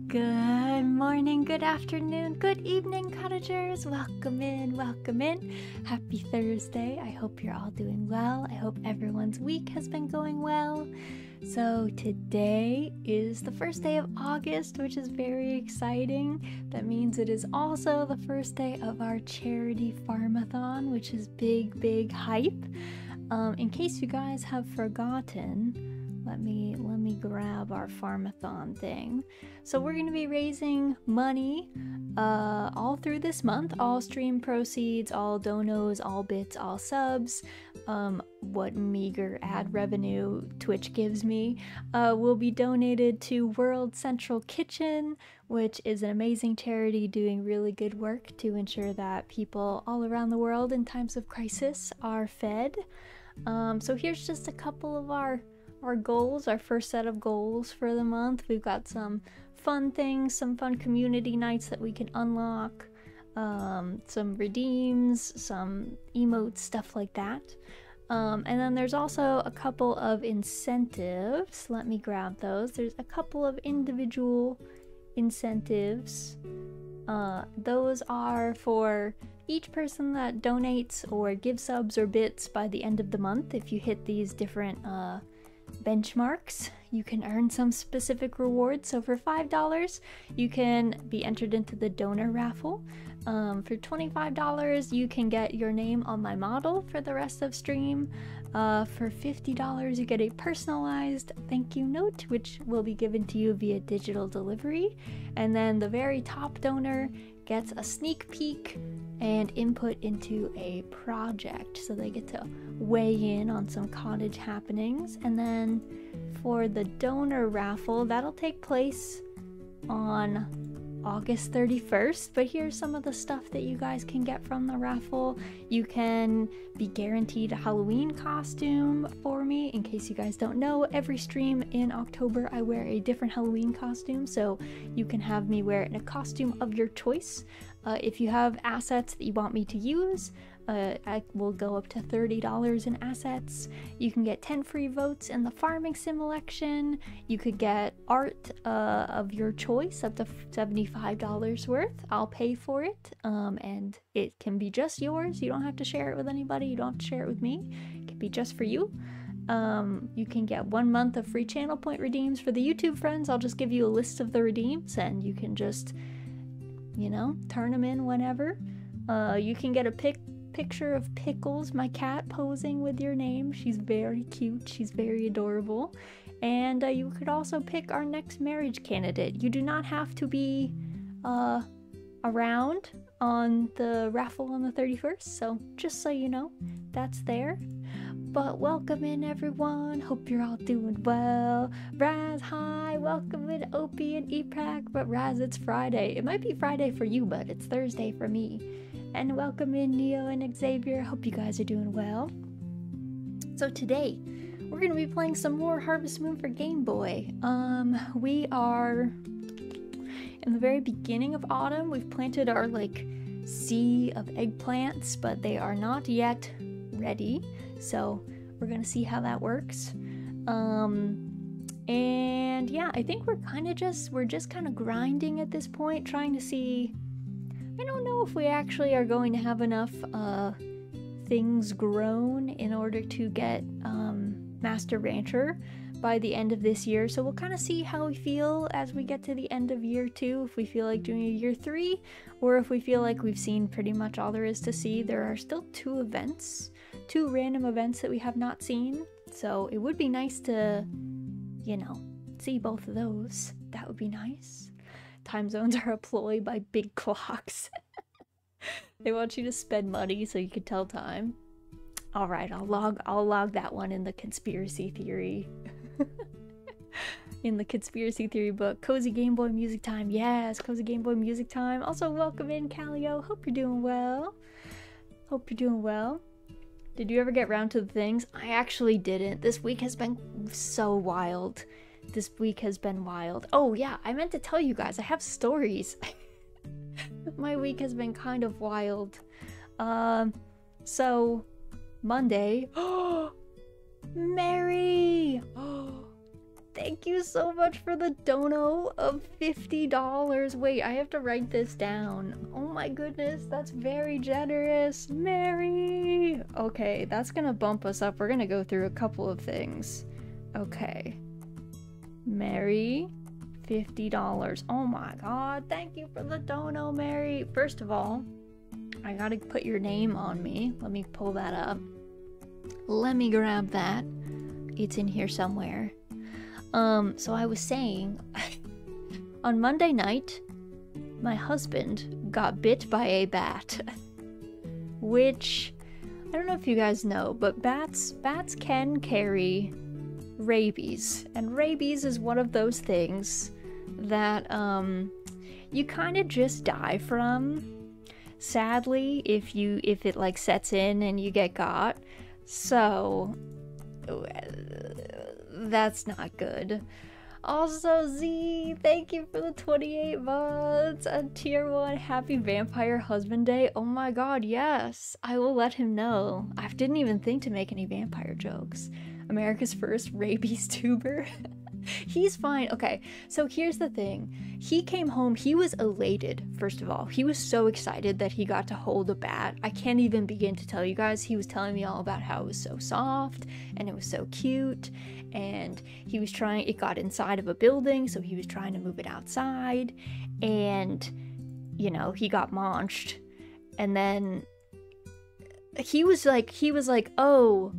Good morning, good afternoon, good evening, cottagers. Welcome in, welcome in. Happy Thursday. I hope you're all doing well. I hope everyone's week has been going well. So today is the first day of August, which is very exciting. That means it is also the first day of our charity Farm-a-thon, which is big hype. In case you guys have forgotten, let me grab our Farm-a-thon thing. So we're going to be raising money all through this month. All stream proceeds, all donos, all bits, all subs, what meager ad revenue Twitch gives me will be donated to World Central Kitchen, which is an amazing charity doing really good work to ensure that people all around the world in times of crisis are fed. So here's just a couple of our goals, our first set of goals for the month. We've got some fun things, some fun community nights that we can unlock, some redeems, some emotes, stuff like that. And then there's also a couple of incentives. Let me grab those. There's a couple of individual incentives. Those are for each person that donates or gives subs or bits by the end of the month. If you hit these different benchmarks, you can earn some specific rewards. So for $5 you can be entered into the donor raffle. For $25 you can get your name on my model for the rest of stream. For $50 you get a personalized thank you note, which will be given to you via digital delivery. And then the very top donor gets a sneak peek and input into a project, so they get to weigh in on some cottage happenings. And then for the donor raffle, that'll take place on August 31st, but here's some of the stuff that you guys can get from the raffle. You can be guaranteed a Halloween costume for me. In case you guys don't know, every stream in October I wear a different Halloween costume, so you can have me wear a costume of your choice. If you have assets that you want me to use, I will go up to $30 in assets. You can get 10 free votes in the farming sim election. You could get art of your choice up to $75 worth. I'll pay for it, and it can be just yours. You don't have to share it with anybody. You don't have to share it with me. It can be just for you. You can get 1 month of free channel point redeems for the YouTube friends. I'll just give you a list of the redeems and you can just, you know, turn them in whenever. You can get a picture of Pickles, my cat, posing with your name. She's very cute. She's very adorable. And you could also pick our next marriage candidate. You do not have to be around on the raffle on the 31st, so just so you know, that's there. But welcome in, everyone. Hope you're all doing well. Raz, hi. Welcome in, Opie and Eprak. But Raz, it's Friday. It might be Friday for you, but it's Thursday for me. And welcome in, Neo and Xavier. Hope you guys are doing well. So today, we're going to be playing some more Harvest Moon for Game Boy. We are in the very beginning of autumn. We've planted our, sea of eggplants, but they are not yet ready. So we're gonna see how that works. And yeah, I think we're just kind of grinding at this point, trying to see. I don't know if we actually are going to have enough things grown in order to get Master Rancher by the end of this year. So we'll kind of see how we feel as we get to the end of year 2, if we feel like doing a year 3, or if we feel like we've seen pretty much all there is to see. There are still 2 random events that we have not seen, so it would be nice to, you know, see both of those. That would be nice. Time zones are a ploy by big clocks. They want you to spend money so you can tell time. Alright, I'll log that one in the conspiracy theory. In the conspiracy theory book. Cozy Game Boy music time. Yes, cozy Game Boy music time. Also, welcome in, Calio. Hope you're doing well. Hope you're doing well. Did you ever get round to the things? I actually didn't. This week has been so wild. This week has been wild. Oh yeah, I meant to tell you guys, I have stories. My week has been kind of wild. So Monday. Mary! Thank Thank you so much for the dono of $50. Wait, I have to write this down. Oh my goodness, that's very generous. Mary! Okay, that's gonna bump us up. We're gonna go through a couple of things. Okay. Mary, $50. Oh my god, thank you for the dono, Mary. First of all, I gotta put your name on me. Let me pull that up. Let me grab that. It's in here somewhere. So I was saying, on Monday night, my husband got bit by a bat. Which, I don't know if you guys know, but bats can carry rabies. And rabies is one of those things that, you kind of just die from. Sadly, if it like sets in and you get got. So that's not good. Also, Z, thank you for the 28 months. A tier 1 happy Vampire Husband Day. Oh my god, yes. I will let him know. I didn't even think to make any vampire jokes. America's first rabies tuber. He's fine. Okay, so here's the thing. He came home, he was elated, first of all. He was so excited that he got to hold a bat. I can't even begin to tell you guys. He was telling me all about how it was so soft, and it was so cute, and he was trying, it got inside of a building, so he was trying to move it outside, and, you know, he got maunched, and then he was like, oh,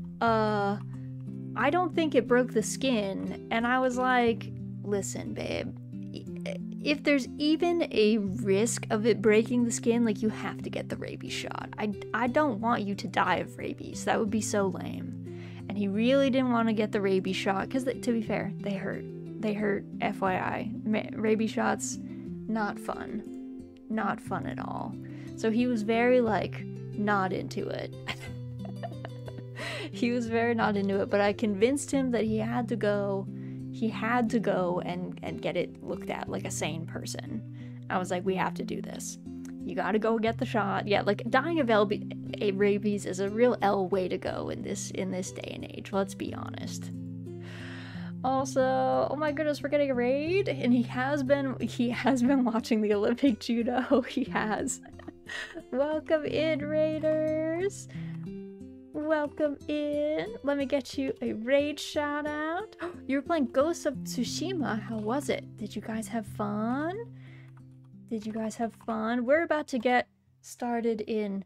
I don't think it broke the skin. And I was like, listen, babe, if there's even a risk of it breaking the skin, like, you have to get the rabies shot. I don't want you to die of rabies. That would be so lame. And he really didn't want to get the rabies shot because, to be fair, they hurt. They hurt, FYI. Rabies shots, not fun. Not fun at all. So he was very, like, not into it. He was very not into it, but I convinced him that he had to go and get it looked at like a sane person. I was like, we have to do this. You gotta go get the shot. Yeah, like, dying of rabies is a real L way to go in this day and age, let's be honest. Also, oh my goodness, we're getting a raid, and he has been watching the Olympic judo. He has. Welcome in, raiders. Welcome in. Let me get you a raid shout out. You were playing Ghost of Tsushima. How was it? Did you guys have fun? We're about to get started in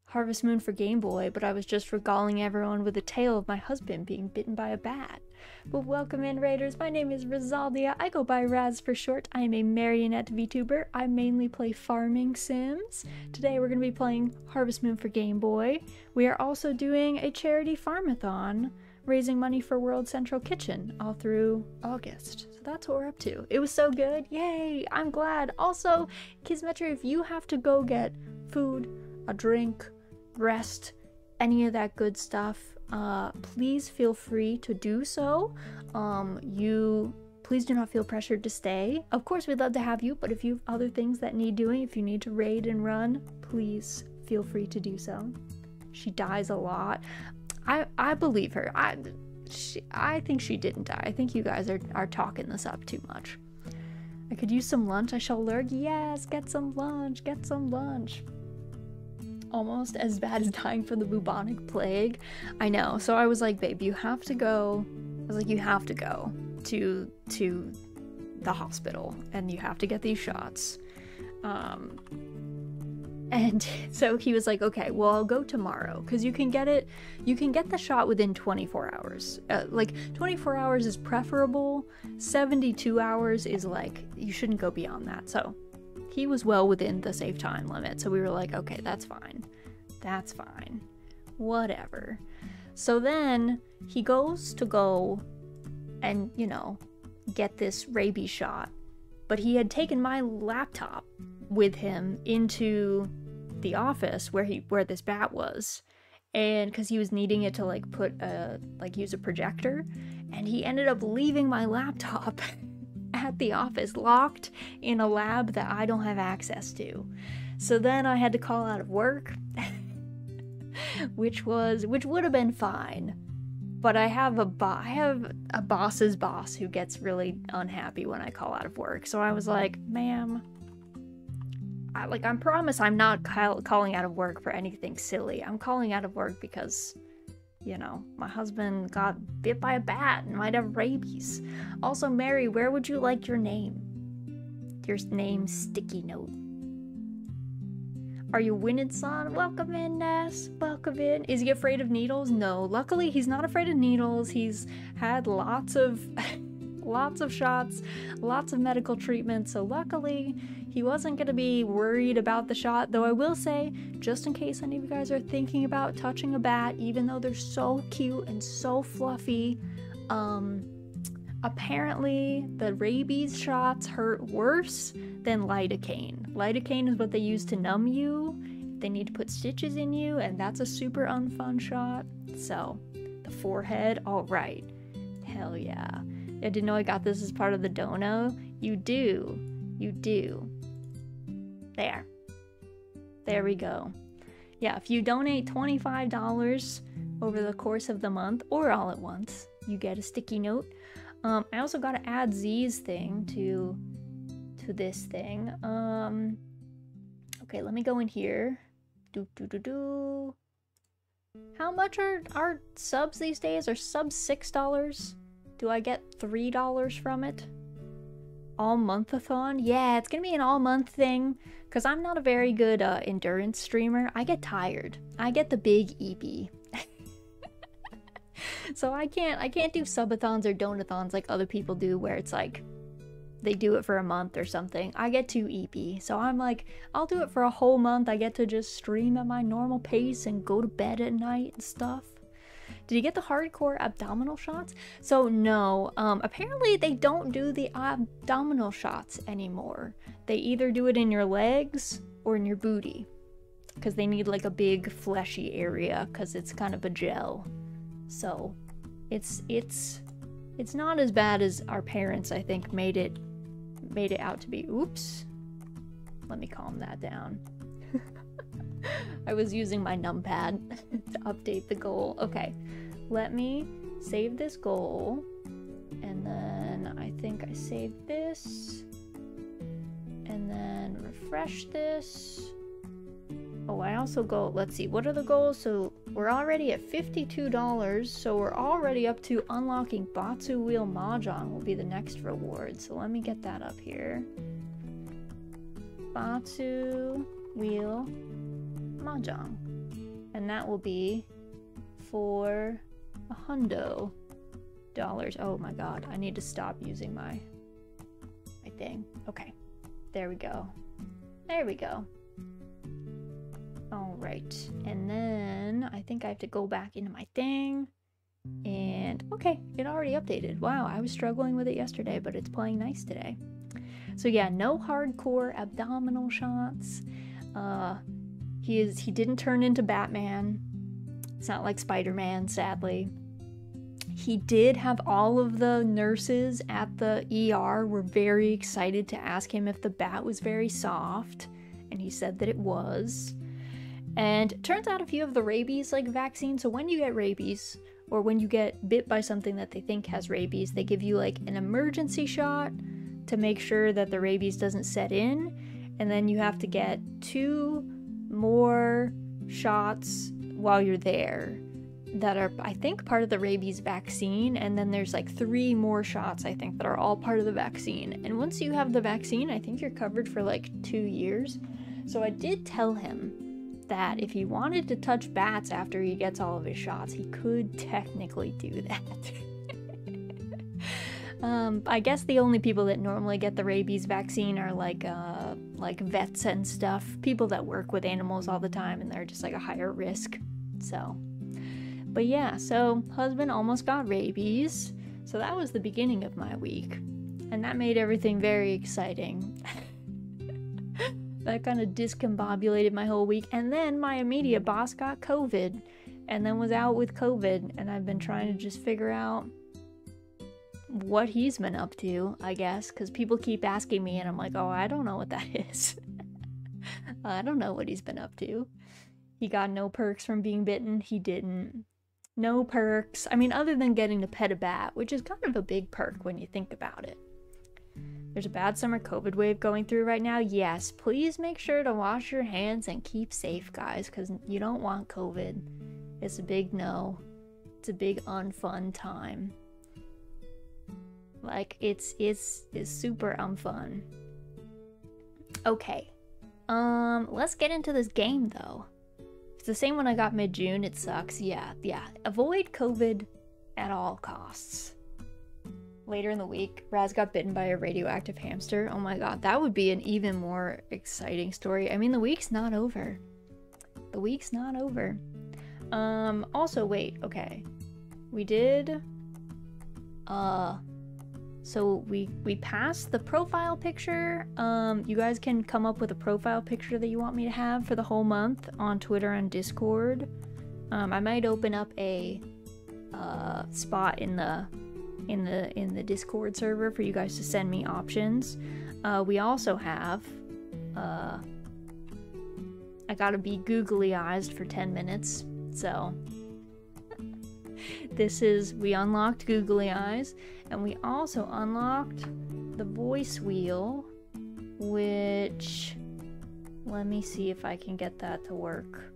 Harvest Moon for Game Boy, but I was just regaling everyone with a tale of my husband being bitten by a bat. But welcome in, raiders. My name is Rosaldia. I go by Raz for short. I am a marionette VTuber. I mainly play farming sims. Today we're going to be playing Harvest Moon for Game Boy. We are also doing a charity farm-a-thon, raising money for World Central Kitchen all through August. So that's what we're up to. It was so good. Yay! I'm glad. Also, Kismetri, if you have to go get food, a drink, rest, any of that good stuff, please feel free to do so. Please do not feel pressured to stay. Of course, we'd love to have you, but if you have other things that need doing, if you need to raid and run, please feel free to do so. She dies a lot. I believe her. I think she didn't die. I think you guys are talking this up too much. I could use some lunch. I shall lurk. Yes, get some lunch. Get some lunch. Almost as bad as dying from the bubonic plague. I know. So I was like, babe, you have to go. I was like, you have to go to the hospital and you have to get these shots. And so he was like, okay, well, I'll go tomorrow because you can get the shot within 24 hours. Like 24 hours is preferable. 72 hours is like, you shouldn't go beyond that. So he was well within the safe time limit. So we were like, okay, that's fine. That's fine. Whatever. So then he goes to go and, you know, get this rabies shot. But he had taken my laptop with him into the office where this bat was, and because he was needing it to like use a projector, and he ended up leaving my laptop at the office locked in a lab that I don't have access to. So then I had to call out of work which would have been fine, But I have a boss's boss who gets really unhappy when I call out of work. So I was like, ma'am, I promise I'm not calling out of work for anything silly. I'm calling out of work because, you know, my husband got bit by a bat and might have rabies. Also, Mary, where would you like your name? Your name sticky note. Are you winning, son? Welcome in, Ness. Welcome in. Is he afraid of needles? No. Luckily, he's not afraid of needles. He's had lots of lots of shots, lots of medical treatment. So luckily, he wasn't going to be worried about the shot. Though I will say, just in case any of you guys are thinking about touching a bat, even though they're so cute and so fluffy, apparently the rabies shots hurt worse than lidocaine. Lidocaine is what they use to numb you. They need to put stitches in you, and that's a super unfun shot. So, the forehead, all right. Hell yeah. I didn't know I got this as part of the dono. You do. You do. There. There we go. Yeah, if you donate $25 over the course of the month, or all at once, you get a sticky note. I also got to add Z's thing to this thing. Okay, let me go in here. How much are subs these days? Are subs $6? Do I get $3 from it? All month-a-thon? Yeah, it's gonna be an all-month thing, because I'm not a very good endurance streamer. I get tired. I get the big EP. So I can't do subathons or donathons like other people do, where it's like they do it for a month or something. I get too EP, so I'm like, I'll do it for a whole month. I get to just stream at my normal pace and go to bed at night and stuff. Did you get the hardcore abdominal shots? So no, apparently they don't do the abdominal shots anymore. They either do it in your legs or in your booty, because they need like a big fleshy area, because it's kind of a gel. So it's not as bad as our parents, I think, made it out to be. Oops. Let me calm that down. I was using my numpad to update the goal. Okay, let me save this goal, and then I think I saved this, and then refresh this. Oh, I also go, let's see, what are the goals? So we're already at $52, so we're already up to unlocking Batsu Wheel Mahjong will be the next reward. So let me get that up here. Batsu Wheel Mahjong. And that will be for $100. Oh my god, I need to stop using my thing. Okay, there we go. There we go. Alright, and then I think I have to go back into my thing, and okay, it already updated. Wow, I was struggling with it yesterday, but it's playing nice today. So yeah, no hardcore abdominal shots. He didn't turn into Batman. It's not like Spider-Man, sadly. He did have all of the nurses at the ER were very excited to ask him if the bat was very soft, and he said that it was. And it turns out a few of the rabies vaccines, so when you get rabies, or when you get bit by something that they think has rabies, they give you like an emergency shot to make sure that the rabies doesn't set in, and then you have to get 2 more shots while you're there that are, I think, part of the rabies vaccine, and then there's like 3 more shots, I think, that are all part of the vaccine. And once you have the vaccine, I think you're covered for like 2 years. So I did tell him that if he wanted to touch bats after he gets all of his shots, he could technically do that. I guess the only people that normally get the rabies vaccine are like vets and stuff, people that work with animals all the time, and they're just like a higher risk. So, but yeah, so husband almost got rabies, so that was the beginning of my week, and that made everything very exciting. That kind of discombobulated my whole week. And then my immediate boss got COVID and then was out with COVID, and I've been trying to just figure out what he's been up to, I guess, because people keep asking me and I'm like, oh, I don't know what that is. I don't know what he's been up to. He got no perks from being bitten. He didn't. No perks. I mean, other than getting to pet a bat, which is kind of a big perk when you think about it. There's a bad summer COVID wave going through right now. Yes, please make sure to wash your hands and keep safe, guys, because you don't want COVID. It's a big no. It's a big unfun time. Like, it's super unfun. Okay. Let's get into this game, though. It's the same one I got mid-June. It sucks. Yeah. Avoid COVID at all costs. Later in the week, Raz got bitten by a radioactive hamster. Oh my god, that would be an even more exciting story. I mean, the week's not over. The week's not over. Also, wait, okay. We did, so we passed the profile picture. You guys can come up with a profile picture that you want me to have for the whole month on Twitter and Discord. I might open up a spot in the Discord server for you guys to send me options. We also have I gotta be googly eyes for 10 minutes, so we unlocked googly eyes, and we also unlocked the voice wheel, which, let me see if I can get that to work.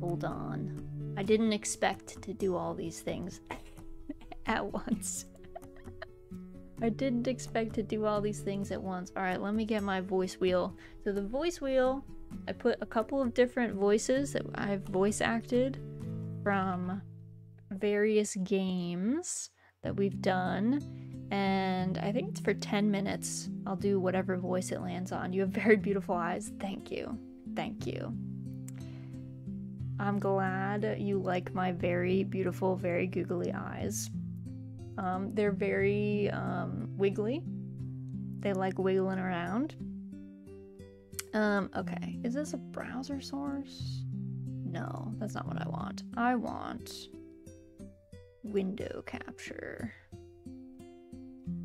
Hold on. I didn't expect to do all these things at once. I didn't expect to do all these things at once. Alright, let me get my voice wheel. So the voice wheel, I put a couple of different voices that I've voice acted from various games that we've done, and I think it's for 10 minutes. I'll do whatever voice it lands on. You have very beautiful eyes. Thank you. Thank you. I'm glad you like my very beautiful, very googly eyes. They're very wiggly. They like wiggling around. Okay. Is this a browser source? No, that's not what I want. I want window capture.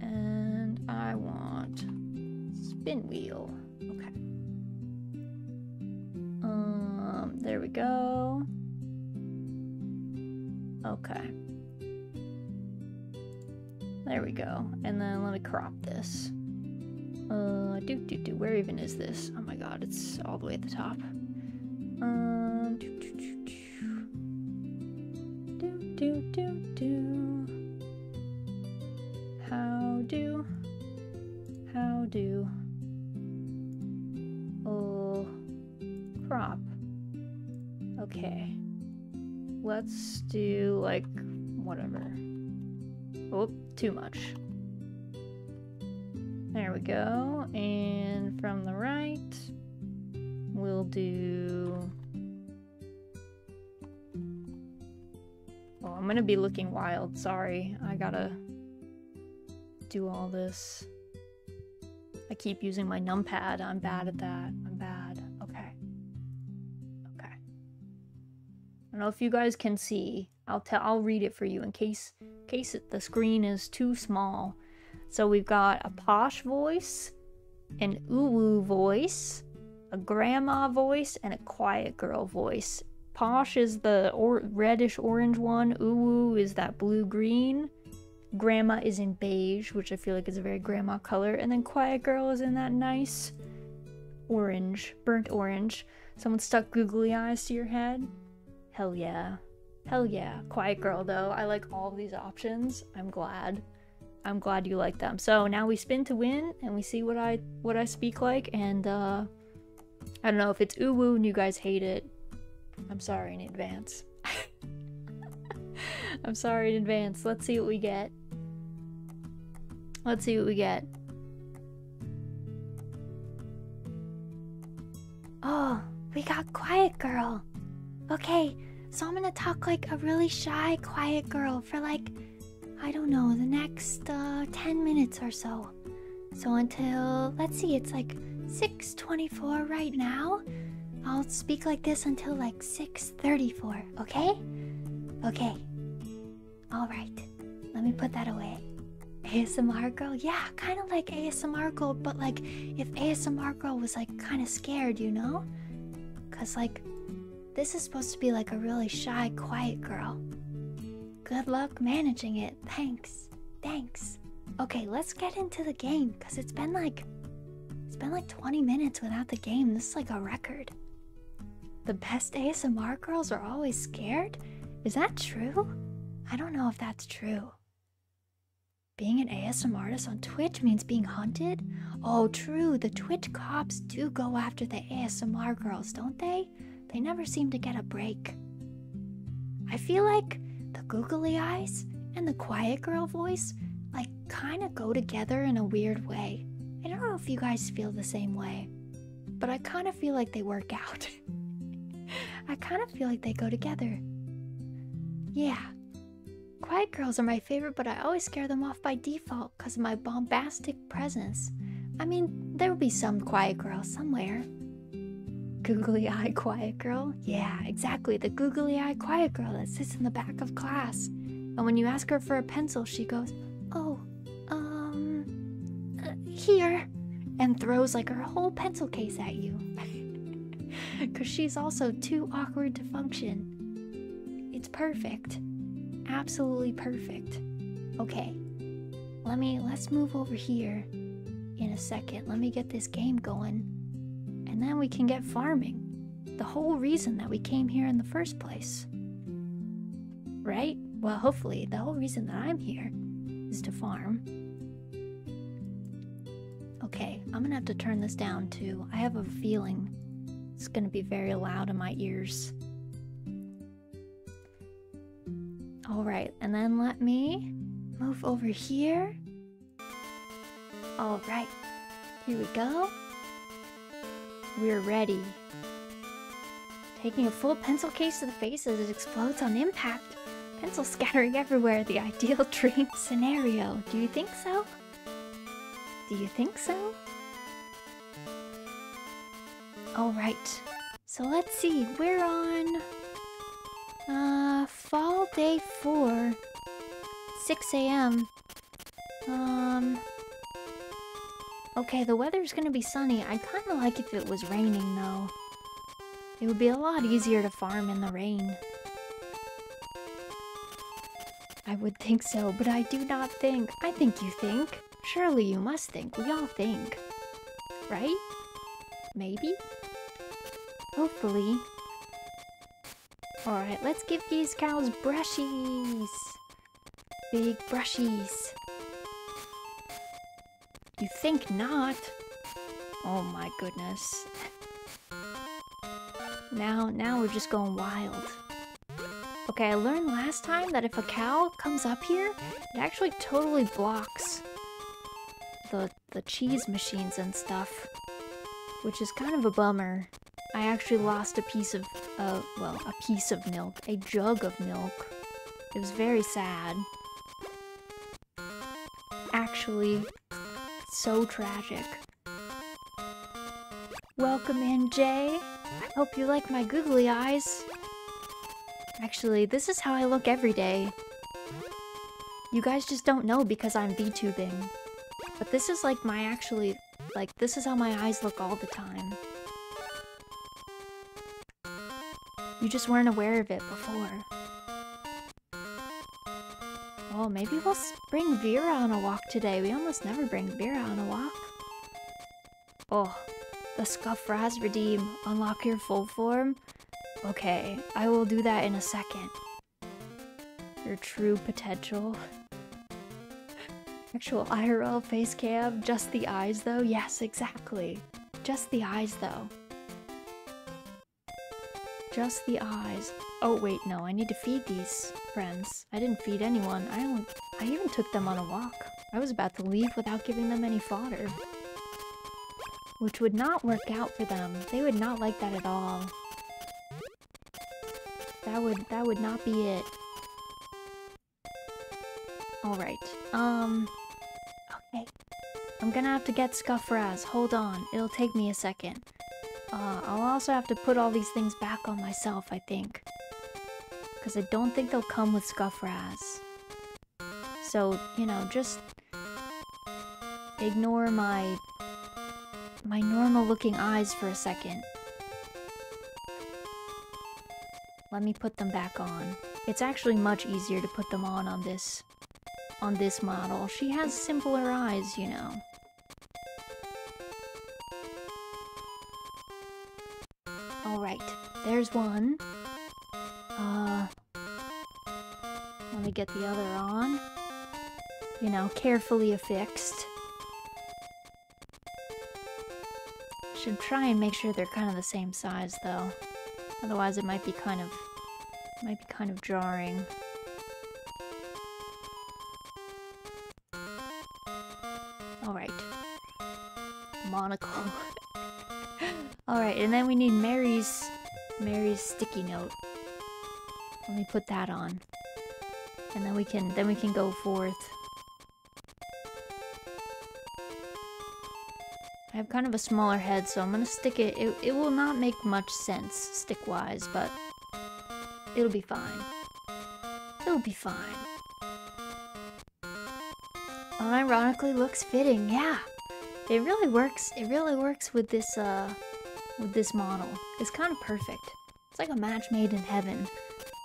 And I want spin wheel. Okay. There we go. Okay. There we go. And then let me crop this. Where even is this? Oh my god, it's all the way at the top. How do? Oh, crop. Okay. Let's do, like, whatever. Oh, too much. There we go. And from the right, we'll do... Oh, I'm gonna be looking wild. Sorry. I gotta do all this. I keep using my numpad. I'm bad at that. I'm bad. Okay. Okay. I don't know if you guys can see. I'll read it for you in case the screen is too small. So we've got a posh voice, an uwu voice, a grandma voice, and a quiet girl voice. Posh is the reddish orange one. Uwu is that blue-green. Grandma is in beige, which I feel like is a very grandma color. And then quiet girl is in that nice orange, burnt orange. Someone stuck googly eyes to your head? Hell yeah. Hell yeah. Quiet girl, though. I like all of these options. I'm glad. I'm glad you like them. So now we spin to win, and we see what I speak like. And I don't know if it's uwu and you guys hate it. I'm sorry in advance. I'm sorry in advance. Let's see what we get. Let's see what we get. Oh, we got quiet girl. Okay, so I'm gonna talk like a really shy, quiet girl for like, I don't know, the next 10 minutes or so. So until, let's see, it's like 6:24 right now. I'll speak like this until like 6:34, okay? Okay. Alright. Let me put that away. ASMR girl? Yeah, kind of like ASMR girl, but like if ASMR girl was like kind of scared, you know? Because like, this is supposed to be like a really shy, quiet girl. Good luck managing it. Thanks. Thanks. Okay, let's get into the game, because it's been like 20 minutes without the game. This is like a record. The best ASMR girls are always scared? Is that true? I don't know if that's true. Being an ASMR artist on Twitch means being hunted? Oh, true. The Twitch cops do go after the ASMR girls, don't they? They never seem to get a break. I feel like the googly eyes and the quiet girl voice like kind of go together in a weird way. I don't know if you guys feel the same way, but I kind of feel like they work out. I kind of feel like they go together. Yeah. Quiet girls are my favorite, but I always scare them off by default because of my bombastic presence. I mean, there will be some quiet girl somewhere. Googly eye quiet girl? Yeah, exactly, the googly eye quiet girl that sits in the back of class. And when you ask her for a pencil, she goes, oh, here, and throws like her whole pencil case at you. Because she's also too awkward to function. It's perfect. Absolutely perfect. Okay, let's move over here in a second. Let me get this game going, and then we can get farming. The whole reason that we came here in the first place. Right? Well, hopefully, the whole reason that I'm here is to farm. Okay, I'm gonna have to turn this down too. I have a feeling it's gonna be very loud in my ears. Alright, and then let me move over here. Alright, here we go. We're ready. Taking a full pencil case to the face as it explodes on impact. Pencil scattering everywhere, the ideal dream scenario. Do you think so? Do you think so? Alright, so let's see, we're on fall day 4, 6 a.m. Okay, the weather's gonna be sunny. I'd kinda like if it was raining though. It would be a lot easier to farm in the rain. I would think so, but I do not think. I think you think. Surely you must think. We all think. Right? Maybe? Hopefully. Alright, let's give these cows brushies. Big brushies. You think not? Oh my goodness. Now we're just going wild. Okay, I learned last time that if a cow comes up here, it actually totally blocks the cheese machines and stuff, which is kind of a bummer. I actually lost a piece of, well, a piece of milk, a jug of milk. It was very sad. Actually, so tragic. Welcome in, Jay. I hope you like my googly eyes. Actually, this is how I look every day. You guys just don't know because I'm VTubing. But this is like my actually, like, this is how my eyes look all the time. You just weren't aware of it before. Oh, maybe we'll bring Vera on a walk today. We almost never bring Vera on a walk. Oh, the Scuff Raz redeem. Unlock your full form. Okay, I will do that in a second. Your true potential. Actual IRL face cam. Just the eyes though? Yes, exactly. Just the eyes though. Just the eyes. Oh wait, no, I need to feed these friends. I didn't feed anyone. I even took them on a walk. I was about to leave without giving them any fodder. Which would not work out for them. They would not like that at all. That would not be it. Alright, okay. I'm gonna have to get Scuff Raz. Hold on, it'll take me a second. I'll also have to put all these things back on myself, I think. Because I don't think they'll come with Scuff Raz. So, you know, just ignore my normal looking eyes for a second. Let me put them back on. It's actually much easier to put them on this model. She has simpler eyes, you know. Alright, there's one. Let me get the other on. You know, carefully affixed. Should try and make sure they're kind of the same size, though. Otherwise, it might be kind of jarring. Alright. Monocle. Alright, and then we need Mary's sticky note. Let me put that on. And then we can go forth. I have kind of a smaller head, so I'm gonna stick it. It will not make much sense stick-wise, but it'll be fine. It'll be fine. Unironically looks fitting, yeah. It really works. It really works with this model. It's kind of perfect. It's like a match made in heaven.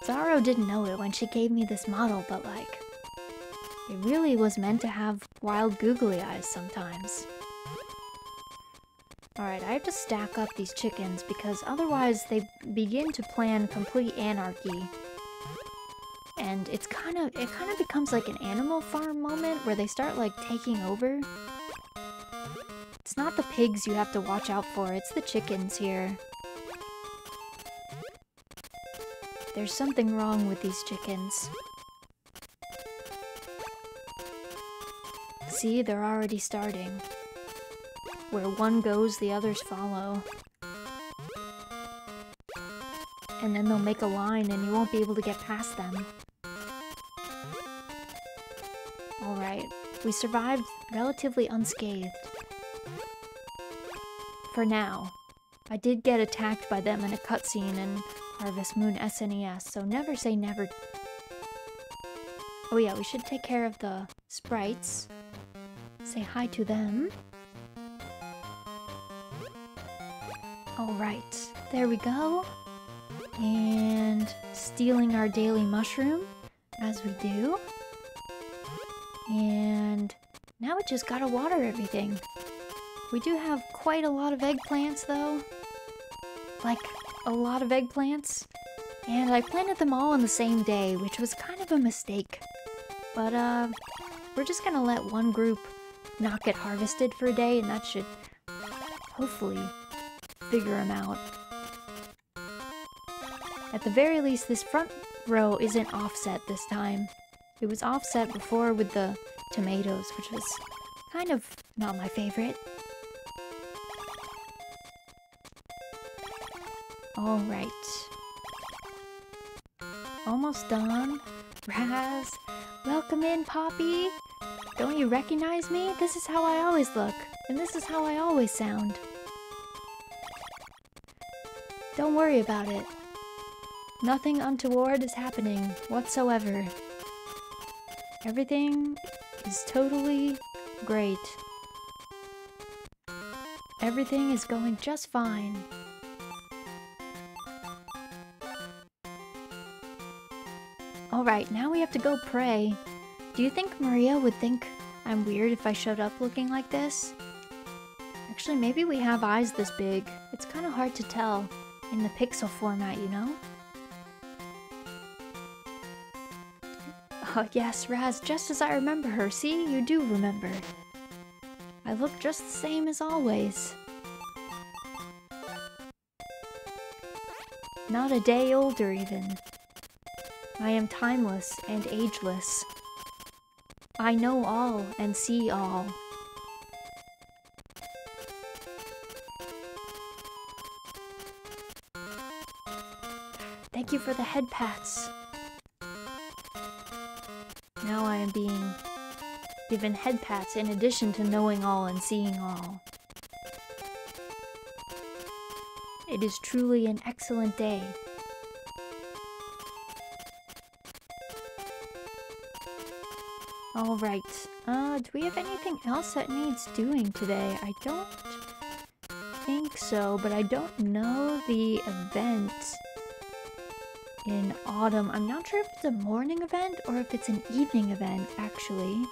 Zaro didn't know it when she gave me this model, but like, it really was meant to have wild googly eyes sometimes. Alright, I have to stack up these chickens because otherwise they begin to plan complete anarchy. And it kind of becomes like an Animal Farm moment where they start like taking over. It's not the pigs you have to watch out for, it's the chickens here. There's something wrong with these chickens. See, they're already starting. Where one goes, the others follow. And then they'll make a line and you won't be able to get past them. Alright, we survived relatively unscathed. For now. I did get attacked by them in a cutscene in Harvest Moon SNES, so never say never. Oh yeah, we should take care of the sprites. Say hi to them. Alright, there we go. And stealing our daily mushroom, as we do. And now we just gotta water everything. We do have quite a lot of eggplants, though. Like, a lot of eggplants. And I planted them all on the same day, which was kind of a mistake. But, we're just gonna let one group not get harvested for a day, and that should hopefully figure them out. At the very least, this front row isn't offset this time. It was offset before with the tomatoes, which was kind of not my favorite. Alright. Almost done. Raz, welcome in, Poppy! Don't you recognize me? This is how I always look, and this is how I always sound. Don't worry about it. Nothing untoward is happening whatsoever. Everything is totally great. Everything is going just fine. Alright, now we have to go pray. Do you think Maria would think I'm weird if I showed up looking like this? Actually, maybe we have eyes this big. It's kind of hard to tell in the pixel format, you know? Oh yes, Raz, just as I remember her. See, you do remember. I look just the same as always. Not a day older, even. I am timeless and ageless. I know all and see all. Thank you for the head pats. Now I am being given head pats in addition to knowing all and seeing all. It is truly an excellent day. Alright, do we have anything else that needs doing today? I don't think so, but I don't know the event. in autumn. I'm not sure if it's a morning event or if it's an evening event, actually.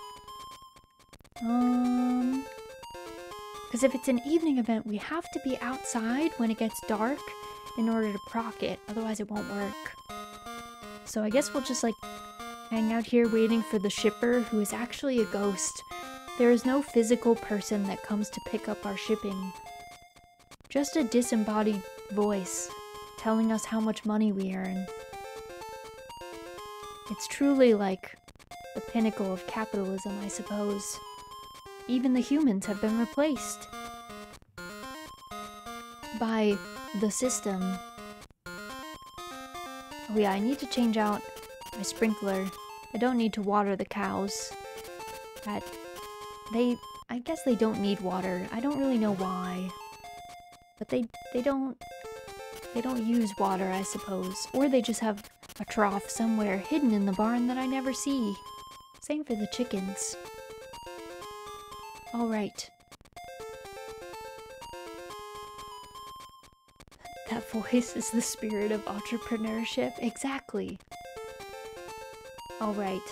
Because if it's an evening event, we have to be outside when it gets dark in order to proc it, otherwise it won't work. So I guess we'll just like hang out here waiting for the shipper, who is actually a ghost. There is no physical person that comes to pick up our shipping. Just a disembodied voice telling us how much money we earn. It's truly like the pinnacle of capitalism, I suppose. Even the humans have been replaced by the system. Oh yeah, I need to change out my sprinkler. I don't need to water the cows. I guess they don't need water. I don't really know why. But they don't use water, I suppose. Or they just have a trough somewhere hidden in the barn that I never see. Same for the chickens. Alright. That voice is the spirit of entrepreneurship. Exactly. Alright.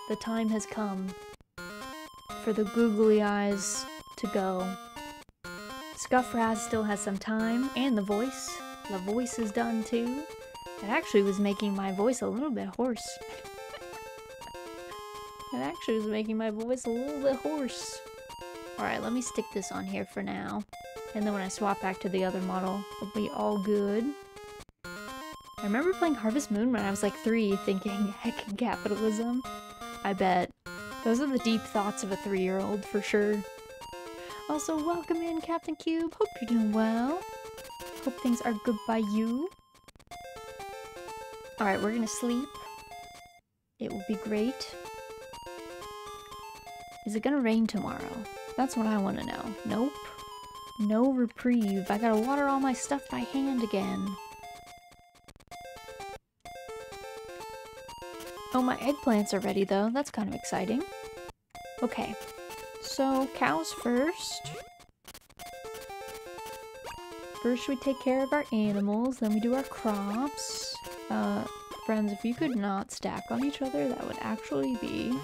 The time has come for the googly eyes to go. Scuffraz still has some time, and the voice. The voice is done too. It actually was making my voice a little bit hoarse. It actually was making my voice a little bit hoarse. Alright, let me stick this on here for now. And then when I swap back to the other model, it'll be all good. I remember playing Harvest Moon when I was like 3, thinking, heckin' capitalism. I bet. Those are the deep thoughts of a 3-year-old, for sure. Also, welcome in, Captain Cube. Hope you're doing well. Hope things are good by you. Alright, we're gonna sleep. It will be great. Is it gonna rain tomorrow? That's what I want to know. Nope. No reprieve. I gotta water all my stuff by hand again. Oh, my eggplants are ready though. That's kind of exciting. Okay. So, cows first. First we take care of our animals, then we do our crops. Friends, if you could not stack on each other, that would actually be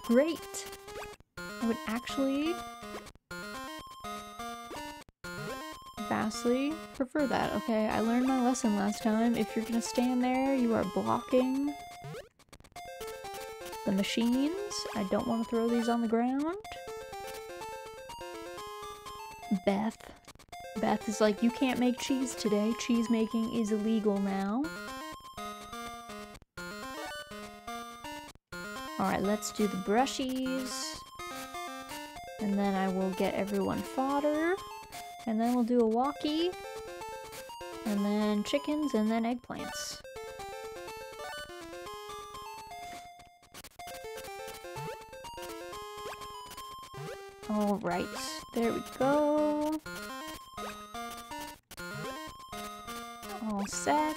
great. I would actually vastly prefer that. Okay, I learned my lesson last time. If you're gonna stand there, you are blocking the machines. I don't want to throw these on the ground. Beth is like, you can't make cheese today. Cheese making is illegal now. Alright, let's do the brushies. And then I will get everyone fodder. And then we'll do a walkie. And then chickens, and then eggplants. Alright, there we go. All set.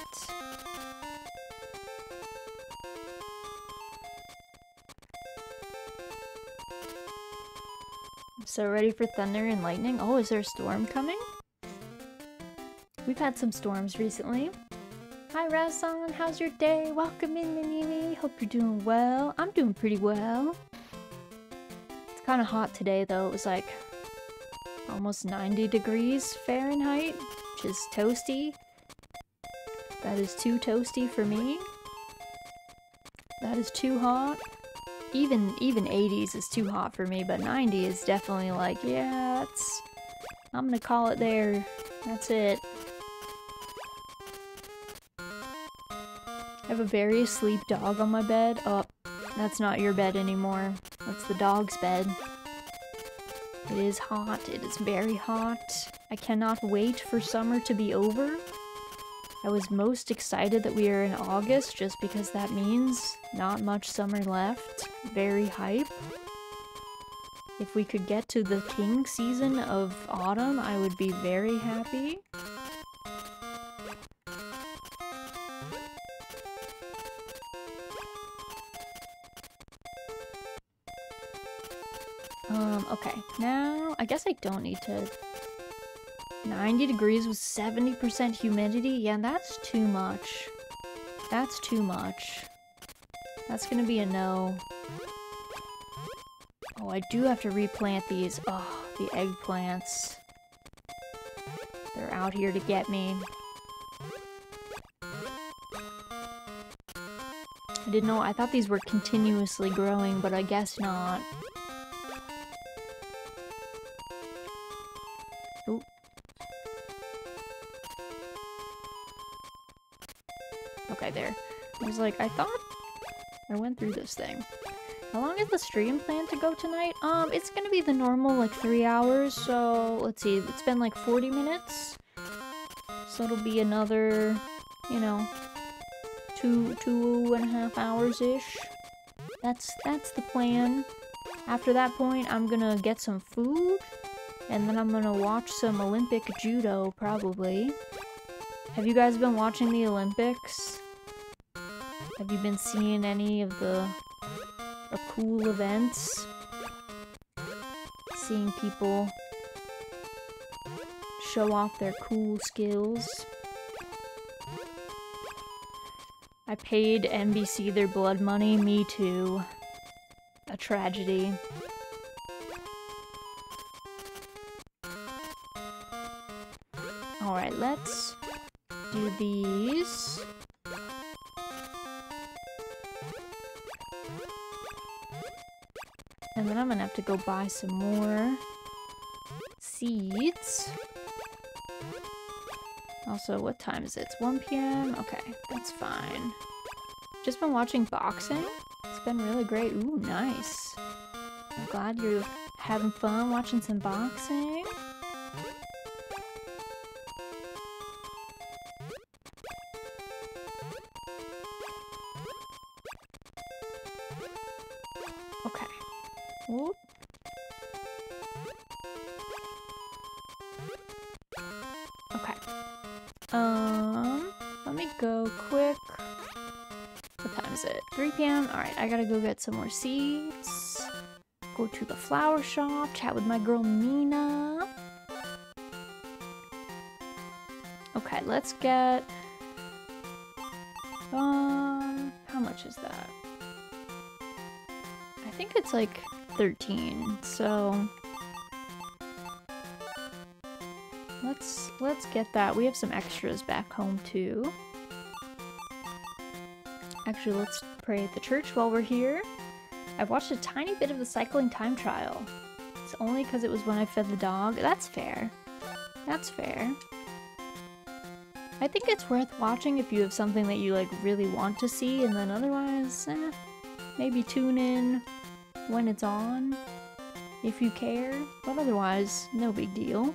So ready for thunder and lightning? Oh, is there a storm coming? We've had some storms recently. Hi Razan, how's your day? Welcome in, Minimi. Hope you're doing well. I'm doing pretty well. It's kind of hot today though. It was like almost 90 degrees Fahrenheit, which is toasty. That is too toasty for me. That is too hot. Even 80s is too hot for me, but 90 is definitely like, yeah, I'm gonna call it there. That's it. I have a very asleep dog on my bed. Oh, that's not your bed anymore. That's the dog's bed. It is hot. It is very hot. I cannot wait for summer to be over. I was most excited that we are in August just because that means not much summer left. Very hype. If we could get to the king season of autumn, I would be very happy. Okay, now I guess I don't need to... 90 degrees with 70% humidity? Yeah, that's too much. That's too much. That's gonna be a no. Oh, I do have to replant these. Oh, the eggplants. They're out here to get me. I didn't know. I thought these were continuously growing, but I guess not. Oop. Okay, there. I was like, I thought I went through this thing. How long is the stream planned to go tonight? It's gonna be the normal, like, 3 hours, so let's see, it's been like 40 minutes. So it'll be another, you know, two and a half hours-ish. That's the plan. After that point, I'm gonna get some food, and then I'm gonna watch some Olympic judo, probably. Have you guys been watching the Olympics? Have you been seeing any of the cool events? Seeing people show off their cool skills. I paid NBC their blood money, me too. A tragedy. Alright, let's do these. And then I'm gonna have to go buy some more seeds. Also, what time is it? It's 1 p.m? Okay, that's fine. Just been watching boxing. It's been really great. Ooh, nice. I'm glad you're having fun watching some boxing. Okay. Whoop. Okay. Let me go quick. What time is it? 3 p.m? Alright, I gotta go get some more seeds. Go to the flower shop, chat with my girl Nina. Okay, let's get... how much is that? I think it's like 13, so... Let's get that. We have some extras back home too. Actually, let's pray at the church while we're here. I've watched a tiny bit of the cycling time trial. It's only because it was when I fed the dog. That's fair. That's fair. I think it's worth watching if you have something that you like really want to see, and then otherwise, maybe tune in when it's on if you care, but otherwise, no big deal.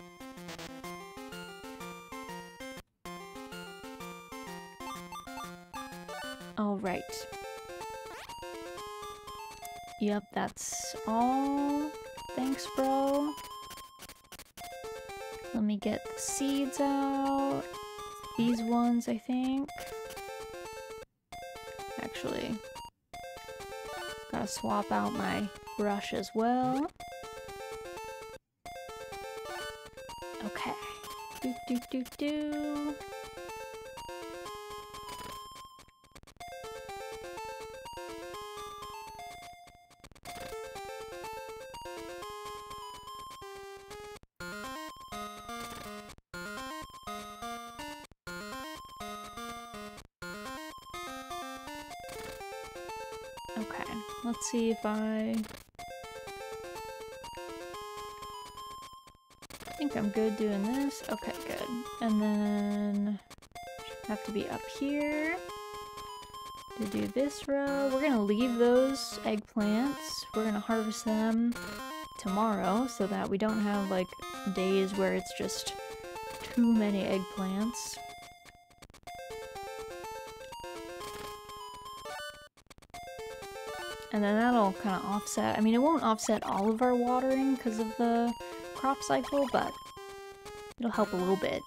Alright. Yep, that's all. Thanks, bro. Let me get the seeds out. These ones, I think. Actually, gotta swap out my brush as well. Okay. Do. Okay, let's see if I think I'm good doing this. Okay, good. And then have to be up here to do this row. We're gonna leave those eggplants. We're gonna harvest them tomorrow so that we don't have like days where it's just too many eggplants. And then that'll kind of offset. I mean, it won't offset all of our watering because of the crop cycle, but it'll help a little bit.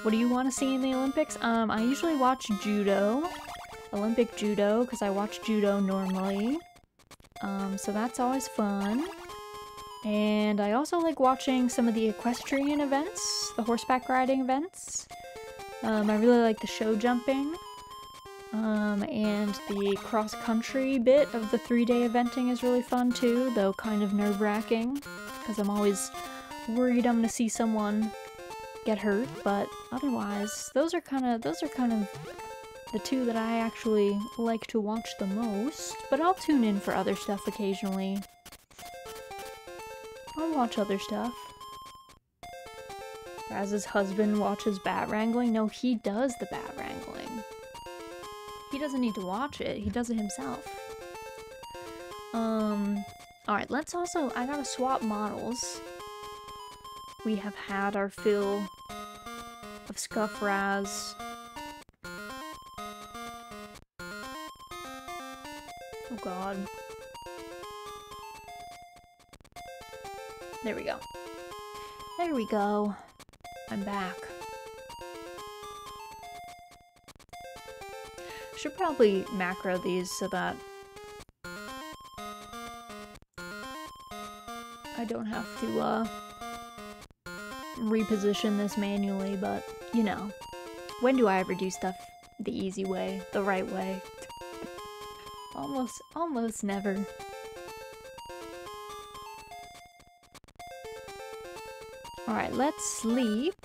What do you want to see in the Olympics? I usually watch judo, Olympic judo, because I watch judo normally. So that's always fun. And I also like watching some of the equestrian events, the horseback riding events. I really like the show jumping. And the cross-country bit of the 3-day eventing is really fun too, though kind of nerve-wracking, because I'm always worried I'm gonna see someone get hurt, but otherwise, those are kind of the two that I actually like to watch the most, but I'll tune in for other stuff occasionally. I'll watch other stuff. Raz's husband watches bat wrangling. No, he does the bat wrangling. He doesn't need to watch it, he does it himself. Alright, let's also, I gotta swap models. We have had our fill of Scuff Raz. Oh god. There we go. There we go. I'm back. Should probably macro these so that I don't have to reposition this manually, but you know, when do I ever do stuff the easy way, the right way? Almost never. Alright, let's sleep.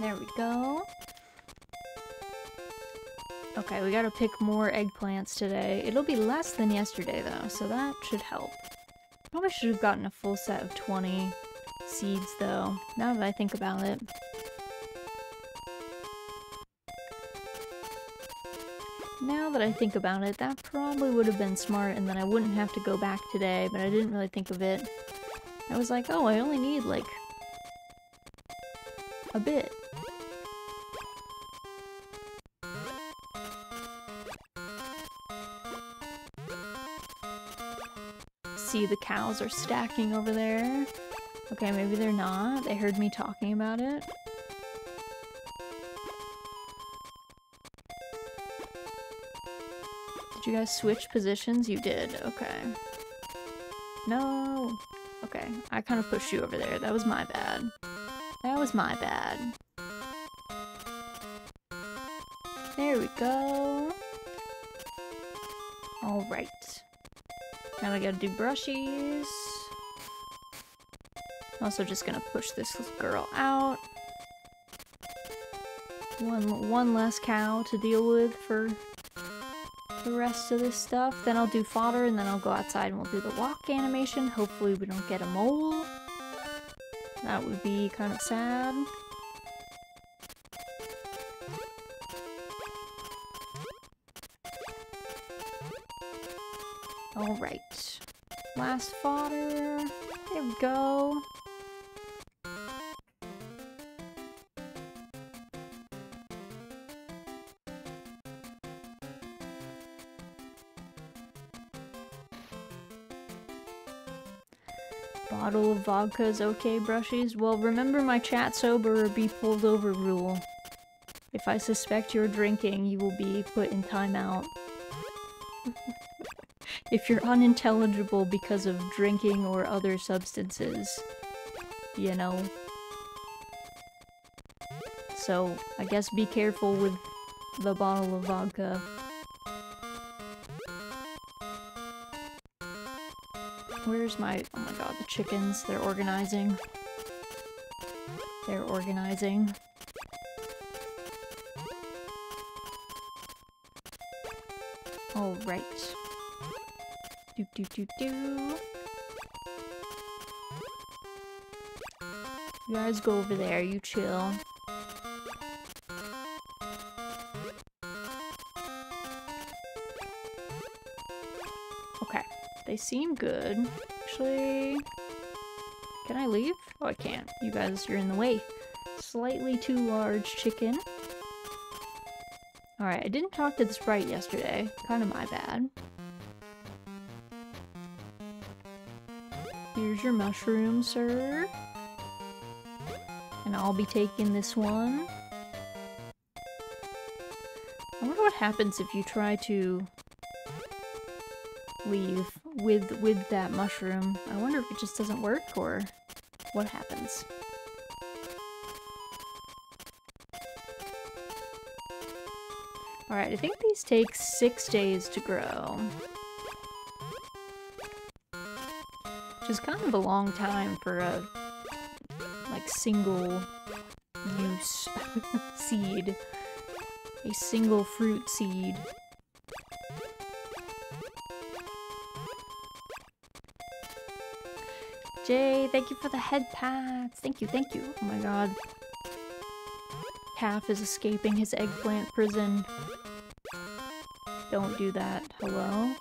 There we go. Okay, we gotta pick more eggplants today. It'll be less than yesterday though, so that should help. Probably should have gotten a full set of 20 seeds though, now that I think about it. Now that I think about it, that probably would have been smart, and then I wouldn't have to go back today, but I didn't really think of it. I was like, oh, I only need, like, a bit. See, the cows are stacking over there. Okay, maybe they're not. They heard me talking about it. Did you guys switch positions? You did. Okay. No. Okay, I kind of pushed you over there. That was my bad. That was my bad. There we go. Alright. Now I gotta do brushies. Also just gonna push this girl out. One less cow to deal with for the rest of this stuff. Then I'll do fodder, and then I'll go outside and we'll do the walk animation. Hopefully we don't get a mole. That would be kind of sad. Alright. Last fodder. There we go. Bottle of vodka is okay, brushies? Well, remember my chat sober or be pulled over rule. If I suspect you're drinking, you will be put in timeout. If you're unintelligible because of drinking or other substances, you know. So, I guess be careful with the bottle of vodka. Where's my... oh my god, the chickens. They're organizing. They're organizing. Alright. Do do do do. You guys go over there, you chill. Okay. They seem good. Actually... can I leave? Oh, I can't. You guys, you're in the way. Slightly too large chicken. Alright, I didn't talk to the sprite yesterday. Kind of my bad. Here's your mushroom, sir. And I'll be taking this one. I wonder what happens if you try to leave with that mushroom. I wonder if it just doesn't work or what happens. Alright, I think these take 6 days to grow. Which is kind of a long time for a, like, single use seed. A single fruit seed. Jay, thank you for the head pats. Thank you, thank you. Oh my god. Calf is escaping his eggplant prison. Don't do that. Hello?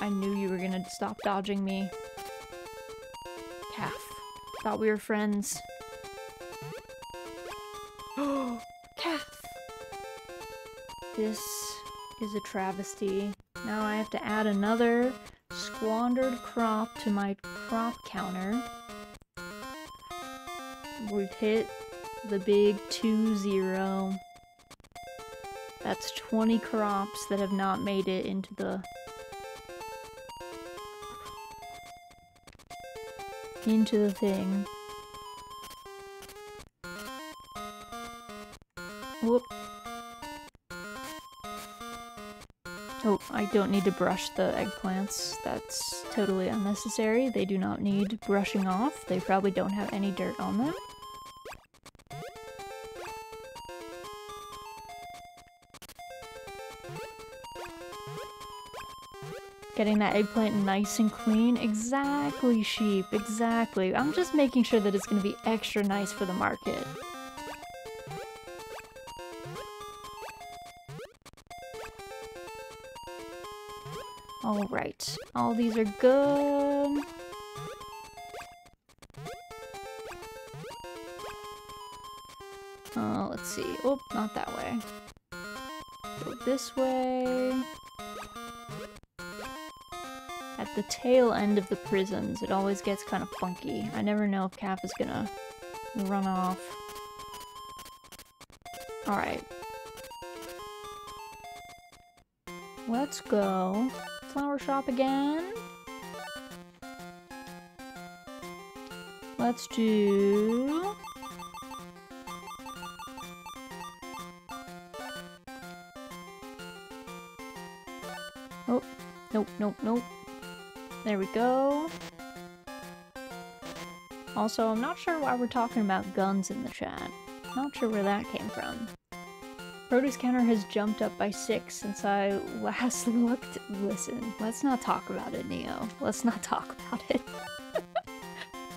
I knew you were gonna stop dodging me. Calf. Thought we were friends. Oh, calf! This is a travesty. Now I have to add another squandered crop to my crop counter. We've hit the big 2-0. That's 20 crops that have not made it into the thing. Whoop. Oh, I don't need to brush the eggplants. That's totally unnecessary. They do not need brushing off. They probably don't have any dirt on them. Getting that eggplant nice and clean. Exactly, sheep. Exactly. I'm just making sure that it's going to be extra nice for the market. Alright. All these are good. Let's see. Oh, not that way. Go this way. At the tail end of the prisons, it always gets kind of funky. I never know if Calf is gonna run off. Alright. Let's go. Flower shop again. Let's do... Oh, nope, nope, nope. There we go. Also, I'm not sure why we're talking about guns in the chat. Not sure where that came from. Produce counter has jumped up by 6 since I last looked. Listen, let's not talk about it, Neo. Let's not talk about it.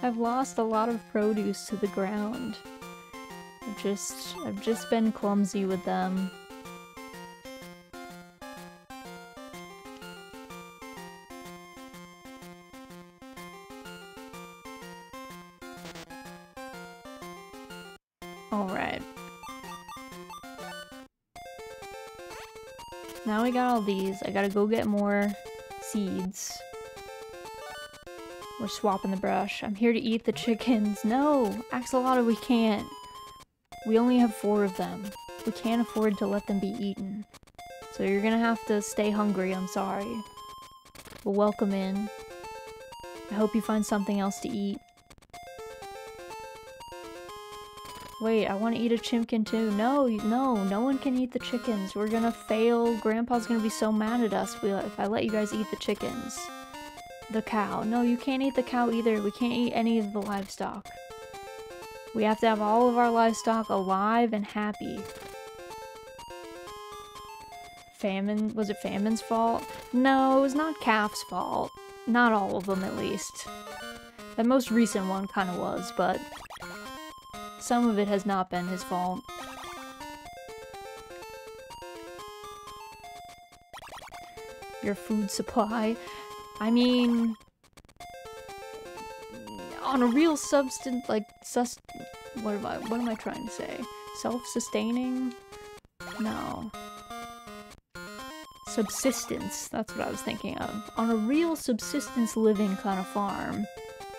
I've lost a lot of produce to the ground. I've just been clumsy with them. Alright. Now we got all these. I gotta go get more seeds. We're swapping the brush. I'm here to eat the chickens. No! Axolotl, we can't. We only have 4 of them. We can't afford to let them be eaten. So you're gonna have to stay hungry, I'm sorry. Well, welcome in. I hope you find something else to eat. Wait, I want to eat a chimkin too. No, no one can eat the chickens. We're gonna fail. Grandpa's gonna be so mad at us if I let you guys eat the chickens. The cow. No, you can't eat the cow either. We can't eat any of the livestock. We have to have all of our livestock alive and happy. Famine? Was it Famine's fault? No, it was not Calf's fault. Not all of them, at least. The most recent one kind of was, but... some of it has not been his fault. Your food supply. I mean... on a real substance, like, what am I trying to say? Self-sustaining? No. Subsistence, that's what I was thinking of. On a real subsistence living kind of farm,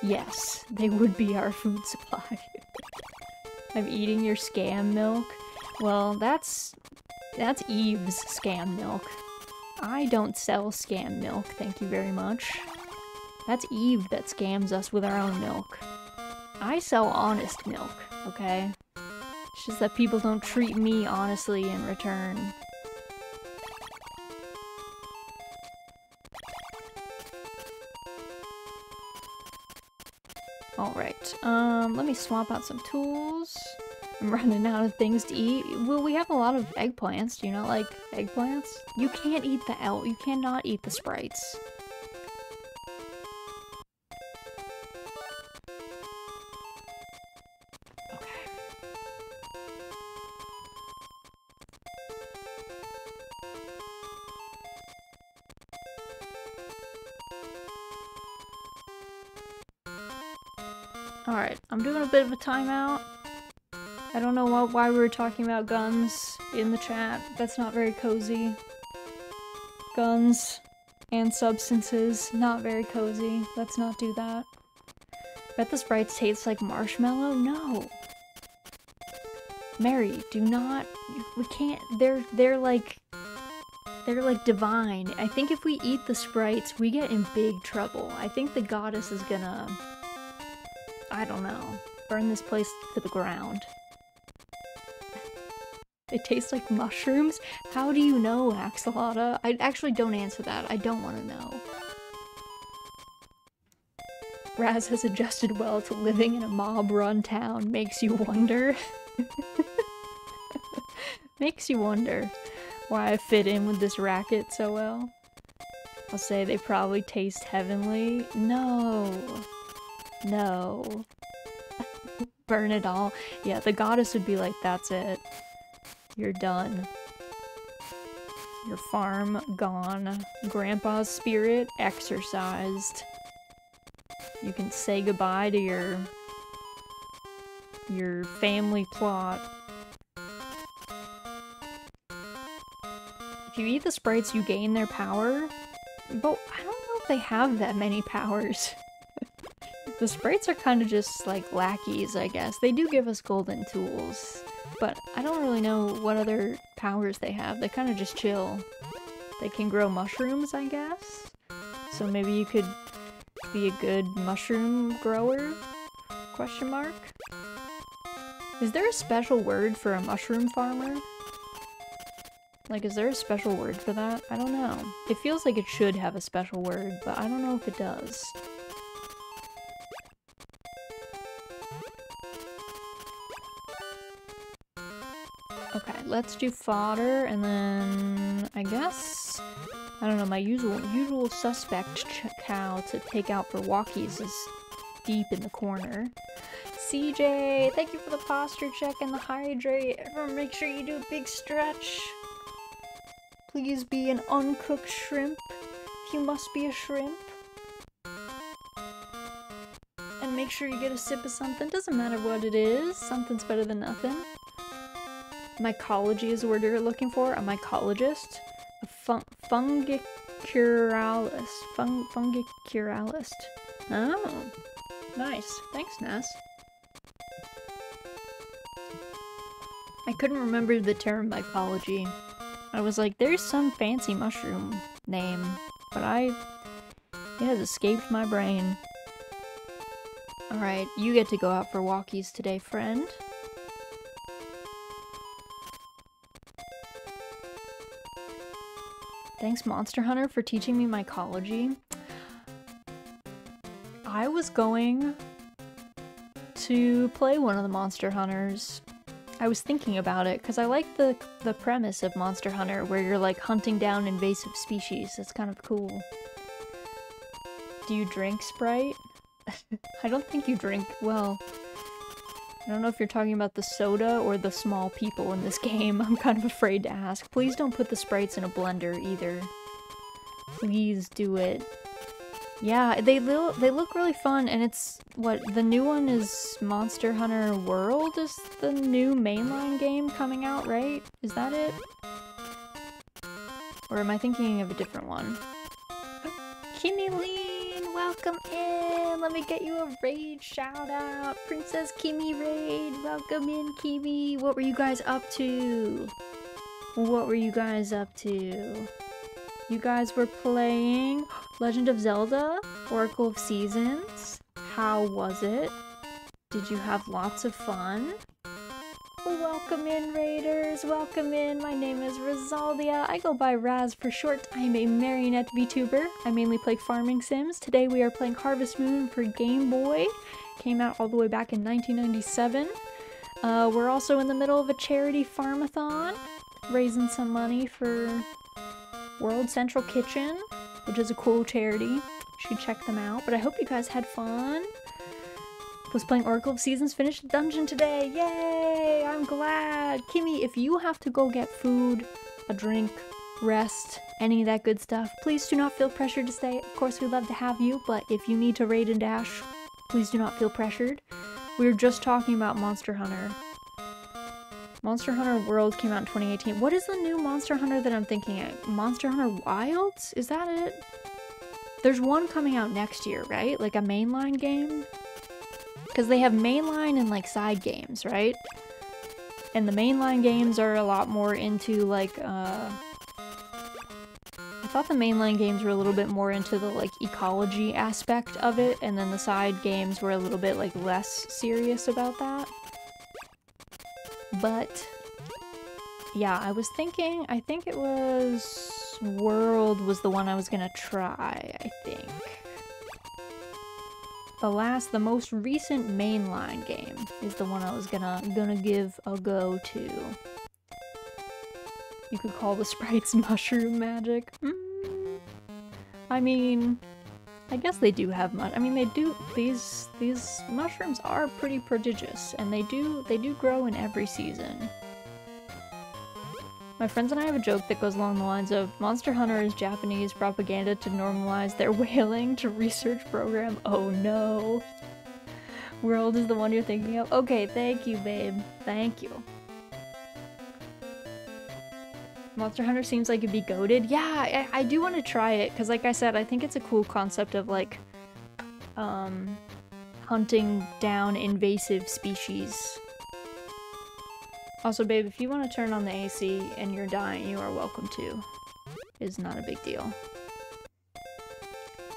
yes, they would be our food supply. I'm eating your scam milk? Well, that's Eve's scam milk. I don't sell scam milk, thank you very much. That's Eve that scams us with our own milk. I sell honest milk. okay? It's just that people don't treat me honestly in return. Alright, let me swap out some tools. I'm running out of things to eat. Well, we have a lot of eggplants. Do you not like eggplants? You can't eat the you cannot eat the sprites. Alright, I'm doing a bit of a timeout. I don't know why we were talking about guns in the chat. That's not very cozy. Guns and substances, not very cozy. Let's not do that. Bet the sprites taste like marshmallow? No! Mary, do not... We can't... They're like divine. I think if we eat the sprites, we get in big trouble. I think the goddess is gonna... I don't know. Burn this place to the ground. It tastes like mushrooms? How do you know, Axolotl? I actually don't answer that. I don't want to know. Raz has adjusted well to living in a mob-run town. Makes you wonder. Makes you wonder why I fit in with this racket so well. I'll say they probably taste heavenly. No. No. Burn it all. Yeah, the goddess would be like, that's it. You're done. Your farm gone. Grandpa's spirit exorcised. You can say goodbye to your family plot. If you eat the sprites, you gain their power. But I don't know if they have that many powers. The sprites are kind of just like lackeys, I guess. They do give us golden tools, but I don't really know what other powers they have. They kind of just chill. They can grow mushrooms, I guess? So maybe you could be a good mushroom grower? Question mark? Is there a special word for a mushroom farmer? Like, is there a special word for that? I don't know. It feels like it should have a special word, but I don't know if it does. Okay, let's do fodder, and then I guess, I don't know, my usual suspect cow to take out for walkies is deep in the corner. CJ, thank you for the posture check and the hydrate. Everyone make sure you do a big stretch. Please be an uncooked shrimp, if you must be a shrimp. And make sure you get a sip of something, doesn't matter what it is, something's better than nothing. Mycology is the word you're looking for. A mycologist? A fungicuralist. Fungicuralist. Oh. Nice. Thanks, Ness. I couldn't remember the term mycology. I was like, there's some fancy mushroom name, but it has escaped my brain. Alright, you get to go out for walkies today, friend. Thanks, Monster Hunter, for teaching me mycology. I was going to play one of the Monster Hunters. I was thinking about it, because I like the premise of Monster Hunter, where you're like hunting down invasive species. It's kind of cool. Do you drink Sprite? I don't think you drink, well, I don't know if you're talking about the soda or the small people in this game. I'm kind of afraid to ask. Please don't put the sprites in a blender either. Please do it. Yeah, they look really fun, and it's, what, the new one is Monster Hunter World is the new mainline game coming out, right? Is that it? Or am I thinking of a different one? Kimmy-Lean, welcome in! Let me get you a raid shout out! Princess Kimmy raid, welcome in, Kimmy! What were you guys up to? What were you guys up to? You guys were playing Legend of Zelda, Oracle of Seasons. How was it? Did you have lots of fun? Welcome in, Raiders! Welcome in! My name is Rosaldia. I go by Raz for short. I am a marionette VTuber. I mainly play farming sims. Today we are playing Harvest Moon for Game Boy. Came out all the way back in 1997. We're also in the middle of a charity farm-a-thon, raising some money for World Central Kitchen, which is a cool charity. You should check them out. But I hope you guys had fun. Was playing Oracle of Seasons, finished the dungeon today. Yay! I'm glad. Kimmy, if you have to go get food, a drink, rest, any of that good stuff, please do not feel pressured to stay. Of course, we'd love to have you, but if you need to raid and dash, please do not feel pressured. We were just talking about Monster Hunter. Monster Hunter World came out in 2018. What is the new Monster Hunter that I'm thinking of? Monster Hunter Wilds? Is that it? There's one coming out next year, right? Like a mainline game? Because they have mainline and like side games, right? And the mainline games are a lot more into like, I thought the mainline games were a little bit more into the like ecology aspect of it, and then the side games were a little bit like less serious about that. But yeah, I was thinking, I think it was World was the one I was gonna try, I think. The most recent mainline game is the one I was gonna give a go to. You could call the sprites mushroom magic. I mean, I guess they do have these mushrooms are pretty prodigious, and they do grow in every season. My friends and I have a joke that goes along the lines of, Monster Hunter is Japanese propaganda to normalize their whaling to research program. Oh no. World is the one you're thinking of? Okay, thank you, babe. Thank you. Monster Hunter seems like it'd be goated. Yeah, I do want to try it, because like I said, I think it's a cool concept of like, hunting down invasive species. Also, babe, if you want to turn on the AC and you're dying, you are welcome to. It's not a big deal.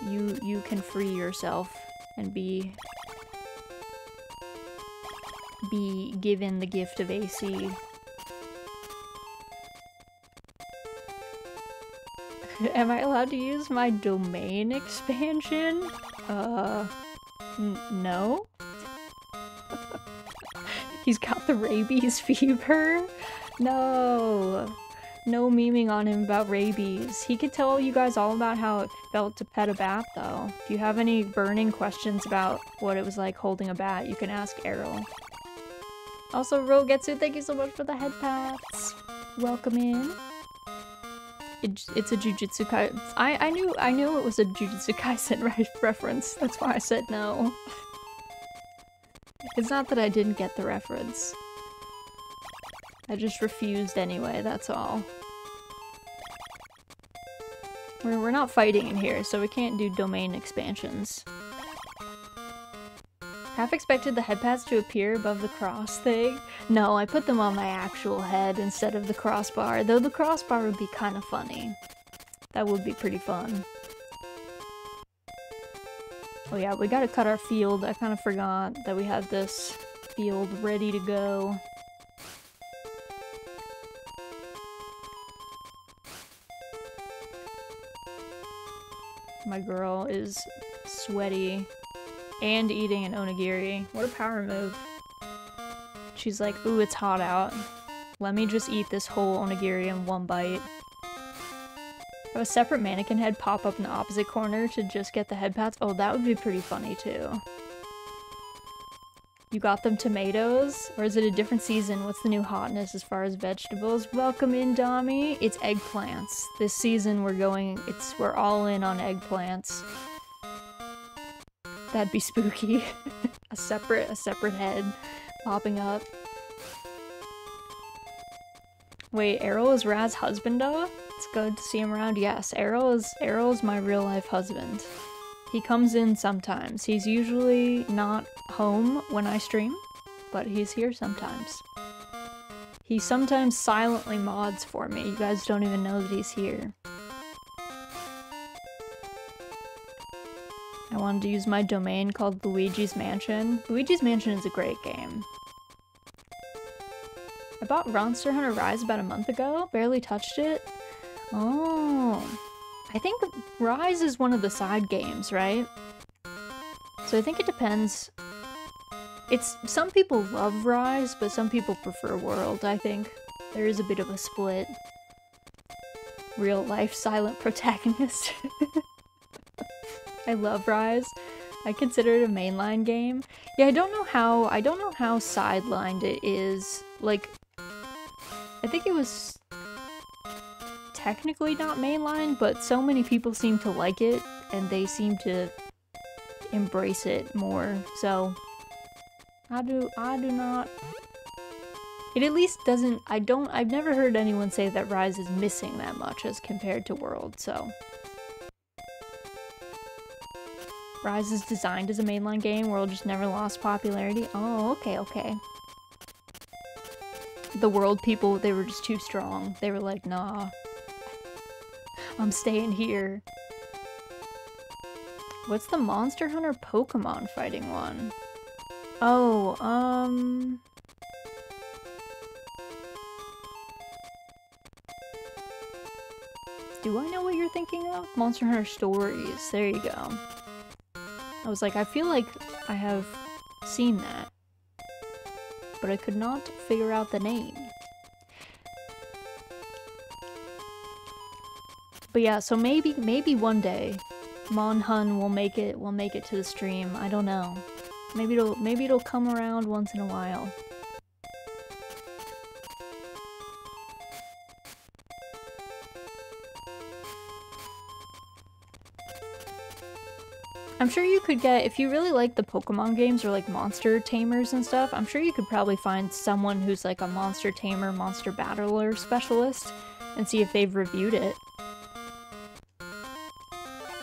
You can free yourself and be given the gift of AC. Am I allowed to use my domain expansion? No? He's got the rabies fever? No. No memeing on him about rabies. He could tell you guys all about how it felt to pet a bat, though. If you have any burning questions about what it was like holding a bat, you can ask Errol. Also, Rogetsu, thank you so much for the head pats. Welcome in. It's a Jujutsu Kaisen. I knew it was a Jujutsu Kaisen reference. That's why I said no. It's not that I didn't get the reference. I just refused anyway, that's all. We're not fighting in here, so we can't do domain expansions. Half expected the head pads to appear above the cross thing. No, I put them on my actual head instead of the crossbar, though the crossbar would be kind of funny. That would be pretty fun. Oh yeah, we gotta cut our field. I kind of forgot that we had this field ready to go. My girl is sweaty and eating an onigiri. What a power move. She's like, ooh, it's hot out. Let me just eat this whole onigiri in one bite. Have a separate mannequin head pop up in the opposite corner to just get the head pats. Oh, that would be pretty funny too. You got them tomatoes? Or is it a different season? What's the new hotness as far as vegetables? Welcome in, Dami. It's eggplants. This season we're all in on eggplants. That'd be spooky. a separate head popping up. Wait, Errol is Raz's husband though? It's good to see him around. Yes, Errol is my real life husband. He comes in sometimes. He's usually not home when I stream, but he's here sometimes. He sometimes silently mods for me. You guys don't even know that he's here. I wanted to use my domain called Luigi's Mansion. Luigi's Mansion is a great game. I bought Monster Hunter Rise about a month ago, barely touched it. Oh, I think Rise is one of the side games, right? So I think it depends. Some people love Rise, but some people prefer World, I think. There is a bit of a split. Real life silent protagonist. I love Rise. I consider it a mainline game. Yeah, I don't know how sidelined it is. Like, I think it was technically not mainline, but so many people seem to like it, and they seem to embrace it more, so I do not. It at least doesn't, I've never heard anyone say that Rise is missing that much as compared to World, so. Rise is designed as a mainline game, World just never lost popularity. Oh, okay. The World people, they were just too strong. They were like, nah, I'm staying here. What's the Monster Hunter Pokemon fighting one? Oh, do I know what you're thinking of? Monster Hunter Stories, there you go. I was like, I feel like I have seen that, but I could not figure out the name. But yeah, so maybe one day Mon-hun will make it to the stream. I don't know. Maybe it'll come around once in a while. I'm sure you could get, if you really like the Pokemon games or like monster tamers and stuff, I'm sure you could probably find someone who's like a monster tamer, monster battler specialist and see if they've reviewed it.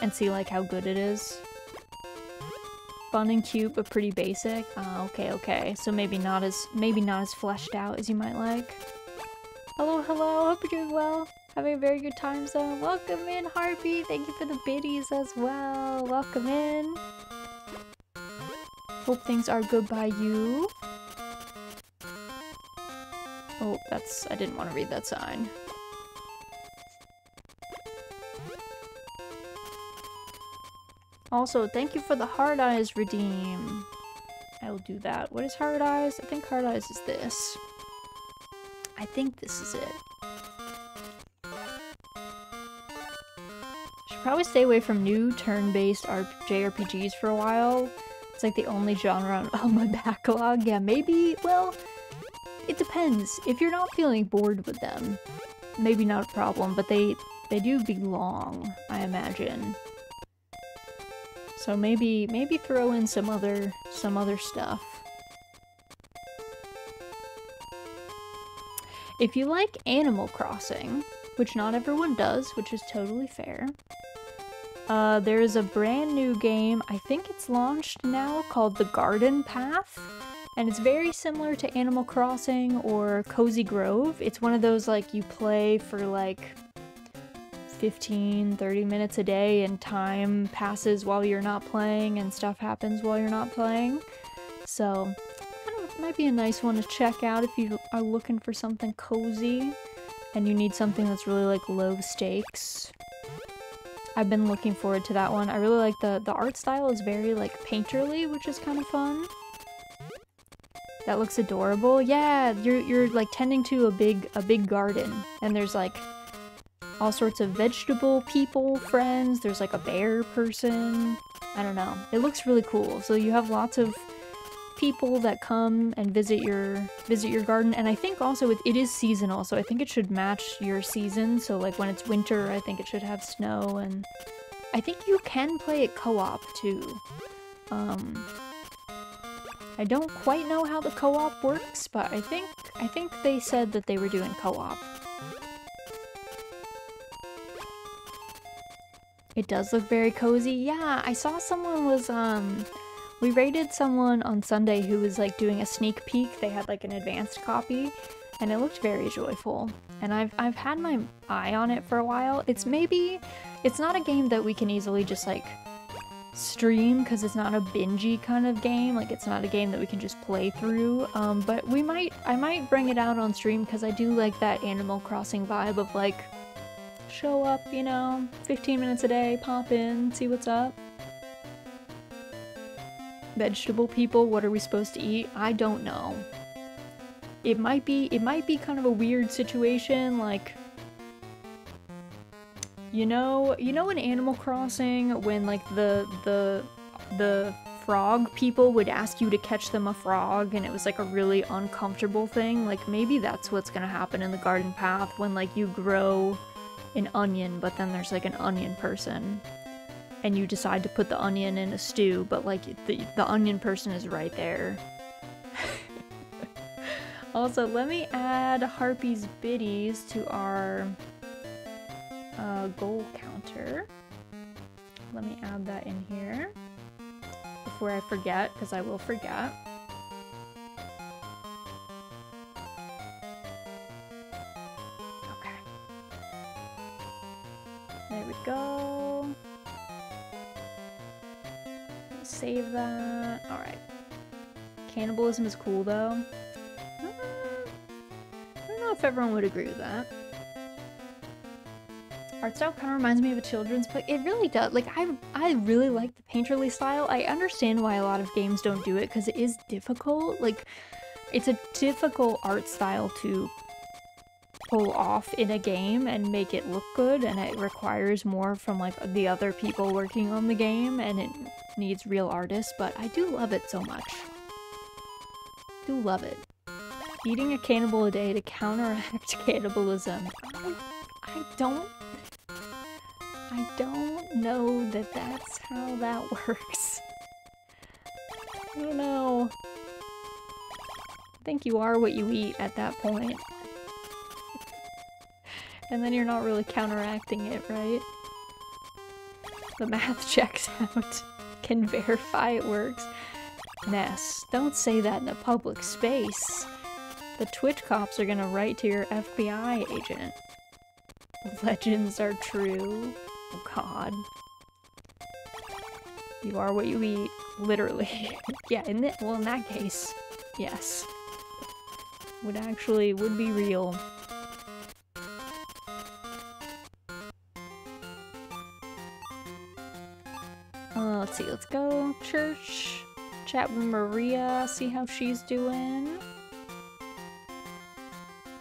And see like how good it is. Fun and cute, but pretty basic. Okay. So maybe not as fleshed out as you might like. Hello, hope you're doing well. Having a very good time zone. Welcome in, Harpy. Thank you for the biddies as well. Welcome in. Hope things are good by you. Oh, I didn't want to read that sign. Also, thank you for the Hard Eyes redeem. I will do that. What is Hard Eyes? I think Hard Eyes is this. I think this is it. Should probably stay away from new turn-based JRPGs for a while. It's like the only genre on my backlog. Yeah, maybe, well, it depends. If you're not feeling bored with them, maybe not a problem, but they do be long, I imagine. So maybe throw in some other stuff. If you like Animal Crossing, which not everyone does, which is totally fair, there is a brand new game, I think it's launched now, called The Garden Path, and it's very similar to Animal Crossing or Cozy Grove. It's one of those like you play for like 15-30 minutes a day and time passes while you're not playing and stuff happens while you're not playing. So kind of might be a nice one to check out if you are looking for something cozy and you need something that's really like low stakes. I've been looking forward to that one. I really like the art style is very like painterly, which is kind of fun. That looks adorable. Yeah, you're like tending to a big garden and there's like all sorts of vegetable people, friends. There's like a bear person. I don't know. It looks really cool. So you have lots of people that come and visit your garden, and I think also it is seasonal, so I think it should match your season. So like when it's winter, I think it should have snow, and I think you can play it co-op too. I don't quite know how the co-op works, but I think they said that they were doing co-op. It does look very cozy. Yeah, I saw someone was, we raided someone on Sunday who was like doing a sneak peek. They had like an advanced copy and it looked very joyful. And I've had my eye on it for a while. It's not a game that we can easily just like stream because it's not a bingey kind of game. Like, it's not a game that we can just play through. But I might bring it out on stream because I do like that Animal Crossing vibe of like, show up, you know, 15 minutes a day, pop in, see what's up. Vegetable people, what are we supposed to eat? I don't know. It might be kind of a weird situation, like, you know in Animal Crossing when like the frog people would ask you to catch them a frog and it was like a really uncomfortable thing? Like, maybe that's what's gonna happen in the garden path when like you grow an onion, but then there's like an onion person and you decide to put the onion in a stew, but like the onion person is right there. Also, let me add Harpy's biddies to our goal counter. Let me add that in here before I forget, because I will forget. Okay. There we go. Save that. Alright. Cannibalism is cool though. I don't know if everyone would agree with that. Art style kind of reminds me of a children's book. It really does. Like, I really like the painterly style. I understand why a lot of games don't do it, because it is difficult. Like, it's a difficult art style to pull off in a game and make it look good, and it requires more from, like, the other people working on the game, and it needs real artists, but I do love it so much. Do love it. Eating a cannibal a day to counteract cannibalism. I don't know that that's how that works. I don't know. I think you are what you eat at that point. And then you're not really counteracting it, right? The math checks out. Can verify it works. Ness, don't say that in a public space. The Twitch cops are gonna write to your FBI agent. Legends are true. Oh god. You are what you eat. Literally. Yeah, in that case, yes. Would be real. Let's see, let's go church. Chat with Maria, see how she's doing.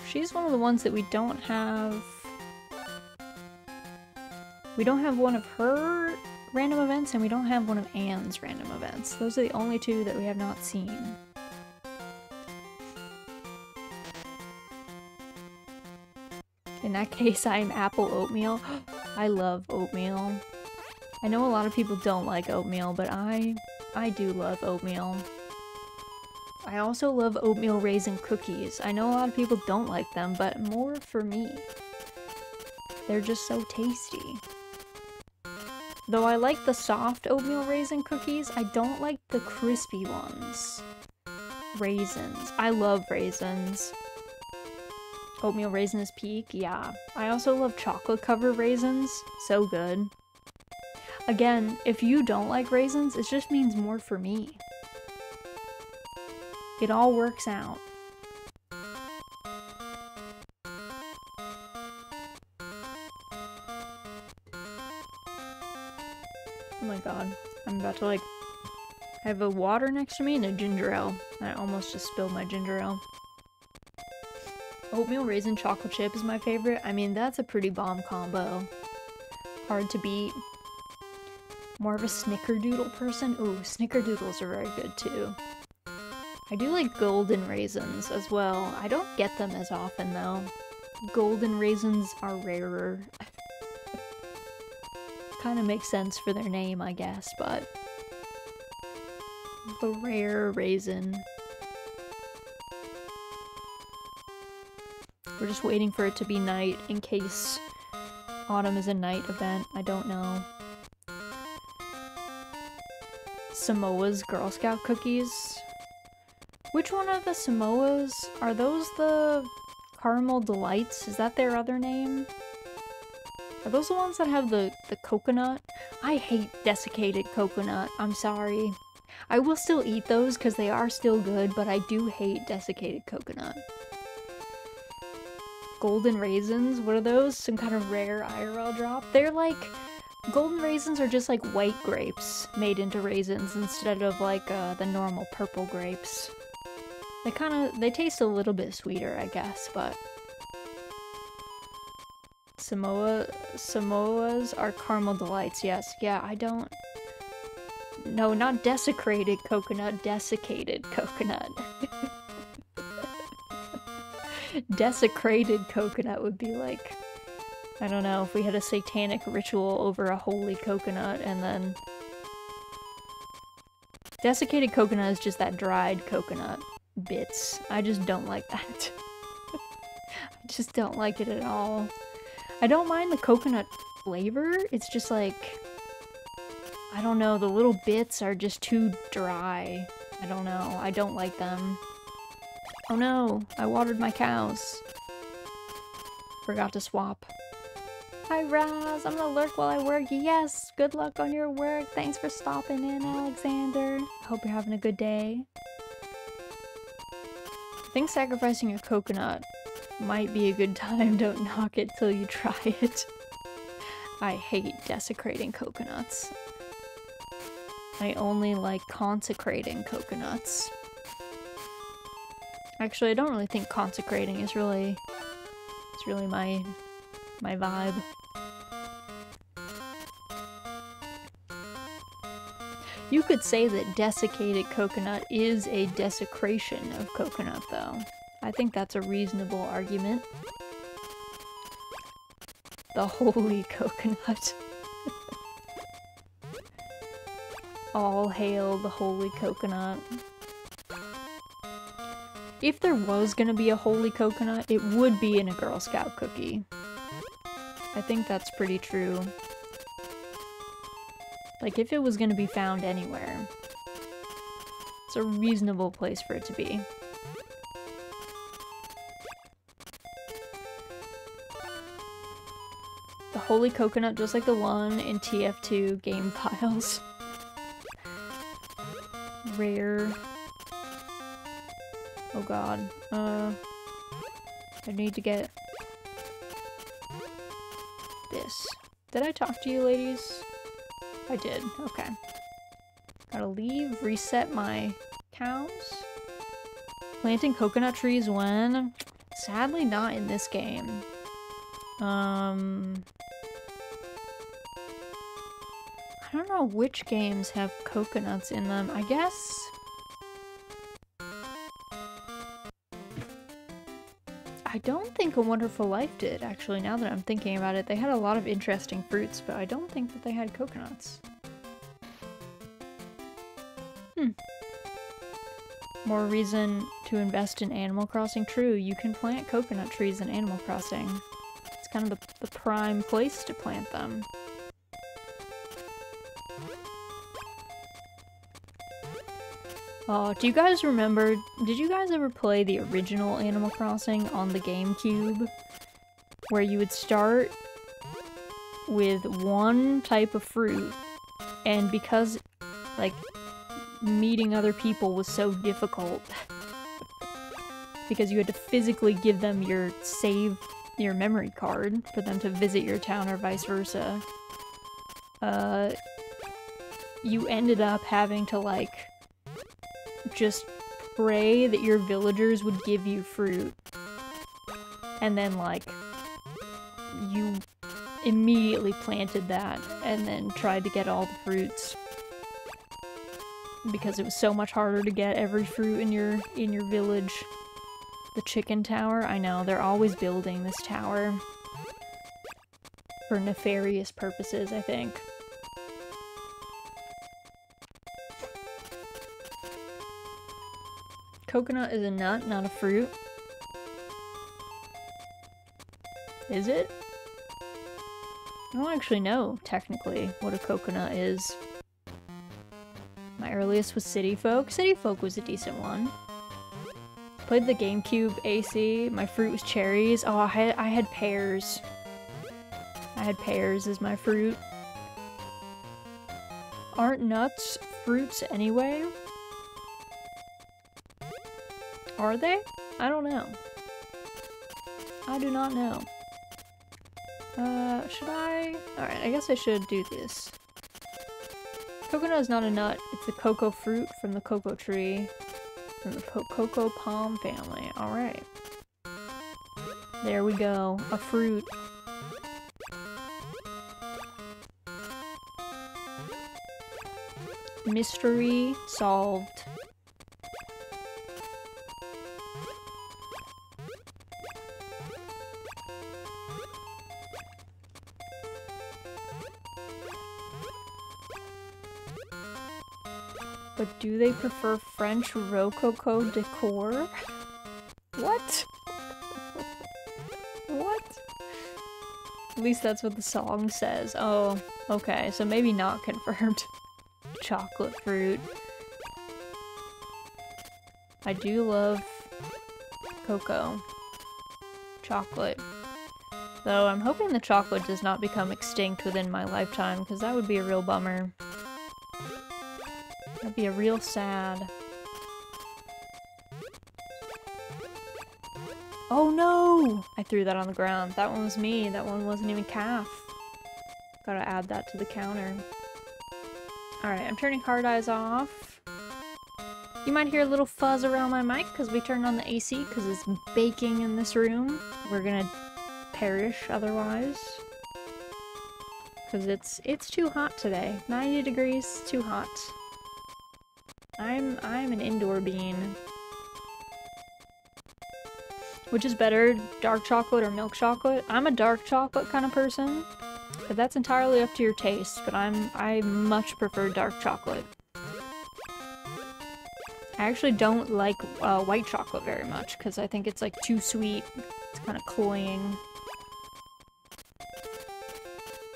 She's one of the ones that we don't have. We don't have one of her random events, and we don't have one of Anne's random events. Those are the only two that we have not seen. In that case, I'm apple oatmeal. I love oatmeal. I know a lot of people don't like oatmeal, but I do love oatmeal. I also love oatmeal raisin cookies. I know a lot of people don't like them, but more for me. They're just so tasty. Though I like the soft oatmeal raisin cookies, I don't like the crispy ones. Raisins. I love raisins. Oatmeal raisin is peak, yeah. I also love chocolate covered raisins. So good. Again, if you don't like raisins, it just means more for me. It all works out. Oh my god. I'm about to like... I have a water next to me and a ginger ale. I almost just spilled my ginger ale. Oatmeal raisin chocolate chip is my favorite. I mean, that's a pretty bomb combo. Hard to beat. More of a snickerdoodle person? Ooh, snickerdoodles are very good too. I do like golden raisins as well. I don't get them as often though. Golden raisins are rarer. Kind of makes sense for their name, I guess, but... the rare raisin. We're just waiting for it to be night in case autumn is a night event. I don't know. Samoa's Girl Scout cookies. Which one of the Samoas? Are those the Caramel Delights? Is that their other name? Are those the ones that have the coconut? I hate desiccated coconut. I'm sorry. I will still eat those because they are still good, but I do hate desiccated coconut. Golden raisins, what are those? Some kind of rare IRL drop? They're like, golden raisins are just like white grapes made into raisins instead of like the normal purple grapes. They taste a little bit sweeter, I guess, but... Samoas are caramel delights, yes. Yeah, I don't... No, not desecrated coconut, desiccated coconut. Desecrated coconut would be like, I don't know, if we had a satanic ritual over a holy coconut and then... Desiccated coconut is just that dried coconut bits. I just don't like that. I just don't like it at all. I don't mind the coconut flavor, it's just like, I don't know, the little bits are just too dry. I don't know, I don't like them. Oh no, I watered my cows. Forgot to swap. Hi Raz, I'm gonna lurk while I work. Yes, good luck on your work. Thanks for stopping in, Alexander. Hope you're having a good day. I think sacrificing a coconut might be a good time. Don't knock it till you try it. I hate desecrating coconuts. I only like consecrating coconuts. Actually, I don't really think consecrating is really... It's really my vibe. You could say that desiccated coconut is a desecration of coconut, though. I think that's a reasonable argument. The holy coconut. All hail the holy coconut. If there was gonna be a holy coconut, it would be in a Girl Scout cookie. I think that's pretty true. Like, if it was gonna be found anywhere, it's a reasonable place for it to be. The holy coconut, just like the one in TF2 game files. Rare. Oh god. I need to get this. Did I talk to you ladies? I did. Okay. Gotta leave, reset my cows. Planting coconut trees when? Sadly not in this game. I don't know which games have coconuts in them. I guess... I don't think A Wonderful Life did, actually, now that I'm thinking about it. They had a lot of interesting fruits, but I don't think that they had coconuts. More reason to invest in Animal Crossing? True, you can plant coconut trees in Animal Crossing. It's kind of the prime place to plant them. Oh, do you guys remember, did you guys ever play the original Animal Crossing on the GameCube? Where you would start with one type of fruit, and because, like, meeting other people was so difficult, because you had to physically give them your memory card for them to visit your town or vice versa, you ended up having to, like, just pray that your villagers would give you fruit. And then, like, you immediately planted that and then tried to get all the fruits. Because it was so much harder to get every fruit in your village. The chicken tower? I know, they're always building this tower. For nefarious purposes, I think. Coconut is a nut, not a fruit. Is it? I don't actually know, technically, what a coconut is. My earliest was City Folk. City Folk was a decent one. Played the GameCube AC. My fruit was cherries. Oh, I had pears. I had pears as my fruit. Aren't nuts fruits anyway? Are they? I don't know. I do not know. Should I? Alright, I guess I should do this. Coconut is not a nut, it's a cocoa fruit from the cocoa tree. From the cocoa palm family. Alright. There we go. A fruit. Mystery solved. But do they prefer French Rococo decor? What? What? At least that's what the song says. Oh, okay, so maybe not confirmed. Chocolate fruit. I do love cocoa. Chocolate. Though I'm hoping the chocolate does not become extinct within my lifetime, because that would be a real bummer. That'd be a real sad. Oh no! I threw that on the ground. That one was me. That one wasn't even calf. Gotta add that to the counter. Alright, I'm turning hard eyes off. You might hear a little fuzz around my mic because we turned on the AC because it's baking in this room. We're gonna perish otherwise. Because it's too hot today. 90 degrees, too hot. I'm an indoor bean. Which is better, dark chocolate or milk chocolate? I'm a dark chocolate kind of person, but that's entirely up to your taste, but I much prefer dark chocolate. I actually don't like white chocolate very much, because I think it's like too sweet. It's kind of cloying.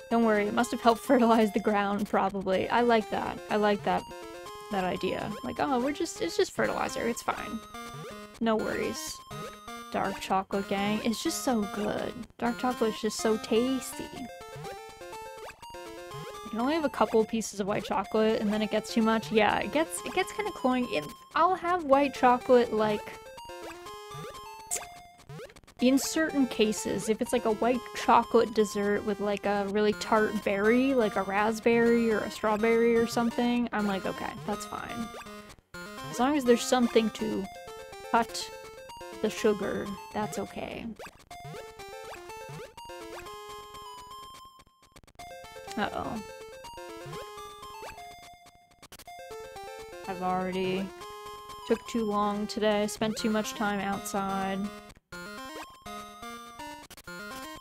Don't worry, it must have helped fertilize the ground, probably. I like that. I like that idea. Like, oh, it's just fertilizer, it's fine. No worries. Dark chocolate gang. It's just so good. Dark chocolate is just so tasty. You can only have a couple pieces of white chocolate and then it gets too much. Yeah, it gets kind of cloying. I'll have white chocolate, like, in certain cases. If it's like a white chocolate dessert with like a really tart berry, like a raspberry or a strawberry or something, I'm like, okay, that's fine. As long as there's something to cut the sugar, that's okay. Uh-oh. I've already took too long today, spent too much time outside.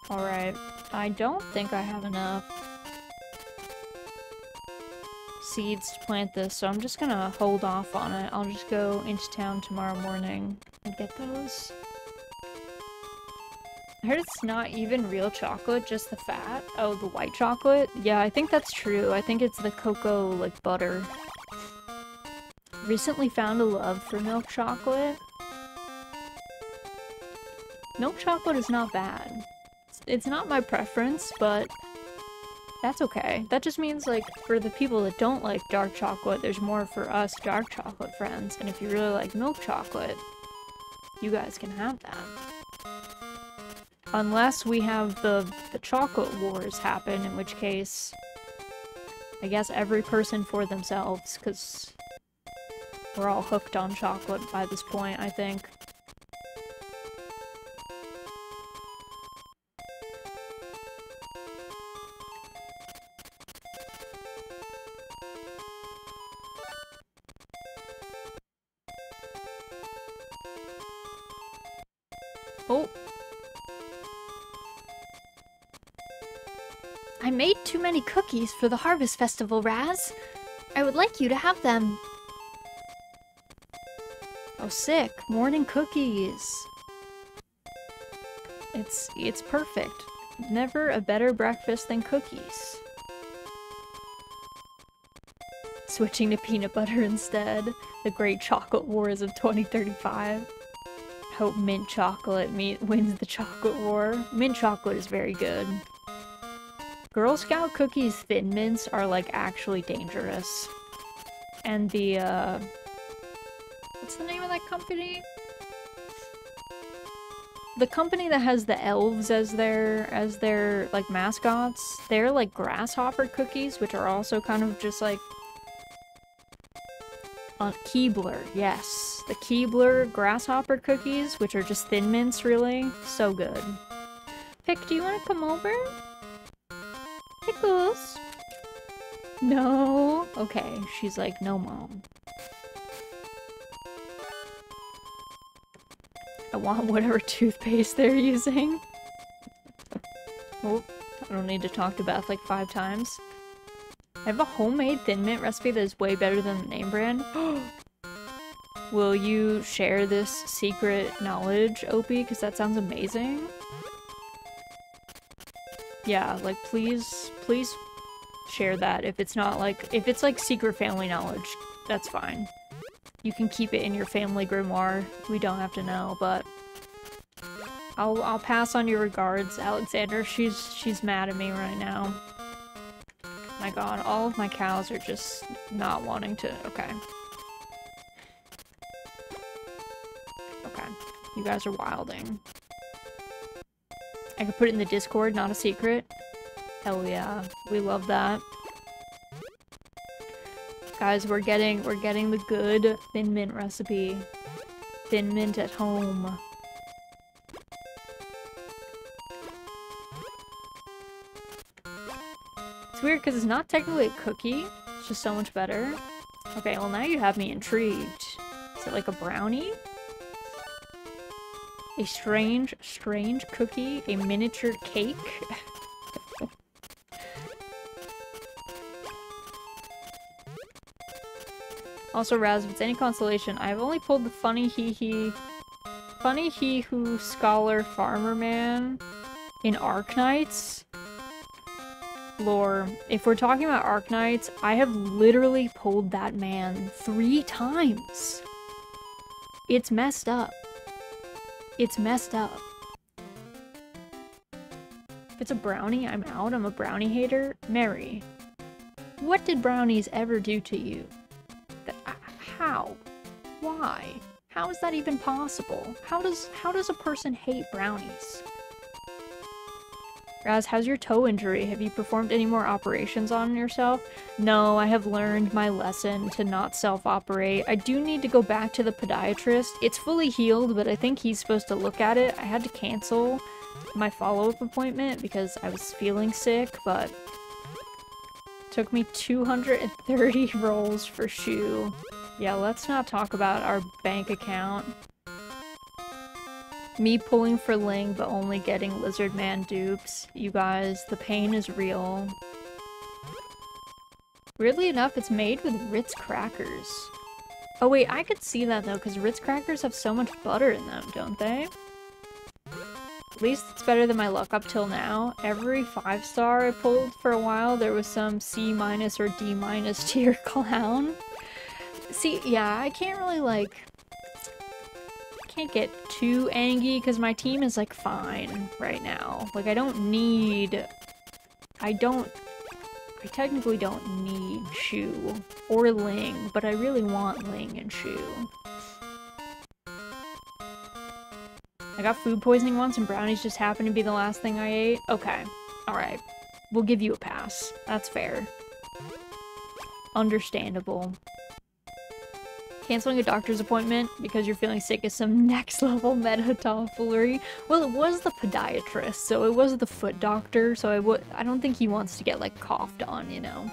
Alright, I don't think I have enough seeds to plant this, so I'm just gonna hold off on it. I'll just go into town tomorrow morning and get those. I heard it's not even real chocolate, just the fat. Oh, the white chocolate? Yeah, I think that's true. I think it's the cocoa, like, butter. Recently found a love for milk chocolate. Milk chocolate is not bad. It's not my preference, but that's okay. That just means, like, for the people that don't like dark chocolate, there's more for us dark chocolate friends. And if you really like milk chocolate, you guys can have that. Unless we have the chocolate wars happen, in which case, I guess every person for themselves, because we're all hooked on chocolate by this point, I think. Oh. I made too many cookies for the Harvest Festival, Raz. I would like you to have them. Oh, sick. Morning cookies. It's perfect. Never a better breakfast than cookies. Switching to peanut butter instead. The great chocolate wars of 2035. Hope mint chocolate wins the chocolate war. Mint chocolate is very good. Girl Scout cookies Thin Mints are like actually dangerous. And the what's the name of that company? The company that has the elves as their like mascots, they're like grasshopper cookies, which are also kind of just like Keebler, yes. The Keebler grasshopper cookies, which are just Thin Mints, really. So good. Pick, do you want to come over? Pickles? No. Okay, she's like, no, Mom. I want whatever toothpaste they're using. Oh, I don't need to talk to Beth like 5 times. I have a homemade Thin Mint recipe that is way better than the name brand. Will you share this secret knowledge, Opie? Because that sounds amazing. Yeah, like please share that. If it's not like, if it's like secret family knowledge, that's fine. You can keep it in your family grimoire. We don't have to know, but I'll pass on your regards, Alexander. She's mad at me right now. My god, all of my cows are just not wanting to. Okay. Okay. You guys are wilding. I could put it in the Discord, not a secret. Hell yeah. We love that. Guys, we're getting the good Thin Mint recipe. Thin Mint at home. It's weird because it's not technically a cookie. It's just so much better. Okay, well now you have me intrigued. Is it like a brownie? A strange cookie? A miniature cake? Also, Raz, if it's any consolation, I've only pulled the funny he who scholar farmer man in Arknights lore. If we're talking about Arknights, I have literally pulled that man 3 times. It's messed up. It's messed up. If it's a brownie, I'm out. I'm a brownie hater. Mary, what did brownies ever do to you? How? Why? How is that even possible? How does a person hate brownies? Raz, how's your toe injury? Have you performed any more operations on yourself? No, I have learned my lesson to not self-operate. I do need to go back to the podiatrist. It's fully healed, but I think he's supposed to look at it. I had to cancel my follow-up appointment because I was feeling sick, but it took me 230 rolls for shoe. Yeah, let's not talk about our bank account. Me pulling for Ling, but only getting Lizard Man dupes. You guys, the pain is real. Weirdly enough, it's made with Ritz crackers. Oh wait, I could see that though, because Ritz crackers have so much butter in them, don't they? At least it's better than my luck up till now. Every 5-star I pulled for a while, there was some C- or D- tier clown. See, yeah, I can't really, like, can't get too angry because my team is, like, fine right now. Like, I technically don't need Shu or Ling, but I really want Ling and Shu. I got food poisoning once and brownies just happened to be the last thing I ate. Okay, alright. We'll give you a pass. That's fair. Understandable. Canceling a doctor's appointment because you're feeling sick is some next level meta tomfoolery. Well, it was the podiatrist, so it was the foot doctor, so I don't think he wants to get, like, coughed on, you know.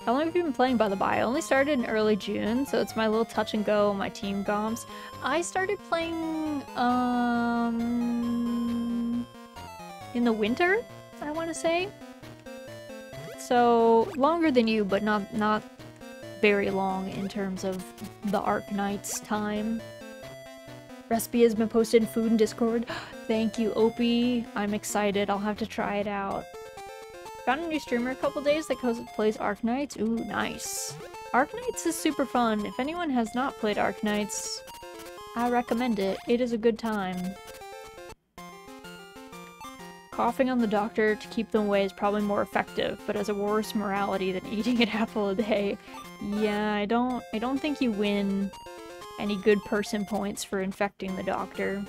How long have you been playing, by the by? I only started in early June, so it's my little touch and go, my team comps. I started playing, in the winter, I want to say. So, longer than you, but not very long in terms of the Arknights time. Recipe has been posted in Food and Discord. Thank you, Opie. I'm excited. I'll have to try it out. Found a new streamer a couple days that plays Arknights. Ooh, nice. Arknights is super fun. If anyone has not played Arknights, I recommend it. It is a good time. coughing on the doctor to keep them away is probably more effective, but has a worse morality than eating an apple a day. Yeah, I don't think you win any good person points for infecting the doctor.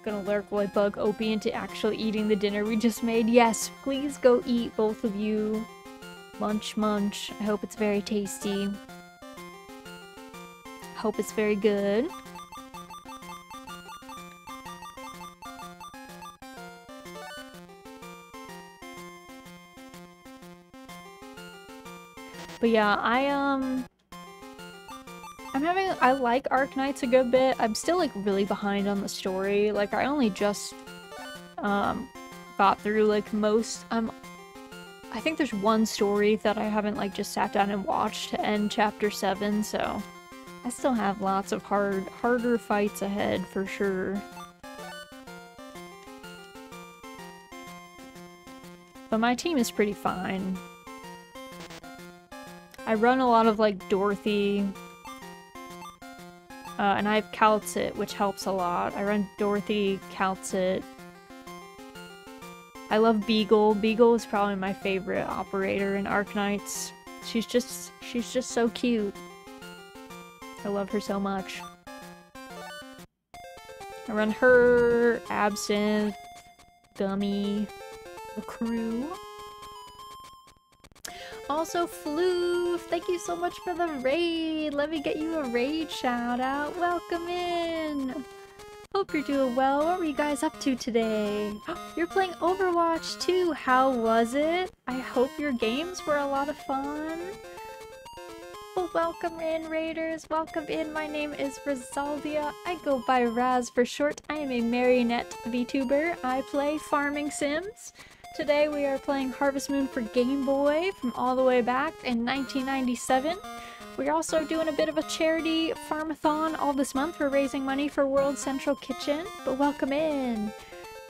Gonna lurk while I bug Opie into actually eating the dinner we just made. Yes, please go eat, both of you. Munch, munch. I hope it's very tasty. Hope it's very good. But yeah, I like Arknights a good bit. I'm still like really behind on the story. Like I only just got through like most I think there's one story that I haven't like just sat down and watched to end chapter 7, so I still have lots of harder fights ahead for sure. But my team is pretty fine. I run a lot of like Dorothy, and I have Calcit, which helps a lot. I run Dorothy, Calcit. I love Beagle. Beagle is probably my favorite operator in Arknights. She's just so cute. I love her so much. I run her, Absinthe, Gummy, the crew. Also, Floof, thank you so much for the raid. Let me get you a raid shout out. Welcome in. Hope you're doing well. What were you guys up to today? You're playing Overwatch too. How was it? I hope your games were a lot of fun. Well, welcome in, raiders. Welcome in. My name is Rosaldia. I go by Raz for short. I am a marionette VTuber. I play farming sims. Today we are playing Harvest Moon for Game Boy from all the way back in 1997. We're also doing a bit of a charity Farm-a-thon all this month. We're raising money for World Central Kitchen, but welcome in.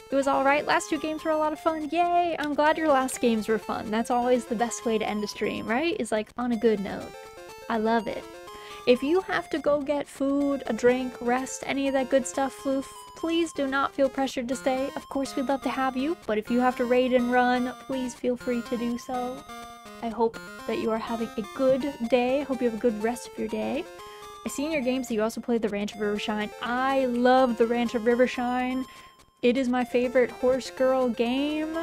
It was alright. Last 2 games were a lot of fun. Yay! I'm glad your last games were fun. That's always the best way to end a stream, right? Is like on a good note. I love it. If you have to go get food, a drink, rest, any of that good stuff, Floof, please do not feel pressured to stay. Of course, we'd love to have you, but if you have to raid and run, please feel free to do so. I hope that you are having a good day. I hope you have a good rest of your day. I see in your games that you also played the Ranch of Rivershine. I love the Ranch of Rivershine. It is my favorite horse girl game.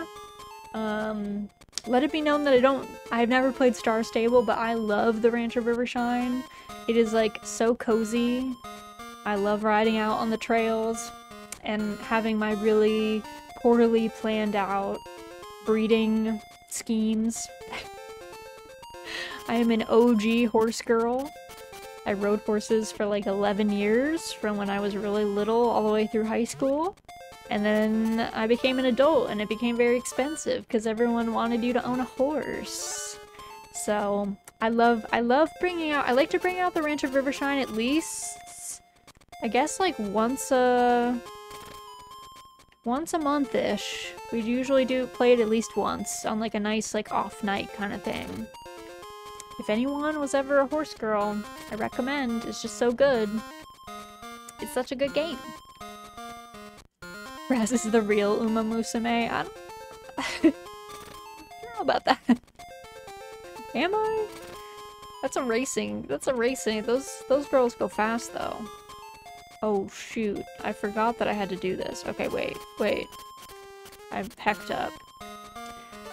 Let it be known that I've never played Star Stable, but I love the Ranch of Rivershine. It is like so cozy. I love riding out on the trails and having my really poorly planned out breeding schemes. I am an OG horse girl. I rode horses for like 11 years from when I was really little all the way through high school. And then I became an adult and it became very expensive because everyone wanted you to own a horse. So I like to bring out the Ranch of Rivershine at least, I guess like once a month-ish. We'd usually play it at least once on like a nice like off night kind of thing. If anyone was ever a horse girl, I recommend. It's just so good. It's such a good game. Raz is the real Uma Musume. I don't know about that. Am I? That's a racing. Those girls go fast though. Oh shoot. I forgot that I had to do this. Okay, wait. I've pecked up.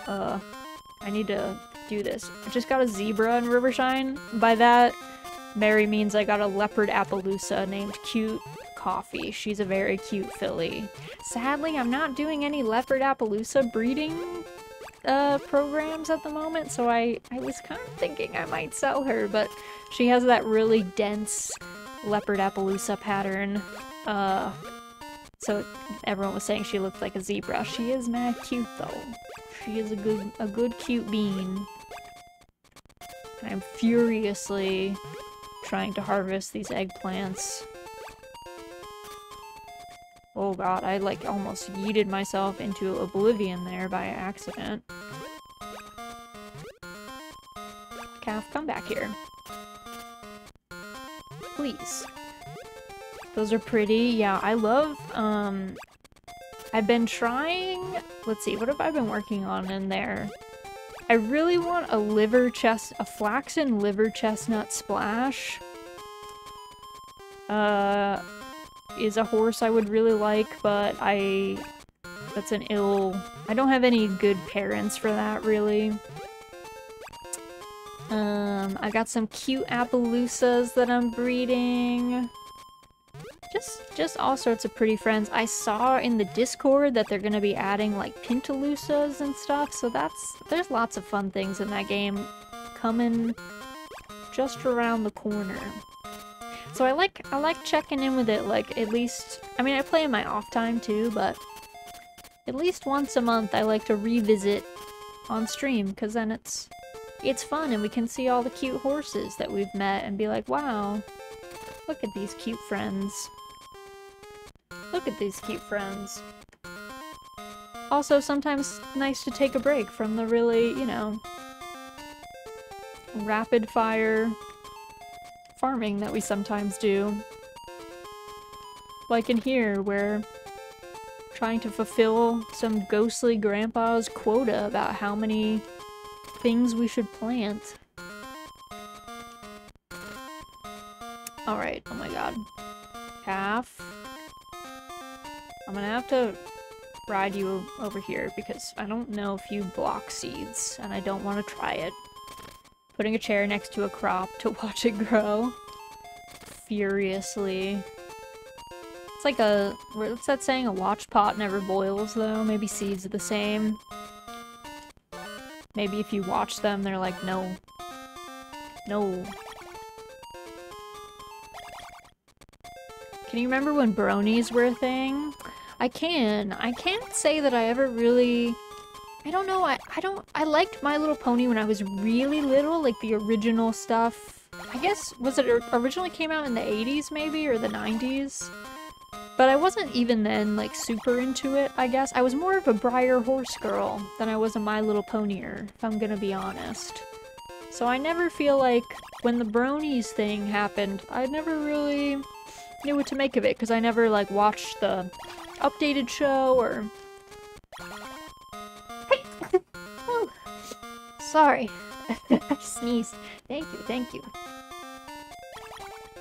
I need to do this. I just got a zebra in Rivershine. By that, Mary means I got a leopard Appaloosa named Cute Coffee. She's a very cute filly. Sadly, I'm not doing any leopard Appaloosa breeding programs at the moment, so I was kind of thinking I might sell her, but she has that really dense leopard Appaloosa pattern. So everyone was saying she looked like a zebra. She is mad cute though. She is a good cute bean. I'm furiously trying to harvest these eggplants. Oh god, I like almost yeeted myself into oblivion there by accident. Calf, come back here. Please. Those are pretty. Yeah, I love, I've been trying, let's see, what have I been working on in there? I really want a flaxen liver chestnut splash. Is a horse I would really like, but I don't have any good parents for that, really. I got some cute Appaloosas that I'm breeding. Just all sorts of pretty friends. I saw in the Discord that they're gonna be adding like Pintaloosas and stuff, so there's lots of fun things in that game coming just around the corner. So I like checking in with it, like, at least, I mean, I play in my off time too, but at least once a month I like to revisit on stream, because then it's fun and we can see all the cute horses that we've met and be like, wow, look at these cute friends. Look at these cute friends. Also, sometimes nice to take a break from the really, you know, rapid fire farming that we sometimes do. Like in here, where trying to fulfill some ghostly grandpa's quota about how many things we should plant. Alright, oh my god. Calf. I'm gonna have to ride you over here because I don't know if you block seeds and I don't want to try it. Putting a chair next to a crop to watch it grow. Furiously. It's like what's that saying? A watch pot never boils, though. Maybe seeds are the same. Maybe if you watch them, they're like, no. No. Can you remember when bronies were a thing? I can. I can't say that I ever really... I don't know, I liked My Little Pony when I was really little, like the original stuff. I guess, was it originally came out in the 80s maybe, or the 90s? But I wasn't even then, like, super into it, I guess. I was more of a Briar Horse girl than I was a My Little Ponyer, if I'm gonna be honest. So I never feel like, when the bronies thing happened, I never really knew what to make of it, because I never, like, watched the updated show, or... Oh, sorry. I sneezed. Thank you, thank you.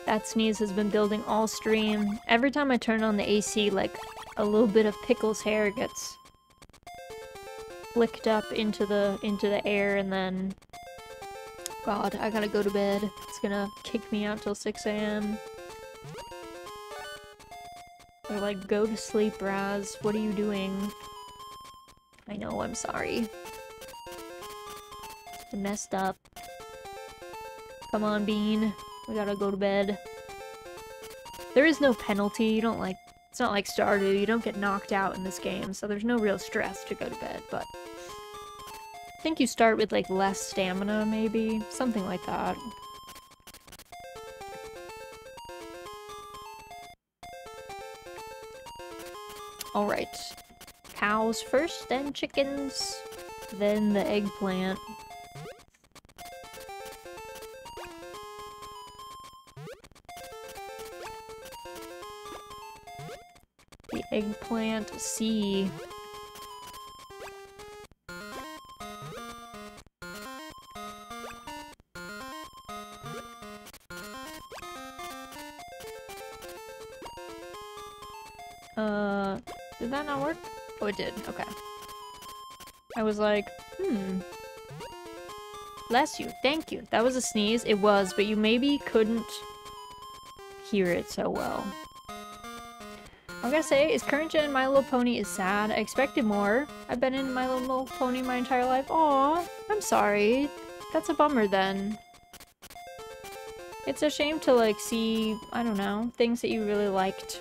That sneeze has been building all stream. Every time I turn on the AC, like, a little bit of Pickle's hair gets flicked up into the air, and then... God, I gotta go to bed. It's gonna kick me out till 6 AM. They're like, go to sleep, Raz. What are you doing? I know, I'm sorry. I messed up. Come on, Bean. We gotta go to bed. There is no penalty. You don't, like... It's not like Stardew. You don't get knocked out in this game, so there's no real stress to go to bed, but... I think you start with, like, less stamina, maybe? Something like that. Alright. Cows first, then chickens, then the eggplant. The eggplant C. Did that not work? Oh, it did. Okay. I was like, Bless you. Thank you. That was a sneeze. It was, but you maybe couldn't hear it so well. I'm gonna say, is current gen My Little Pony is sad. I expected more. I've been in My Little Pony my entire life. Aw, I'm sorry. That's a bummer then. It's a shame to, like, see, I don't know, things that you really liked.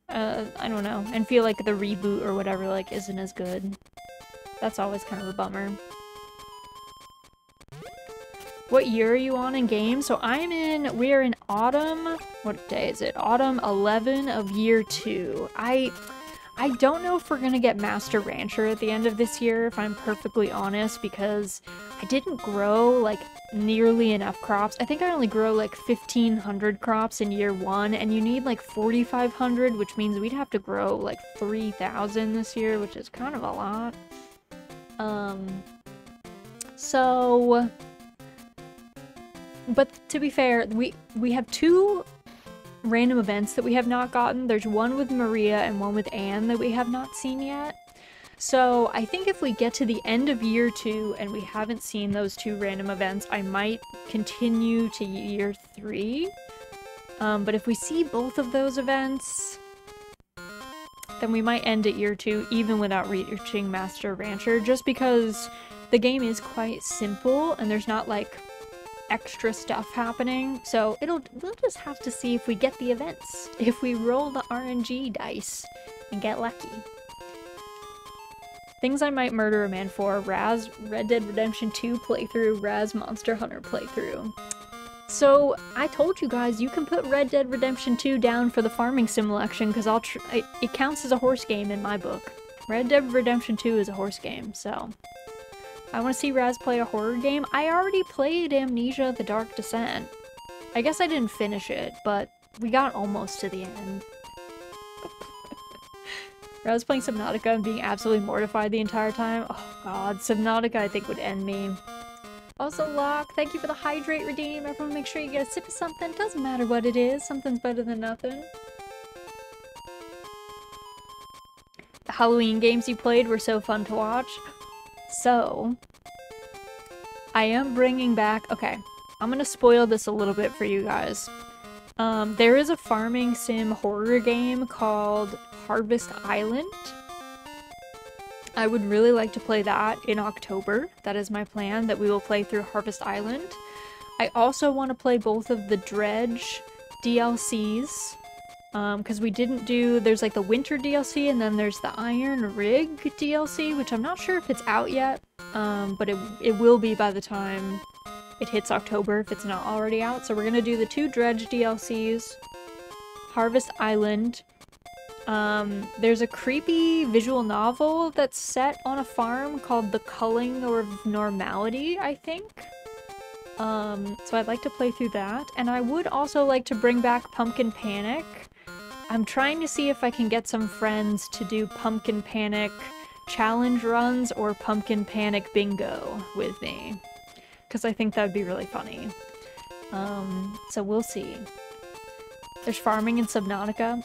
I don't know, and feel like the reboot or whatever, like, isn't as good. That's always kind of a bummer. What year are you on in game? So we are in autumn, what day is it? Autumn 11 of year 2. I I don't know if we're gonna get Master Rancher at the end of this year, if I'm perfectly honest, because I didn't grow, like, nearly enough crops. I think I only grow, like, 1,500 crops in year 1, and you need, like, 4,500, which means we'd have to grow, like, 3,000 this year, which is kind of a lot. So... But to be fair, we have 2 random events that we have not gotten. There's one with Maria and one with Anne that we have not seen yet. So I think if we get to the end of year 2 and we haven't seen those 2 random events, I might continue to year 3. But if we see both of those events, then we might end at year 2 even without reaching Master Rancher, just because the game is quite simple and there's not like extra stuff happening, so we'll just have to see if we get the events, if we roll the RNG dice and get lucky. Things I might murder a man for: Raz Red Dead Redemption 2 playthrough, Raz Monster Hunter playthrough. So I told you guys you can put Red Dead Redemption 2 down for the farming simulation, because it counts as a horse game in my book. Red Dead Redemption 2 is a horse game, so I want to see Raz play a horror game. I already played Amnesia: The Dark Descent. I guess I didn't finish it, but we got almost to the end. Raz playing Subnautica and being absolutely mortified the entire time. Oh god, Subnautica I think would end me. Also, Locke, thank you for the hydrate redeem. Everyone make sure you get a sip of something. Doesn't matter what it is, something's better than nothing. The Halloween games you played were so fun to watch. So, I am bringing back... Okay, I'm gonna spoil this a little bit for you guys. There is a farming sim horror game called Harvest Island. I would really like to play that in October. That is my plan, that we will play through Harvest Island. I also want to play both of the Dredge DLCs. Because we didn't do, there's like the winter DLC and then there's the Iron Rig DLC, which I'm not sure if it's out yet, but it will be by the time it hits October if it's not already out. So we're gonna do the 2 Dredge DLCs, Harvest Island. There's a creepy visual novel that's set on a farm called The Culling of Normality, I think. So I'd like to play through that, and I would also like to bring back Pumpkin Panic. I'm trying to see if I can get some friends to do Pumpkin Panic challenge runs or Pumpkin Panic bingo with me, because I think that would be really funny. So we'll see. There's farming in Subnautica.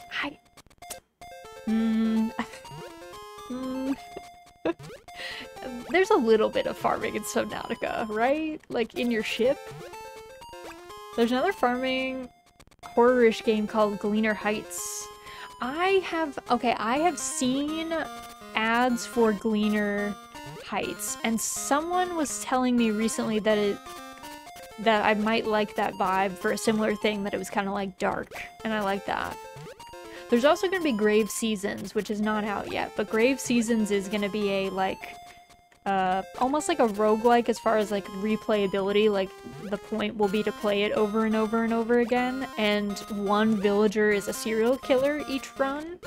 There's a little bit of farming in Subnautica, right? Like in your ship. There's another farming horror-ish game called Gleaner Heights. I have seen ads for Gleaner Heights, and someone was telling me recently that I might like that vibe for a similar thing, that it was kind of like dark, and I like that. There's also going to be Grave Seasons, which is not out yet, but Grave Seasons is going to be a, like, almost like a roguelike as far as, like, replayability. Like, the point will be to play it over and over and over again, and one villager is a serial killer each run,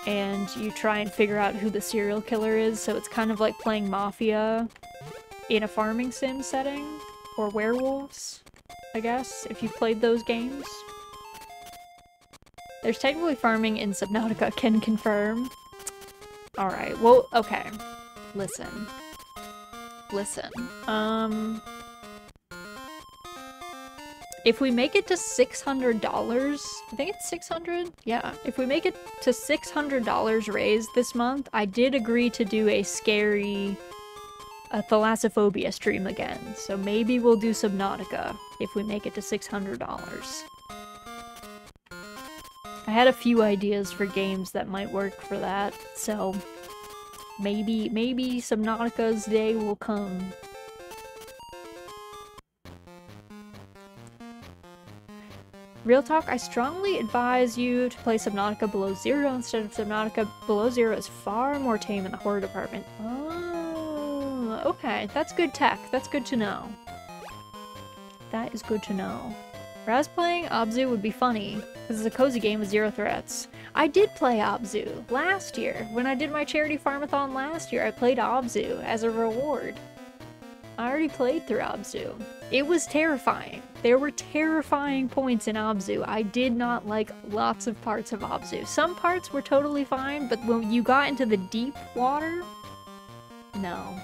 and you try and figure out who the serial killer is, so it's kind of like playing Mafia in a farming sim setting, or Werewolves, I guess, if you've played those games. There's technically farming in Subnautica, can confirm. Alright, well, okay. Listen. If we make it to $600, I think it's 600? Yeah. If we make it to $600 raised this month, I did agree to do a scary thalassophobia stream again. So maybe we'll do Subnautica if we make it to $600. I had a few ideas for games that might work for that, so maybe Subnautica's day will come. Real talk, I strongly advise you to play Subnautica Below Zero instead of Subnautica. Below Zero is far more tame in the horror department. Oh, okay, that's good tech. That's good to know. That is good to know. Raz playing Abzu would be funny. This is a cozy game with 0 threats. I did play Abzu last year. When I did my charity farm-a-thon last year, I played Abzu as a reward. I already played through Abzu. It was terrifying. There were terrifying points in Abzu. I did not like lots of parts of Abzu. Some parts were totally fine, but when you got into the deep water, no.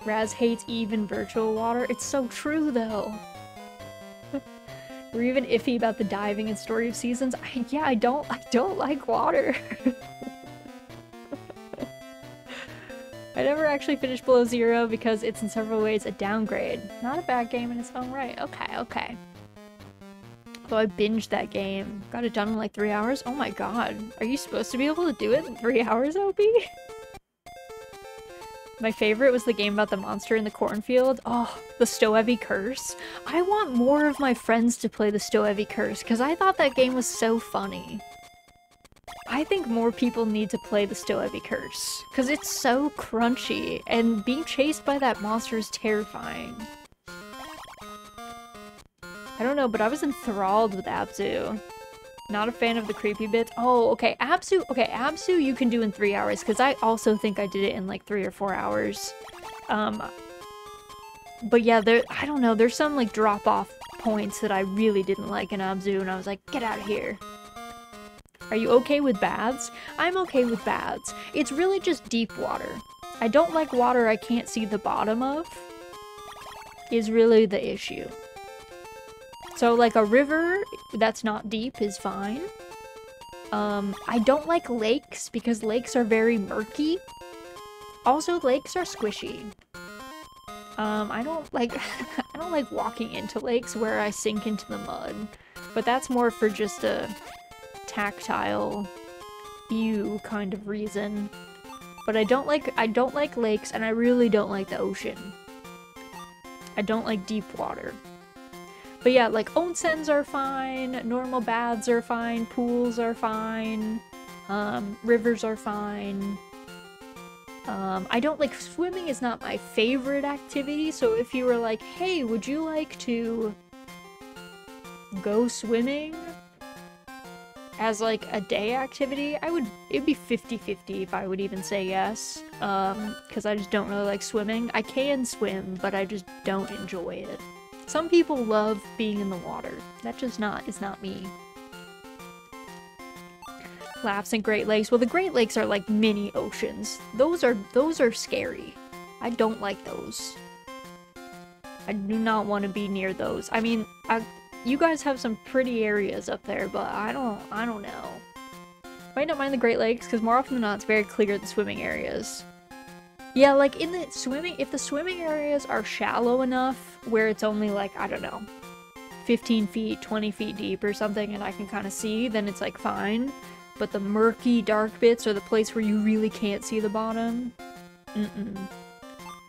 Raz hates even virtual water. It's so true, though. We're even iffy about the diving in Story of Seasons. I don't like water. I never actually finished Below Zero because it's in several ways a downgrade. Not a bad game in its own right. Okay. So I binged that game. Got it done in like 3 hours. Oh my god. Are you supposed to be able to do it in 3 hours, OP? My favorite was the game about the monster in the cornfield. Oh, the Stoevy Curse. I want more of my friends to play the Stoevy Curse because I thought that game was so funny. I think more people need to play the Stoevy Curse because it's so crunchy and being chased by that monster is terrifying. I don't know, but I was enthralled with Abzu. Not a fan of the creepy bits. Oh, okay, Abzu you can do in 3 hours, because I also think I did it in like 3 or 4 hours. But yeah, I don't know, there's some like drop-off points that I really didn't like in Abzu, and I was like, get out of here. Are you okay with baths? I'm okay with baths. It's really just deep water. I don't like water I can't see the bottom of, is really the issue. So, like, a river that's not deep is fine. I don't like lakes, because lakes are very murky. Also, lakes are squishy. I don't like walking into lakes where I sink into the mud. But that's more for just a tactile, ew kind of reason. But I don't like lakes, and I really don't like the ocean. I don't like deep water. But yeah, like, onsens are fine, normal baths are fine, pools are fine, rivers are fine. I don't like, swimming is not my favorite activity, so if you were like, hey, would you like to go swimming as like a day activity, it'd be 50-50 if I would even say yes, because I just don't really like swimming. I can swim, but I just don't enjoy it. Some people love being in the water. That just is not me. Laughs in Great Lakes. Well, the Great Lakes are like mini oceans. Those are scary. I don't like those. I do not want to be near those. I mean, you guys have some pretty areas up there, but I don't know. Might not mind the Great Lakes, because more often than not, it's very clear the swimming areas. Yeah, like, in the swimming, if the swimming areas are shallow enough where it's only like, I don't know, 15 feet, 20 feet deep or something, and I can kind of see, then it's like fine. But the murky, dark bits, or the place where you really can't see the bottom,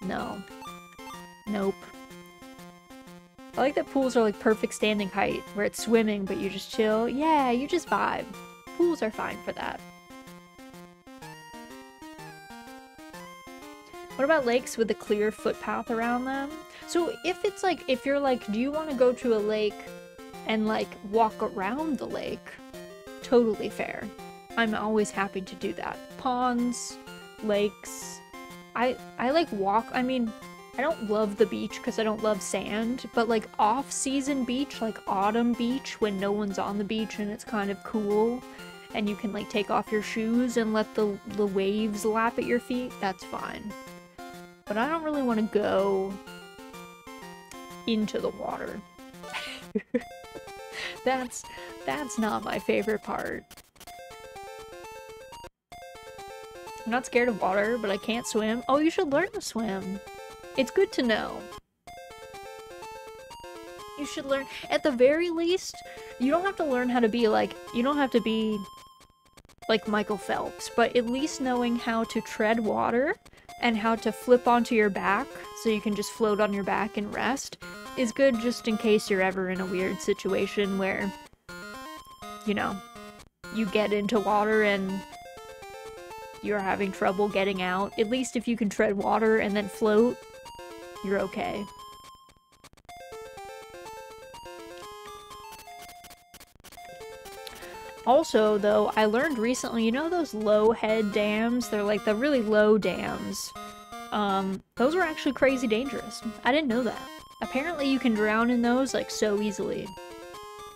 no. Nope. I like that pools are like perfect standing height, where it's swimming, but you just chill. Yeah, you just vibe. Pools are fine for that. What about lakes with a clear footpath around them? So if you're like, do you want to go to a lake and like walk around the lake? Totally fair. I'm always happy to do that. Ponds, lakes. I like I mean, I don't love the beach because I don't love sand, but like off-season beach, like autumn beach, when no one's on the beach and it's kind of cool, and you can like take off your shoes and let the waves lap at your feet, that's fine. But I don't really want to go into the water. That's not my favorite part. I'm not scared of water, but I can't swim. Oh, you should learn to swim. It's good to know. You should learn, at the very least, you don't have to learn how to be like, you don't have to be like Michael Phelps, but at least knowing how to tread water and how to flip onto your back so you can just float on your back and rest is good, just in case you're ever in a weird situation where, you know, you get into water and you're having trouble getting out. At least if you can tread water and then float, you're okay. Also, though, I learned recently, you know those low head dams? They're like the really low dams. Those are actually crazy dangerous. I didn't know that. Apparently you can drown in those like so easily.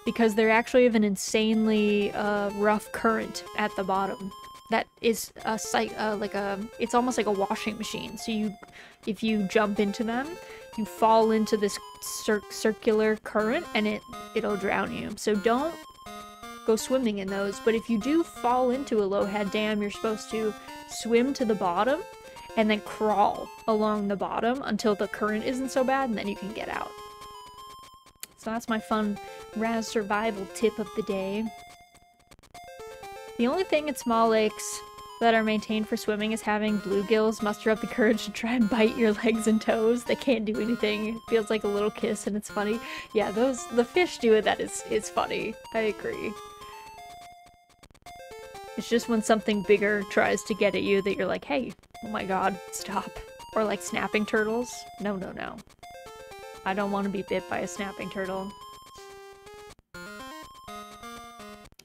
Because they actually have an insanely rough current at the bottom. That is a it's almost like a washing machine. So if you jump into them, you fall into this circular current and it'll drown you. So don't go swimming in those. But if you do fall into a low head dam, you're supposed to swim to the bottom and then crawl along the bottom until the current isn't so bad, and then you can get out. So that's my fun Raz survival tip of the day. The only thing in small lakes that are maintained for swimming is having bluegills muster up the courage to try and bite your legs and toes. They can't do anything. It feels like a little kiss and it's funny. Yeah, the fish doing that is funny. I agree. It's just when something bigger tries to get at you that you're like, hey, oh my god, stop. Or like snapping turtles. No, no, no. I don't want to be bit by a snapping turtle.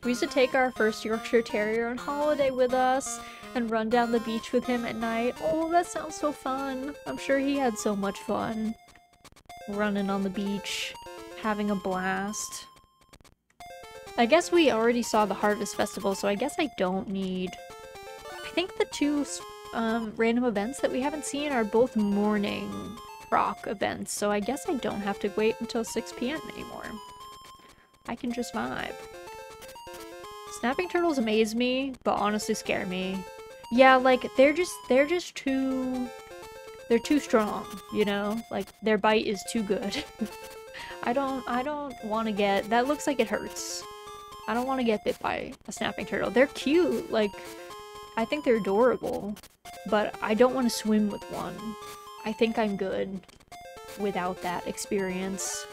We used to take our first Yorkshire Terrier on holiday with us and run down the beach with him at night. Oh, that sounds so fun. I'm sure he had so much fun. Running on the beach, having a blast. I guess we already saw the Harvest Festival, so I guess I don't need... I think the two random events that we haven't seen are both morning rock events, so I guess I don't have to wait until 6 p.m. anymore. I can just vibe. Snapping turtles amaze me, but honestly scare me. Yeah, like, they're just too... They're too strong, you know? Like, their bite is too good. I don't want to get... That looks like it hurts. I don't want to get bit by a snapping turtle. They're cute, like, I think they're adorable, but I don't want to swim with one. I think I'm good without that experience.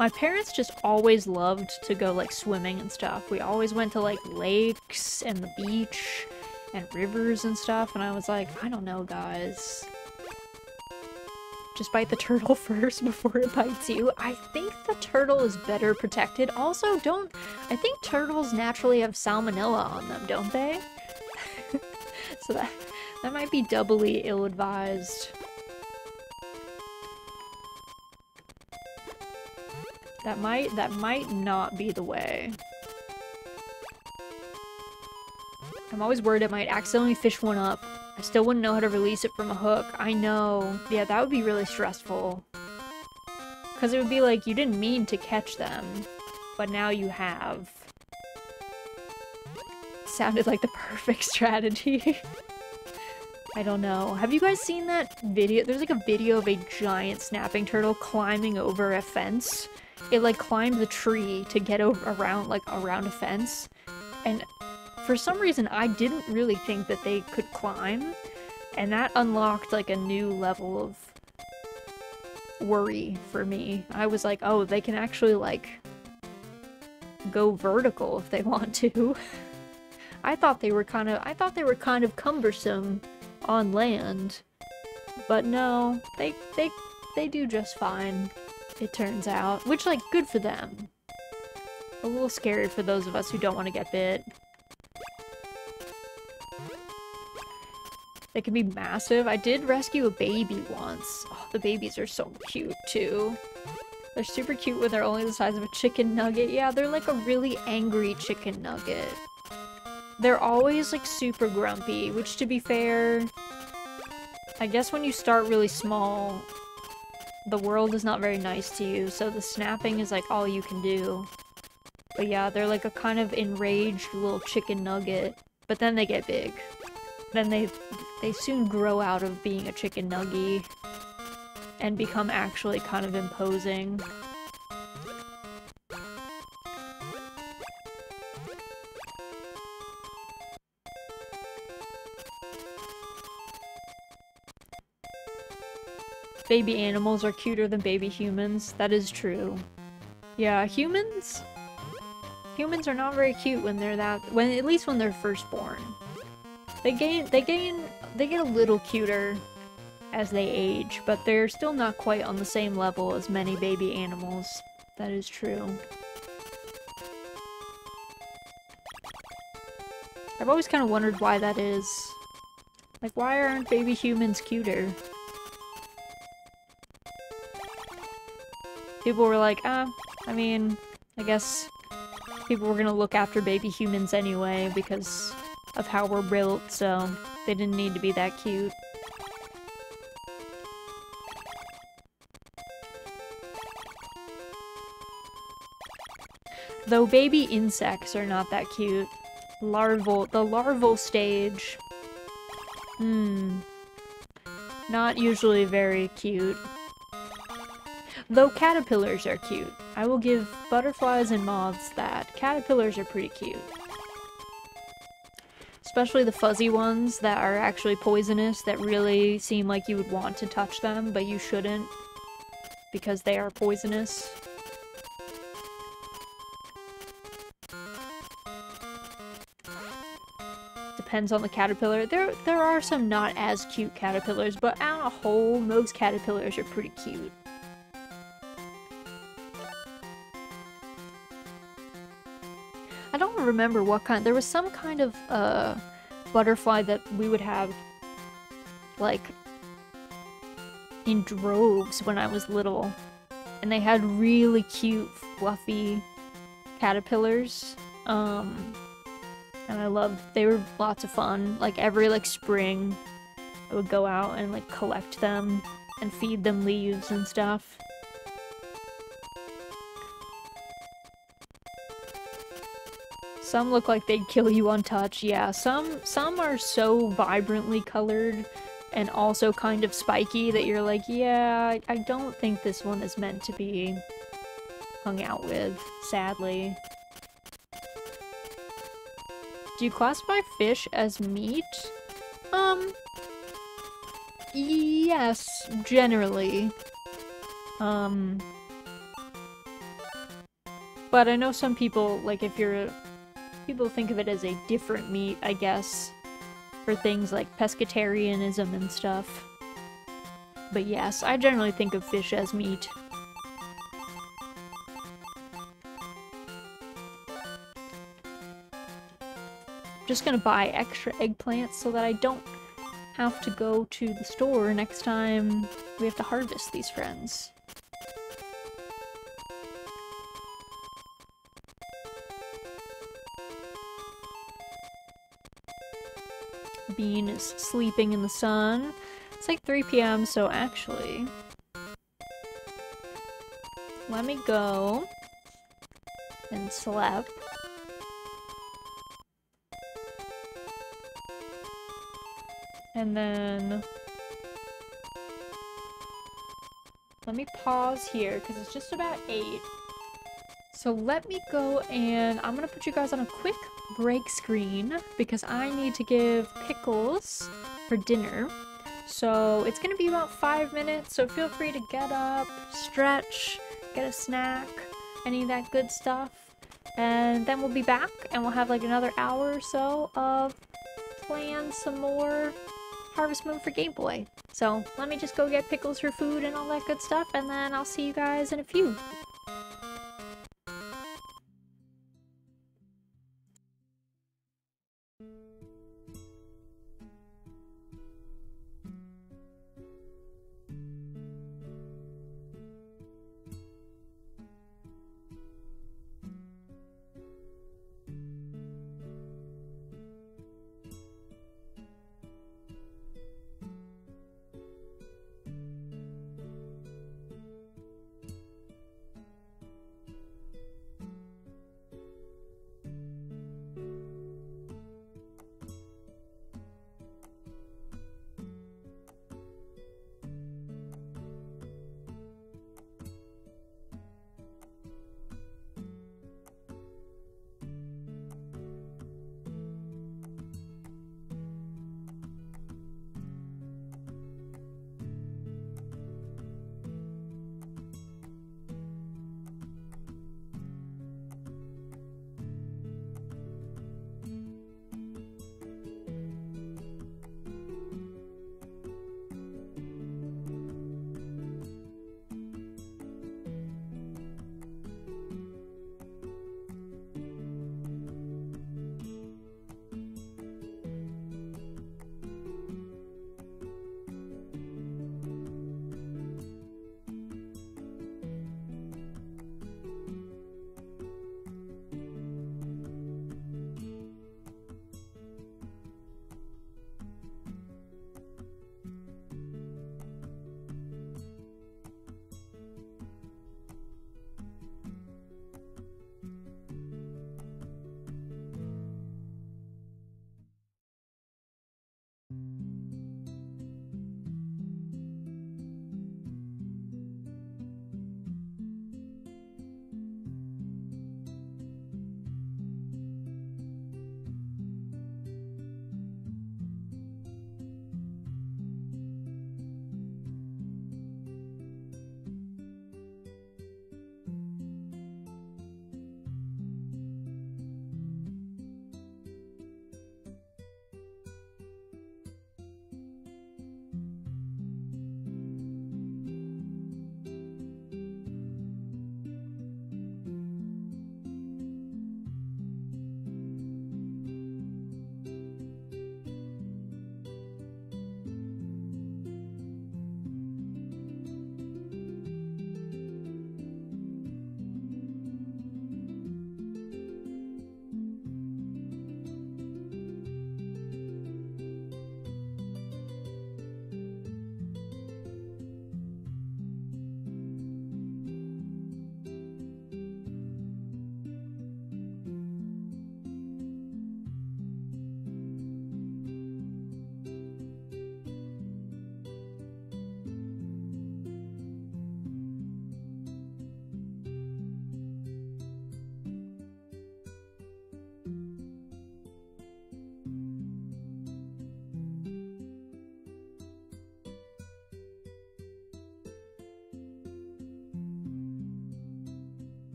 My parents just always loved to go, like, swimming and stuff. We always went to, like, lakes and the beach and rivers and stuff, and I was like, I don't know, guys. Just bite the turtle first before it bites you. I think the turtle is better protected. Also, I think turtles naturally have salmonella on them, don't they? So that might be doubly ill-advised. That might not be the way. I'm always worried I might accidentally fish one up. I still wouldn't know how to release it from a hook. I know. Yeah, that would be really stressful. Because it would be like, you didn't mean to catch them, but now you have. Sounded like the perfect strategy. I don't know. Have you guys seen that video? There's like a video of a giant snapping turtle climbing over a fence. It like climbed the tree to get around a fence. And for some reason, I didn't really think that they could climb, and that unlocked, like, a new level of worry for me. I was like, oh, they can actually, like, go vertical if they want to. I thought they were kind of cumbersome on land, but no, they do just fine, it turns out. Which, like, good for them. A little scary for those of us who don't want to get bit. They can be massive. I did rescue a baby once. Oh, the babies are so cute, too. They're super cute when they're only the size of a chicken nugget. Yeah, they're like a really angry chicken nugget. They're always, like, super grumpy, which, to be fair, I guess when you start really small, the world is not very nice to you, so the snapping is, like, all you can do. But yeah, they're like a kind of enraged little chicken nugget. But then they get big. Then they soon grow out of being a chicken nugget and become actually kind of imposing. Baby animals are cuter than baby humans. That is true. Yeah, humans are not very cute when they're at least when they're first born. They gain they get a little cuter as they age, but they're still not quite on the same level as many baby animals. That is true. I've always kind of wondered why that is. Like, why aren't baby humans cuter? People were like, I mean, I guess people were gonna look after baby humans anyway because of how we're built, so they didn't need to be that cute. Though baby insects are not that cute. The larval stage. Not usually very cute. Though caterpillars are cute. I will give butterflies and moths that. Caterpillars are pretty cute. Especially the fuzzy ones that are actually poisonous, that really seem like you would want to touch them, but you shouldn't because they are poisonous. Depends on the caterpillar. There are some not as cute caterpillars, but on a whole, most caterpillars are pretty cute. I don't remember what kind. There was some kind of butterfly that we would have like in droves when I was little, and they had really cute fluffy caterpillars. And they were lots of fun. Like every spring I would go out and collect them and feed them leaves and stuff. Some look like they'd kill you untouched. Yeah, some are so vibrantly colored and also kind of spiky that you're like, yeah, I don't think this one is meant to be hung out with, sadly. Do you classify fish as meat? Yes, generally. But I know some people, people think of it as a different meat, I guess, for things like pescatarianism and stuff. But yes, I generally think of fish as meat. Just gonna buy extra eggplants so that I don't have to go to the store next time we have to harvest these friends. Bean is sleeping in the sun. It's like 3 p.m., so actually, let me go and sleep. And then let me pause here because it's just about 8. So let me go and I'm gonna put you guys on a quick break screen because I need to give Pickles for dinner. So it's gonna be about 5 minutes, so feel free to get up, stretch, get a snack, any of that good stuff. And then we'll be back and we'll have another hour or so of playing some more Harvest Moon for Game Boy. So let me just go get Pickles for food and all that good stuff, and then I'll see you guys in a few.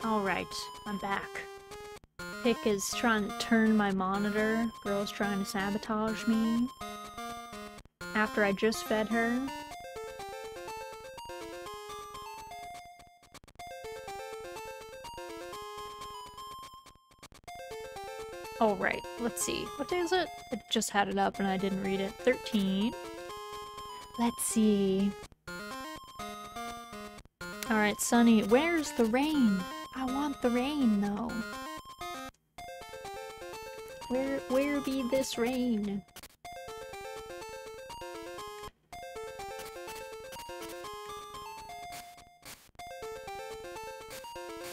Alright, I'm back. Pick is trying to turn my monitor. Girl's trying to sabotage me. After I just fed her. Alright, let's see. What day is it? I just had it up and I didn't read it. 13. Let's see. Alright, Sunny, where's the rain? I want the rain, though. Where be this rain?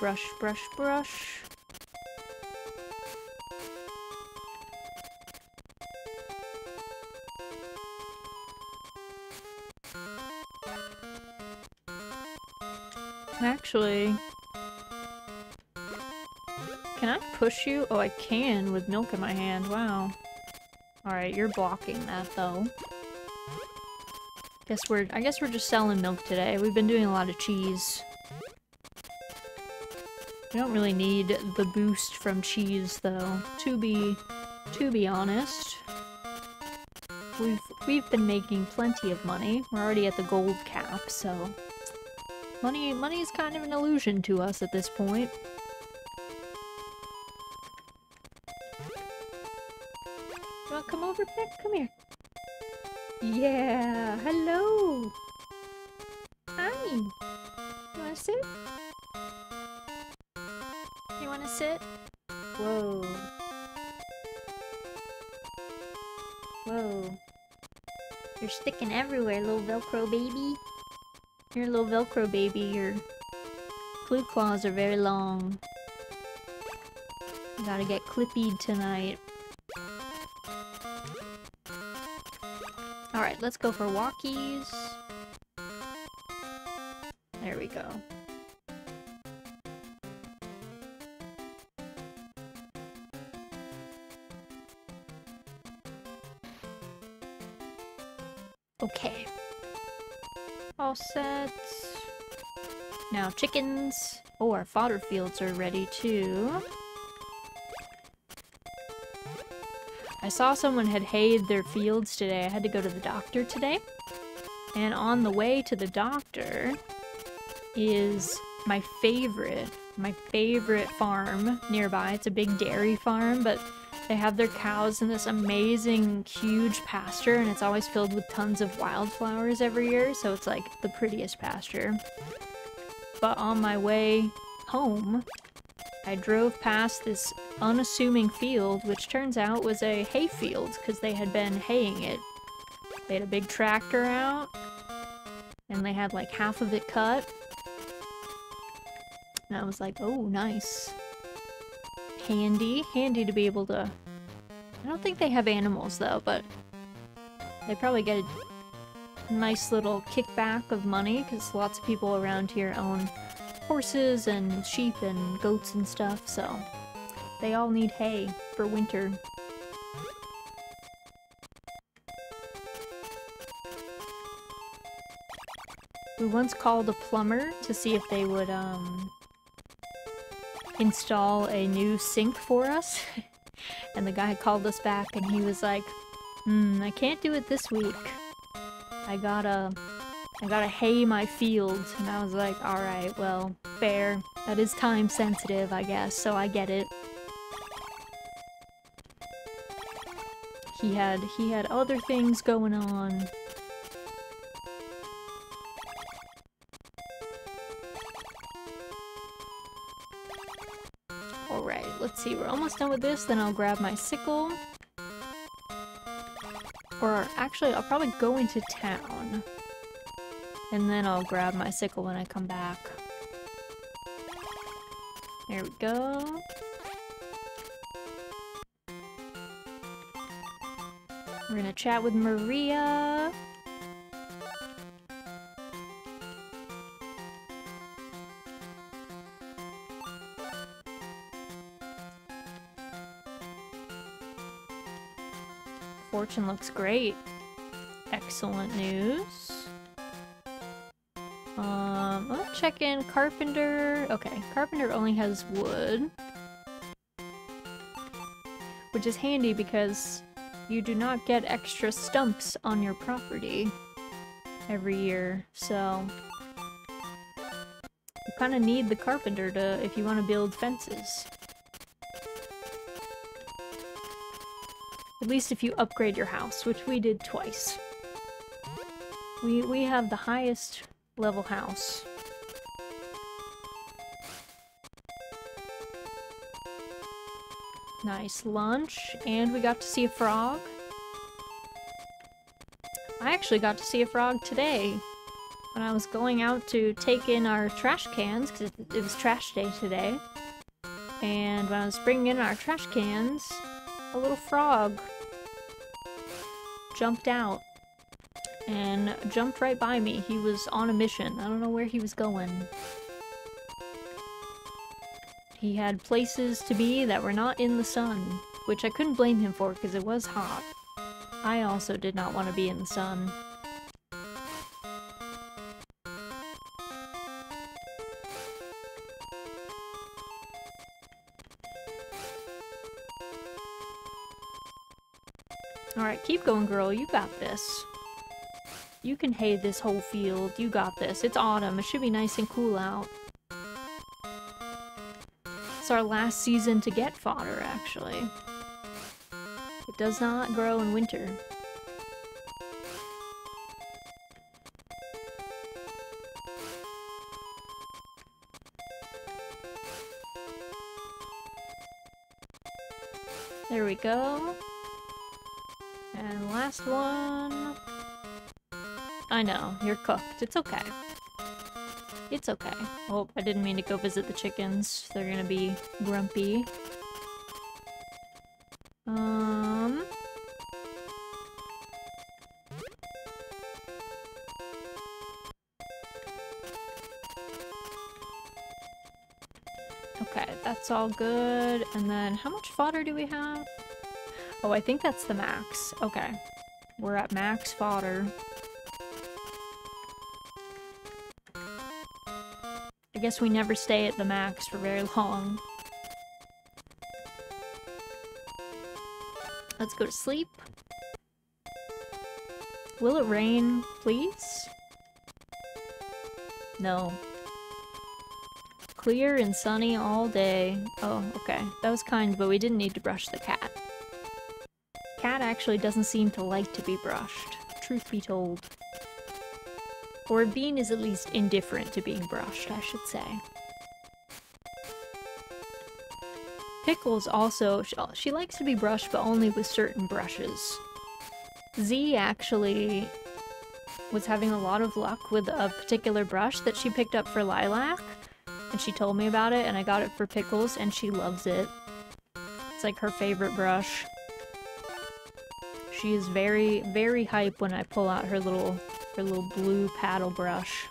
Brush, brush, brush. Actually, can I push you? Oh, I can with milk in my hand. Wow. Alright, you're blocking that though. I guess we're just selling milk today. We've been doing a lot of cheese. We don't really need the boost from cheese though, to be honest. We've been making plenty of money. We're already at the gold cap, so money is kind of an illusion to us at this point. You wanna come over, Pick? Come here. Yeah, hello. Hi. You wanna sit? You wanna sit? Whoa. Whoa. You're sticking everywhere, little Velcro baby. You're a little Velcro baby. Your clue claws are very long. You gotta get clippied tonight. Alright, let's go for walkies. There we go. Okay. All set. Now chickens. Oh, our fodder fields are ready too. I saw someone had hayed their fields today. I had to go to the doctor today. And on the way to the doctor is my favorite farm nearby. It's a big dairy farm, but they have their cows in this amazing, huge pasture, and it's always filled with tons of wildflowers every year, so it's like the prettiest pasture. But on my way home, I drove past this unassuming field, which turns out was a hay field, because they had been haying it. They had a big tractor out, and they had like half of it cut. And I was like, oh, nice. Handy to be able to... I don't think they have animals though, but they probably get a nice little kickback of money because lots of people around here own horses and sheep and goats and stuff, so they all need hay for winter. We once called a plumber to see if they would install a new sink for us. And the guy called us back and he was like, I can't do it this week. I gotta hay my fields. And I was like, alright, well, fair. That is time sensitive, I guess, so I get it. He had other things going on. Alright, let's see, we're almost done with this, then I'll grab my sickle. Or actually, I'll probably go into town. And then I'll grab my sickle when I come back. There we go. We're gonna chat with Maria. Fortune looks great. Excellent news. Let's check in carpenter. Okay, carpenter only has wood. Which is handy because you do not get extra stumps on your property every year, so you kind of need the carpenter to if you want to build fences. At least if you upgrade your house, which we did twice. We have the highest level house. Nice lunch, and we got to see a frog. I actually got to see a frog today when I was going out to take in our trash cans, because it was trash day today. And when I was bringing in our trash cans, a little frog jumped out and jumped right by me. He was on a mission. I don't know where he was going. He had places to be that were not in the sun, which I couldn't blame him for because it was hot. I also did not want to be in the sun. Alright, keep going, girl. You got this. You can hay this whole field. You got this. It's autumn. It should be nice and cool out. It's our last season to get fodder, actually. It does not grow in winter. There we go. And last one. I know, you're cooked. It's okay. It's okay. Oh, I didn't mean to go visit the chickens. They're gonna be grumpy. Okay, that's all good. And then, how much fodder do we have? Oh, I think that's the max. Okay. We're at max fodder. I guess we never stay at the max for very long. Let's go to sleep. Will it rain, please? No. Clear and sunny all day. Oh, okay. That was kind, but we didn't need to brush the cat. Cat actually doesn't seem to like to be brushed, truth be told. Or Bean is at least indifferent to being brushed, I should say. Pickles also, she likes to be brushed, but only with certain brushes. Z actually was having a lot of luck with a particular brush that she picked up for Lilac, and she told me about it, and I got it for Pickles, and she loves it. It's like her favorite brush. She is very, very hype when I pull out her little blue paddle brush.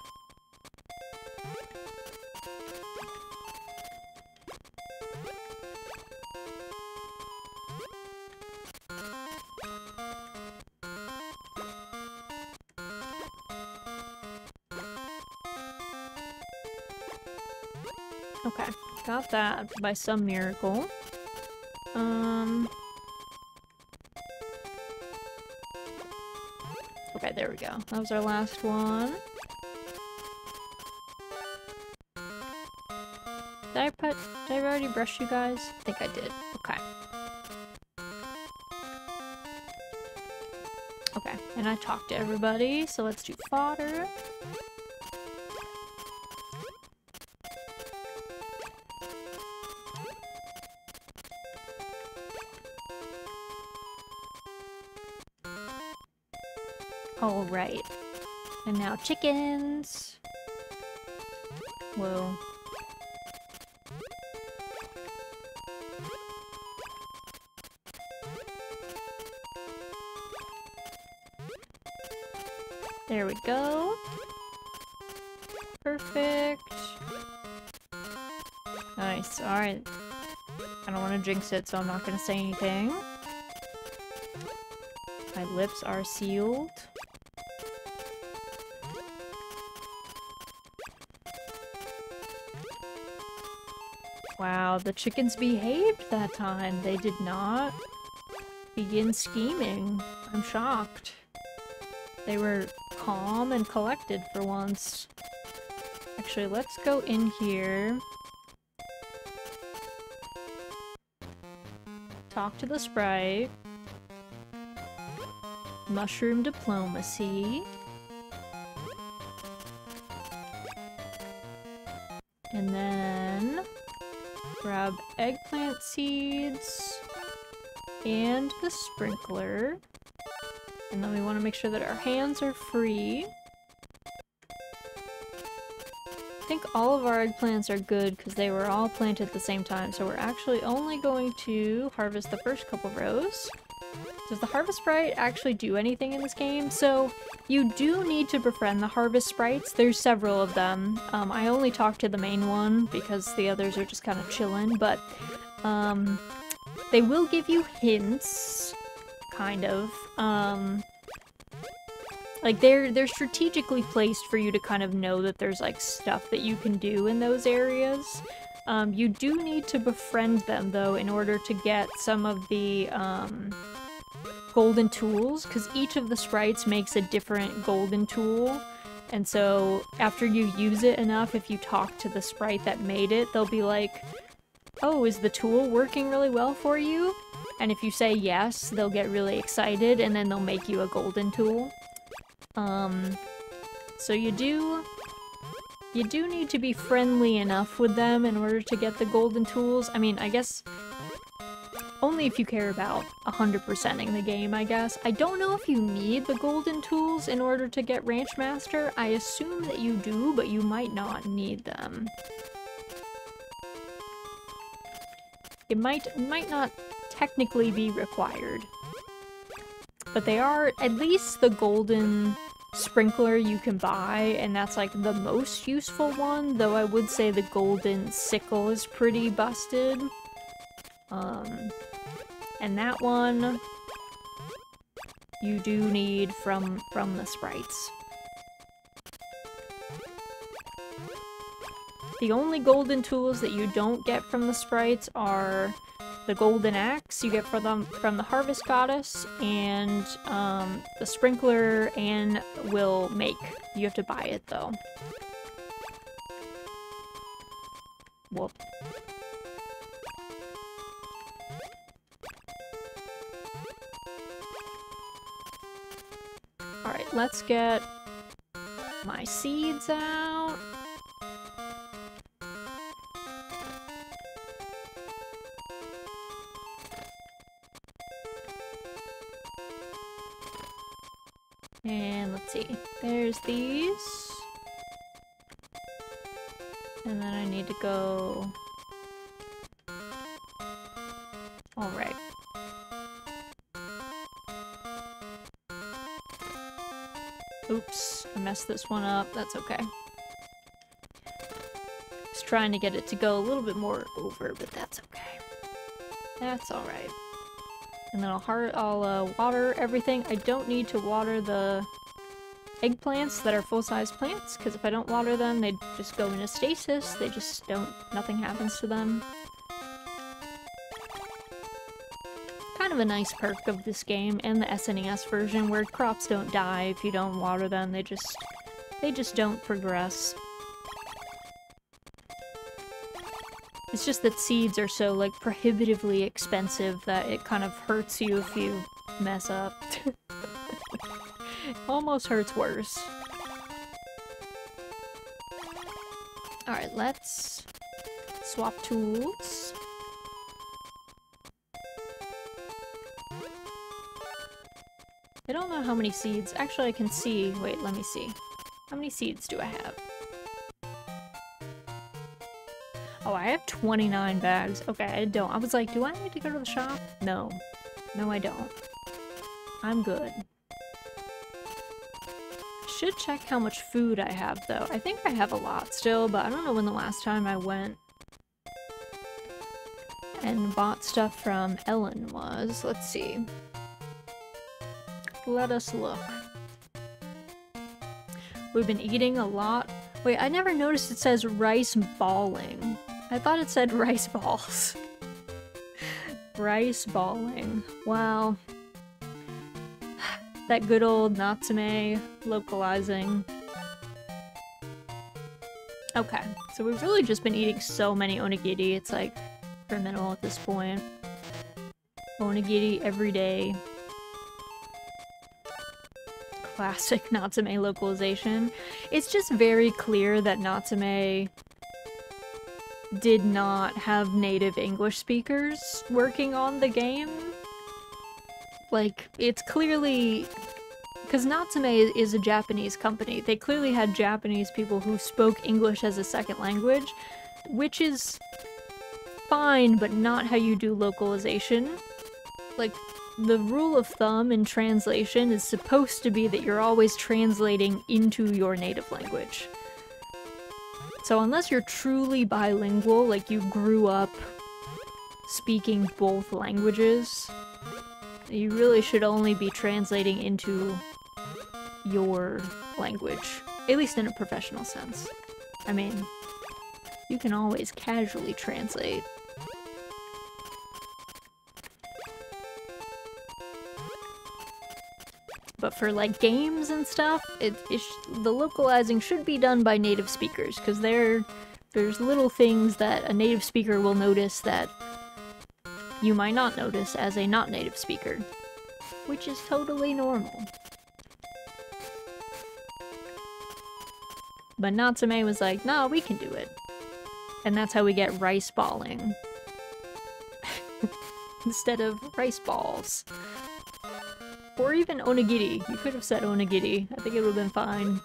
Okay, got that by some miracle. Okay, there we go. That was our last one. Did I already brush you guys? I think I did. Okay. Okay, and I talked to everybody, so let's do fodder. All right. And now chickens. Whoa. There we go. Perfect. Nice. Alright. I don't want to jinx it, so I'm not going to say anything. My lips are sealed. Wow, the chickens behaved that time. They did not begin scheming. I'm shocked. They were calm and collected for once. Actually, let's go in here. Talk to the sprite. Mushroom diplomacy. And then grab eggplant seeds and the sprinkler. And then we want to make sure that our hands are free. I think all of our eggplants are good because they were all planted at the same time. So we're actually only going to harvest the first couple rows. Does the harvest sprite actually do anything in this game? So you do need to befriend the harvest sprites. There's several of them. I only talked to the main one because the others are just kind of chilling, but they will give you hints, kind of. Like they're strategically placed for you to kind of know that there's like stuff that you can do in those areas. You do need to befriend them though in order to get some of the golden tools, because each of the sprites makes a different golden tool, and so after you use it enough, if you talk to the sprite that made it, they'll be like, oh, is the tool working really well for you? And if you say yes, they'll get really excited and then they'll make you a golden tool. So you do need to be friendly enough with them in order to get the golden tools. I mean, I guess only if you care about 100%ing the game, I guess. I don't know if you need the golden tools in order to get Ranch Master. I assume that you do, but you might not need them. It might not technically be required. But they are at least the golden sprinkler you can buy, and that's like the most useful one, though I would say the golden sickle is pretty busted. And that one you do need from the sprites. The only golden tools that you don't get from the sprites are the golden axe you get from the harvest goddess, and the sprinkler Anne will make. You have to buy it though. Whoop. Alright, let's get my seeds out. And let's see, there's these. And then I need to go... Alright. Oops, I messed this one up. That's okay. Just trying to get it to go a little bit more over, but that's okay. That's alright. And then I'll water everything. I don't need to water the eggplants that are full-size plants, because if I don't water them, they just go into stasis. They just don't... nothing happens to them. Kind of a nice perk of this game, and the SNES version, where crops don't die if you don't water them. They just don't progress. It's just that seeds are so, like, prohibitively expensive that it kind of hurts you if you mess up. Almost hurts worse. Alright, let's swap tools. I don't know how many seeds. Actually, I can see. Wait, let me see. How many seeds do I have? Oh, I have 29 bags. Okay, I don't. I was like, do I need to go to the shop? No. No, I don't. I'm good. Should check how much food I have, though. I think I have a lot still, but I don't know when the last time I went and bought stuff from Ellen was. Let's see. Let us look. We've been eating a lot. Wait, I never noticed it says rice balling. I thought it said rice balls. Rice balling. Wow. That good old Natsume localizing. Okay, so we've really just been eating so many onigiri, it's like criminal at this point. Onigiri every day. Classic Natsume localization. It's just very clear that Natsume did not have native English speakers working on the game. Like, it's clearly... Because Natsume is a Japanese company. They clearly had Japanese people who spoke English as a second language, which is fine, but not how you do localization. Like, the rule of thumb in translation is supposed to be that you're always translating into your native language. So unless you're truly bilingual, like you grew up speaking both languages, you really should only be translating into your language, at least in a professional sense. I mean, you can always casually translate. But for like games and stuff, the localizing should be done by native speakers, because there's little things that a native speaker will notice that you might not notice as a not native speaker, which is totally normal. But Natsume was like, nah, we can do it. And that's how we get rice balling. Instead of rice balls. Or even onigiri. You could have said onigiri. I think it would have been fine.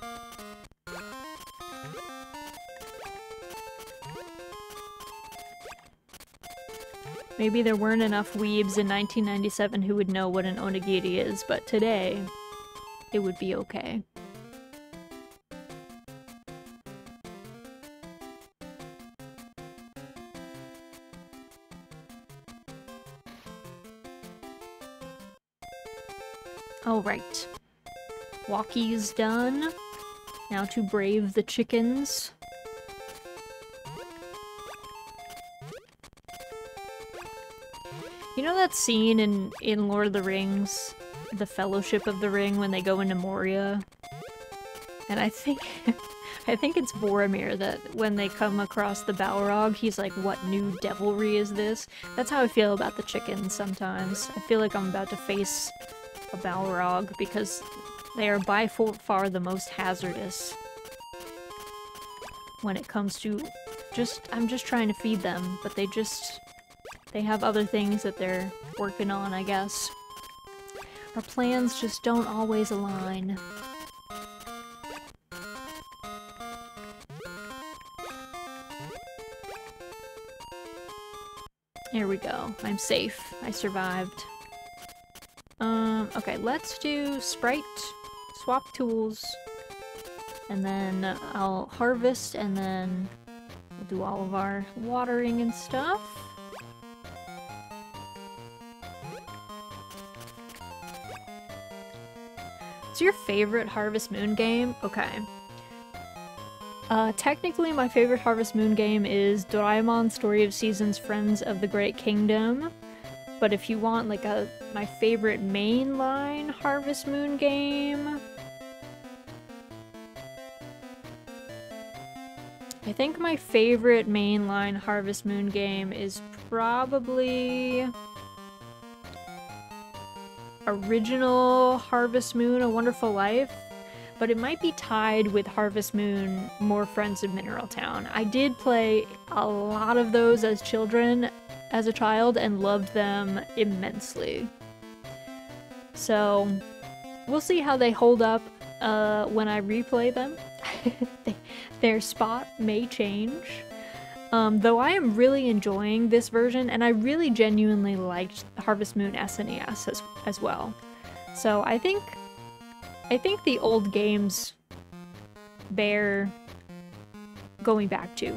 Maybe there weren't enough weebs in 1997 who would know what an onigiri is, but today, it would be okay. Alright. Walkie's done. Now to brave the chickens. You know that scene in Lord of the Rings? The Fellowship of the Ring, when they go into Moria? And I think it's Boromir that when they come across the Balrog, he's like, what new devilry is this? That's how I feel about the chickens sometimes. I feel like I'm about to face a Balrog because they are by far the most hazardous when it comes to I'm just trying to feed them, but they have other things that they're working on, I guess. Our plans just don't always align. Here we go. I'm safe. I survived. Okay, let's do Sprite, swap tools, and then I'll harvest, and then we'll do all of our watering and stuff. What's your favorite Harvest Moon game? Okay. Technically my favorite Harvest Moon game is Doraemon Story of Seasons Friends of the Great Kingdom. But if you want like my favorite mainline Harvest Moon game, I think my favorite mainline Harvest Moon game is probably original Harvest Moon, A Wonderful Life, but it might be tied with Harvest Moon, More Friends of Mineral Town. I did play a lot of those as a child, and loved them immensely. So, we'll see how they hold up when I replay them. Their spot may change. Though I am really enjoying this version, and I really genuinely liked Harvest Moon SNES as well. So I think the old games bear going back to.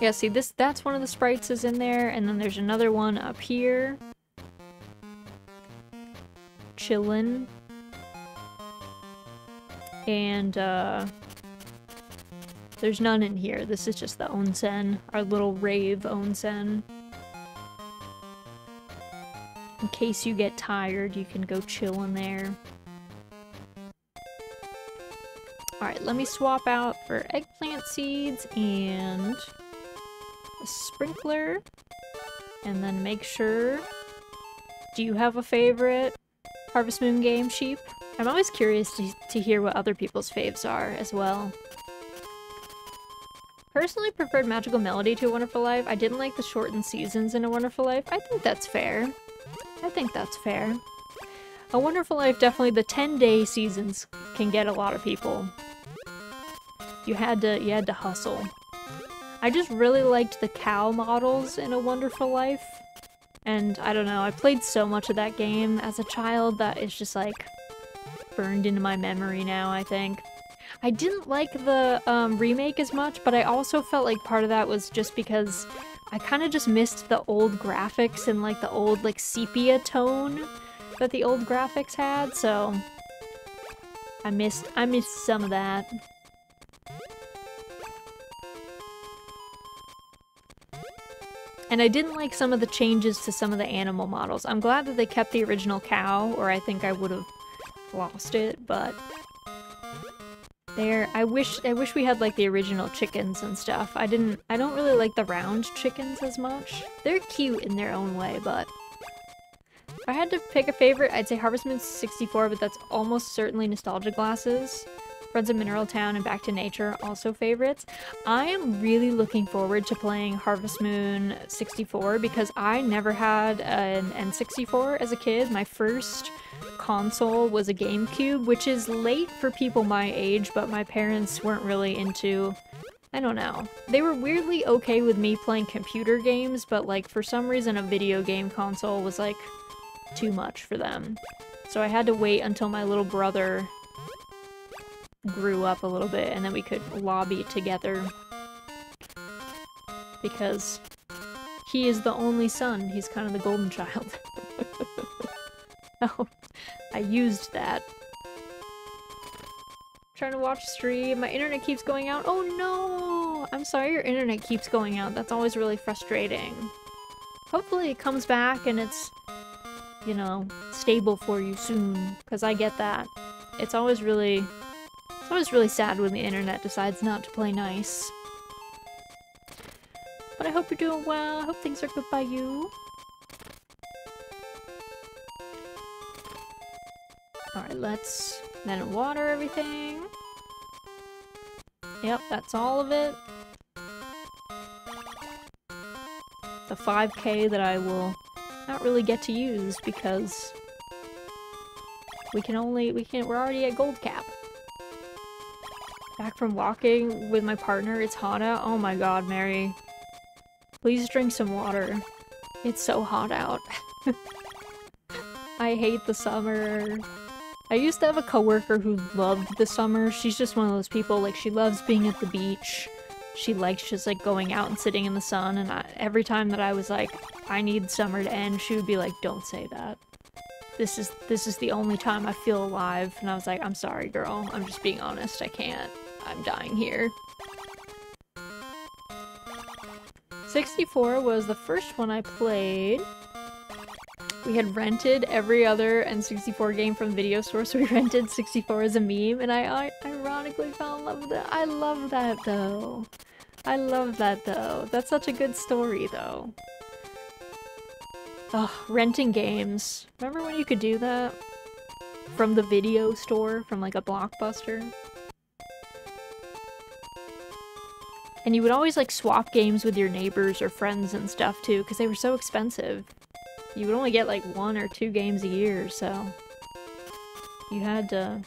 Yeah, see, that's one of the sprites is in there, and then there's another one up here. Chillin'. There's none in here. This is just the onsen. Our little rave onsen. In case you get tired, you can go chill in there. Alright, let me swap out for eggplant seeds and a sprinkler. And then make sure... Do you have a favorite Harvest Moon game, Sheep? I'm always curious to hear what other people's faves are as well. Personally preferred Magical Melody to A Wonderful Life. I didn't like the shortened seasons in A Wonderful Life. I think that's fair. I think that's fair. A Wonderful Life, definitely the 10-day seasons can get a lot of people. You had to hustle. I just really liked the cow models in A Wonderful Life. And I don't know, I played so much of that game as a child that it's just like burned into my memory now, I think. I didn't like the remake as much, but I also felt like part of that was just because I kind of just missed the old graphics and like the old like sepia tone that the old graphics had, so I missed some of that. And I didn't like some of the changes to some of the animal models. I'm glad that they kept the original cow, or I think I would have lost it, but there, I wish we had like the original chickens and stuff. I don't really like the round chickens as much. They're cute in their own way, but if I had to pick a favorite, I'd say Harvest Moon 64, but that's almost certainly Nostalgia Glasses. Friends of Mineral Town and Back to Nature, also favorites. I am really looking forward to playing Harvest Moon 64 because I never had an N64 as a kid. My first console was a GameCube, which is late for people my age, but my parents weren't really into... I don't know. They were weirdly okay with me playing computer games, but like for some reason a video game console was like too much for them. So I had to wait until my little brother grew up a little bit and then we could lobby together. Because he is the only son. He's kind of the golden child. Oh, I used that. Trying to watch stream. My internet keeps going out. Oh no! I'm sorry your internet keeps going out. That's always really frustrating. Hopefully it comes back and it's, you know, stable for you soon. Because I get that. It's always really sad when the internet decides not to play nice. But I hope you're doing well. I hope things are good by you. Alright, let's then water everything. Yep, that's all of it. The 5K that I will not really get to use because we're already at gold cap. Back from walking with my partner, it's hot out. Oh my god, Mary. Please drink some water. It's so hot out. I hate the summer. I used to have a coworker who loved the summer. She's just one of those people, like, she loves being at the beach. She likes just, like, going out and sitting in the sun, and every time that I was like, I need summer to end, she would be like, don't say that. This is the only time I feel alive. And I was like, I'm sorry, girl. I'm just being honest. I can't. I'm dying here. 64 was the first one I played. We had rented every other N64 game from the video store, so we rented 64 as a meme, and I ironically fell in love with it. I love that, though. I love that, though. That's such a good story, though. Ugh, renting games. Remember when you could do that? From the video store, from like a Blockbuster? And you would always like swap games with your neighbors or friends and stuff too, because they were so expensive. You would only get like 1 or 2 games a year, so you had to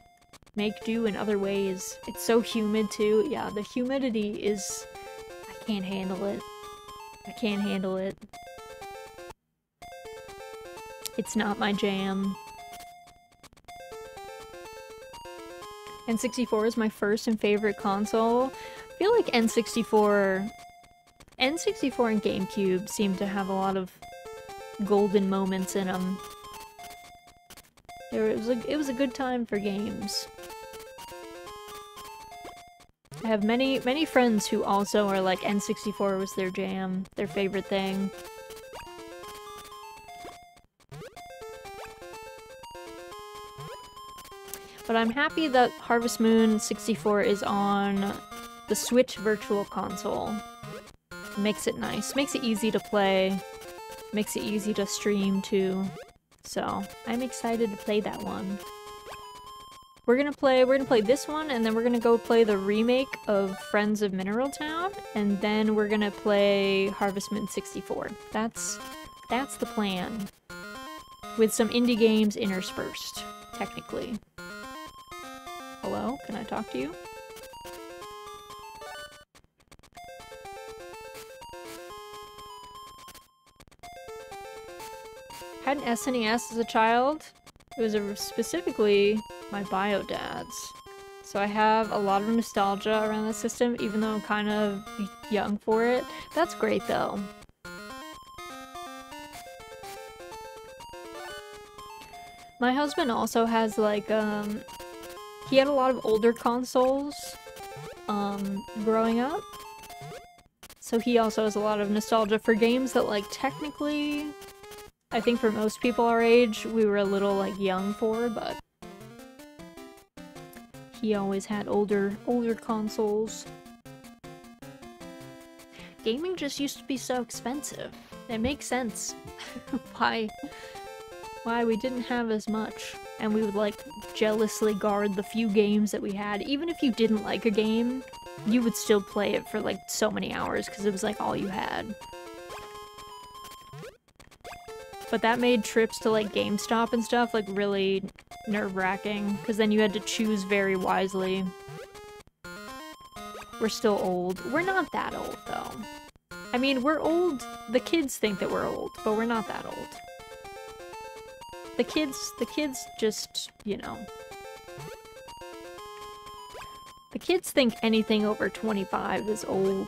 make do in other ways. It's so humid too. Yeah, the humidity is... I can't handle it. I can't handle it. It's not my jam. N64 is my first and favorite console. I feel like N64 and GameCube seem to have a lot of golden moments in them. It was a good time for games. I have many friends who also are like N64 was their jam, their favorite thing. But I'm happy that Harvest Moon 64 is on the Switch Virtual Console. Makes it nice, makes it easy to play, makes it easy to stream too. So I'm excited to play that one. We're gonna play this one, and then we're gonna go play the remake of Friends of Mineral Town, and then we're gonna play Harvest Moon 64. That's the plan. With some indie games interspersed, technically. Hello? Can I talk to you? Had an SNES as a child. It was specifically my bio dad's. So I have a lot of nostalgia around the system, even though I'm kind of young for it. That's great though. My husband also has like, he had a lot of older consoles, growing up. So he also has a lot of nostalgia for games that like technically, I think for most people our age, we were a little like young for, but he always had older consoles. Gaming just used to be so expensive. It makes sense why we didn't have as much. And we would like jealously guard the few games that we had. Even if you didn't like a game, you would still play it for like so many hours because it was like all you had. But that made trips to like GameStop and stuff like really nerve-wracking because then you had to choose very wisely. We're still old. We're not that old though. I mean, we're old. The kids think that we're old, but we're not that old. The kids just, you know. The kids think anything over 25 is old.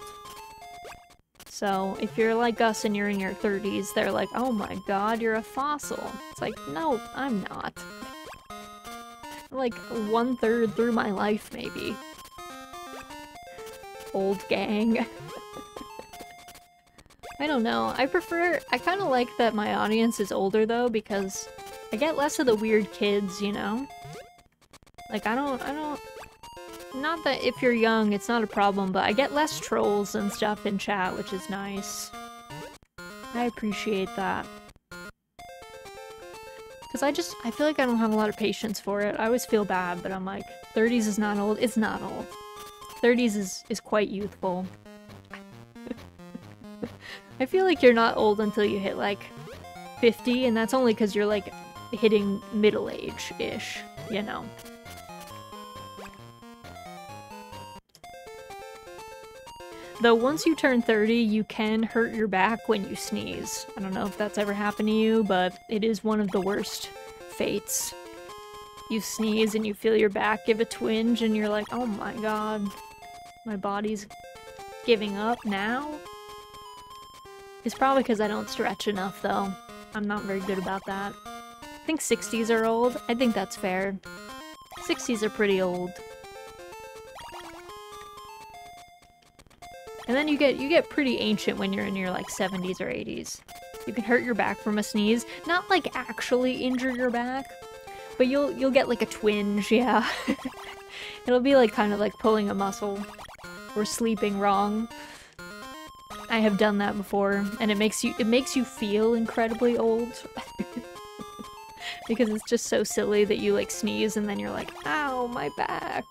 So, if you're like us and you're in your 30s, they're like, oh my god, you're a fossil. It's like, no, I'm not. I'm like 1/3 through my life, maybe. Old gang. I don't know. I kind of like that my audience is older though, because I get less of the weird kids, you know? Like, I don't, not that if you're young, it's not a problem, but I get less trolls and stuff in chat, which is nice. I appreciate that. Because I feel like I don't have a lot of patience for it. I always feel bad, but I'm like, 30s is not old. It's not old. 30s is quite youthful. I feel like you're not old until you hit, like, 50, and that's only because you're, like, hitting middle age-ish, you know? Though once you turn 30, you can hurt your back when you sneeze. I don't know if that's ever happened to you, but it is one of the worst fates. You sneeze and you feel your back give a twinge and you're like, oh my god, my body's giving up now? It's probably because I don't stretch enough, though. I'm not very good about that. I think 60s are old. I think that's fair. 60s are pretty old. And then you get pretty ancient when you're in your like 70s or 80s. You can hurt your back from a sneeze. Not like actually injure your back, but you'll get like a twinge, yeah. It'll be like kind of like pulling a muscle or sleeping wrong. I have done that before, and it makes you feel incredibly old. Because it's just so silly that you like sneeze and then you're like, ow, my back.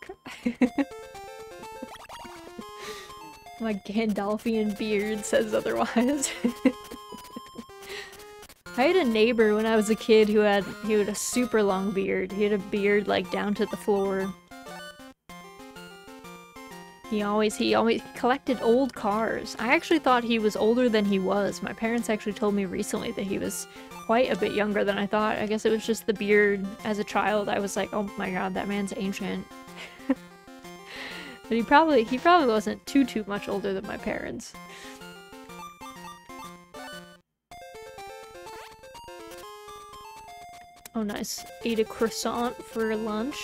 My Gandalfian beard says otherwise. I had a neighbor when I was a kid he had a super long beard. He had a beard like down to the floor. He always collected old cars. I actually thought he was older than he was. My parents actually told me recently that he was quite a bit younger than I thought. I guess it was just the beard. As a child, I was like, oh my god, that man's ancient. But he probably wasn't too much older than my parents. Oh nice. Ate a croissant for lunch.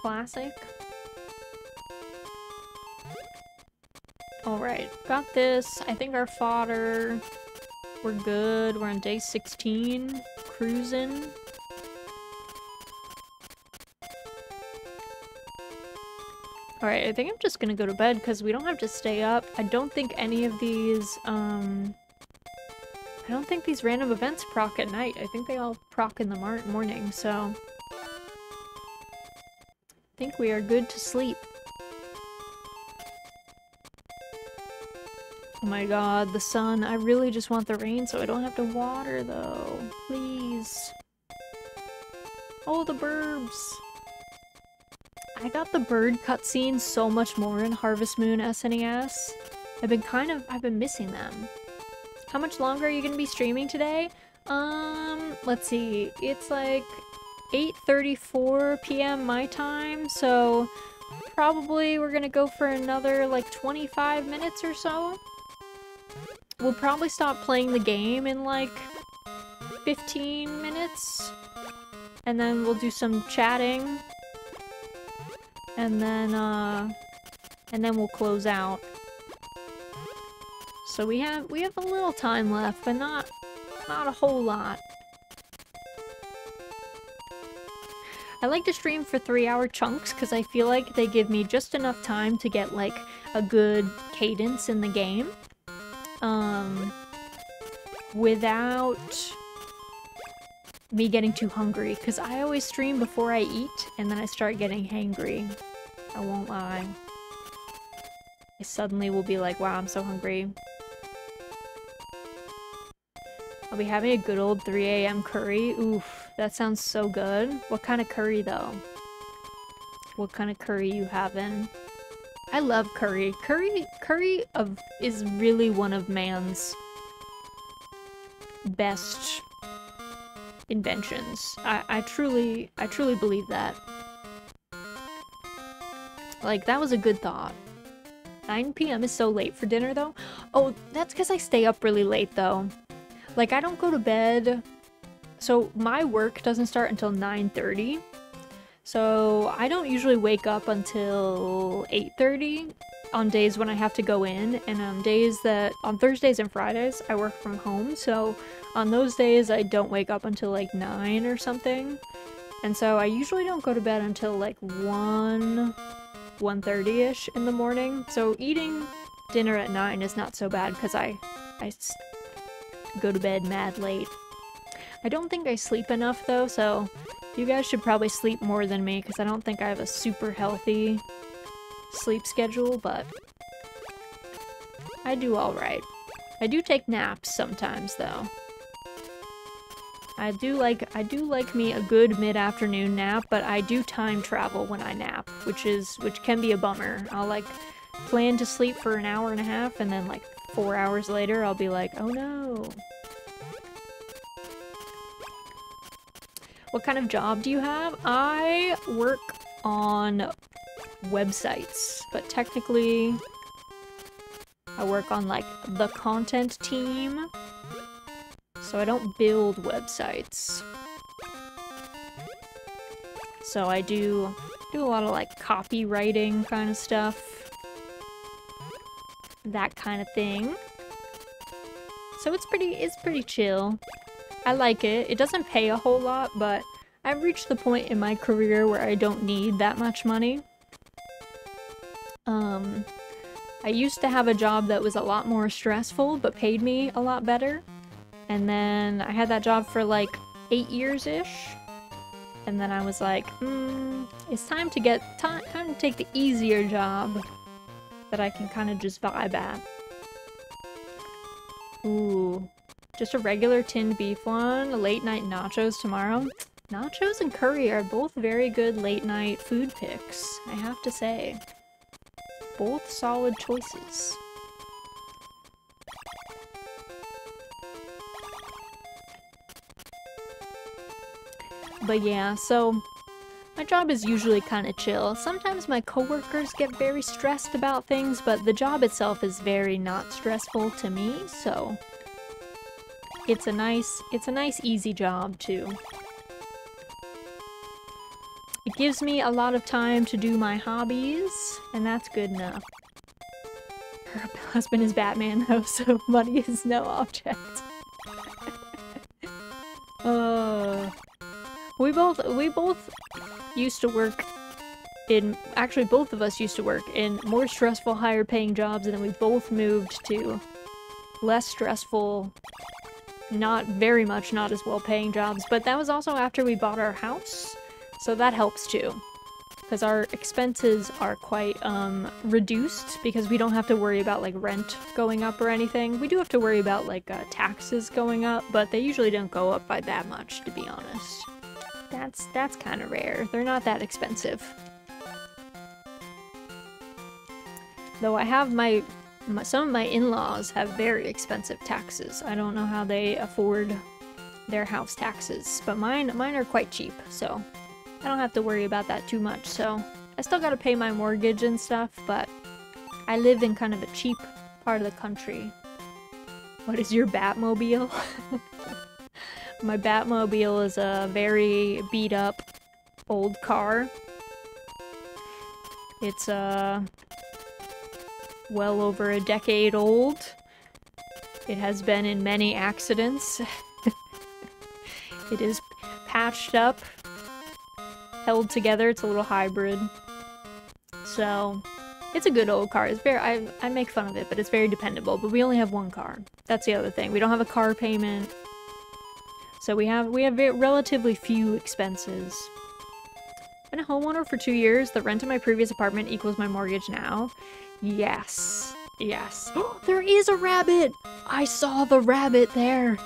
Classic. Alright, got this. I think our fodder... We're good. We're on day 16. Cruising. Alright, I think I'm just gonna go to bed because we don't have to stay up. I don't think any of these, I don't think these random events proc at night. I think they all proc in the morning, so... I think we are good to sleep. Oh my god, the sun. I really just want the rain so I don't have to water, though. Please. Oh, the burbs. I got the bird cutscenes so much more in Harvest Moon SNES. I've been missing them. How much longer are you gonna be streaming today? Let's see. It's like 8:34 p.m. my time, so probably we're gonna go for another like 25 minutes or so. We'll probably stop playing the game in like 15 minutes, and then we'll do some chatting, and then we'll close out. So we have a little time left, but not a whole lot. I like to stream for 3-hour chunks because I feel like they give me just enough time to get like a good cadence in the game. Without me getting too hungry, because I always stream before I eat, and then I start getting hangry. I won't lie. I suddenly will be like, wow, I'm so hungry. I'll be having a good old 3 a.m. curry. Oof, that sounds so good. What kind of curry, though? What kind of curry you having? I love curry. Curry is really one of man's best inventions. I truly believe that. Like, that was a good thought. 9 p.m. is so late for dinner, though. Oh, that's because I stay up really late, though. Like, I don't go to bed... So, my work doesn't start until 9:30. So, I don't usually wake up until 8:30 on days when I have to go in, and on Thursdays and Fridays, I work from home, so on those days, I don't wake up until like 9 or something. And so, I usually don't go to bed until like 1:30-ish in the morning. So, eating dinner at 9 is not so bad, because I go to bed mad late. I don't think I sleep enough, though, so... You guys should probably sleep more than me, because I don't think I have a super healthy sleep schedule, but I do alright. I do take naps sometimes, though. I do like me a good mid-afternoon nap, but I do time travel when I nap, which can be a bummer. I'll like plan to sleep for an hour and a half, and then like 4 hours later I'll be like, oh no. What kind of job do you have? I work on websites, but technically I work on like the content team, so I don't build websites. So I do a lot of like copywriting kind of stuff, that kind of thing. So it's pretty chill. I like it. It doesn't pay a whole lot, but I've reached the point in my career where I don't need that much money. I used to have a job that was a lot more stressful, but paid me a lot better. And then I had that job for like 8 years-ish. And then I was like, it's time to take the easier job that I can kind of just vibe at. Ooh. Just a regular tinned beef one, late night nachos tomorrow. Nachos and curry are both very good late night food picks, I have to say. Both solid choices. But yeah, so my job is usually kind of chill. Sometimes my coworkers get very stressed about things, but the job itself is very not stressful to me, so it's a nice easy job too. It gives me a lot of time to do my hobbies, and that's good enough. Herb husband is Batman though, so money is no object. We both used to work in, actually both of us used to work in more stressful, higher paying jobs, and then we both moved to less stressful, not very much, not as well paying jobs, but that was also after we bought our house, so that helps too. Because our expenses are quite reduced because we don't have to worry about like rent going up or anything. We do have to worry about like taxes going up, but they usually don't go up by that much, to be honest. That's kind of rare. They're not that expensive. Though I have some of my in-laws have very expensive taxes. I don't know how they afford their house taxes, but mine are quite cheap, so I don't have to worry about that too much. So I still gotta pay my mortgage and stuff, but I live in kind of a cheap part of the country. What is your Batmobile? My Batmobile is a very beat up old car. It's well over a decade old. It has been in many accidents. It is patched up, held together. It's a little hybrid. So it's a good old car. It's very, I make fun of it, but it's very dependable. But we only have one car. That's the other thing. We don't have a car payment. So we have relatively few expenses. Been a homeowner for 2 years. The rent of my previous apartment equals my mortgage now. Yes. Yes. Oh, there is a rabbit! I saw the rabbit there!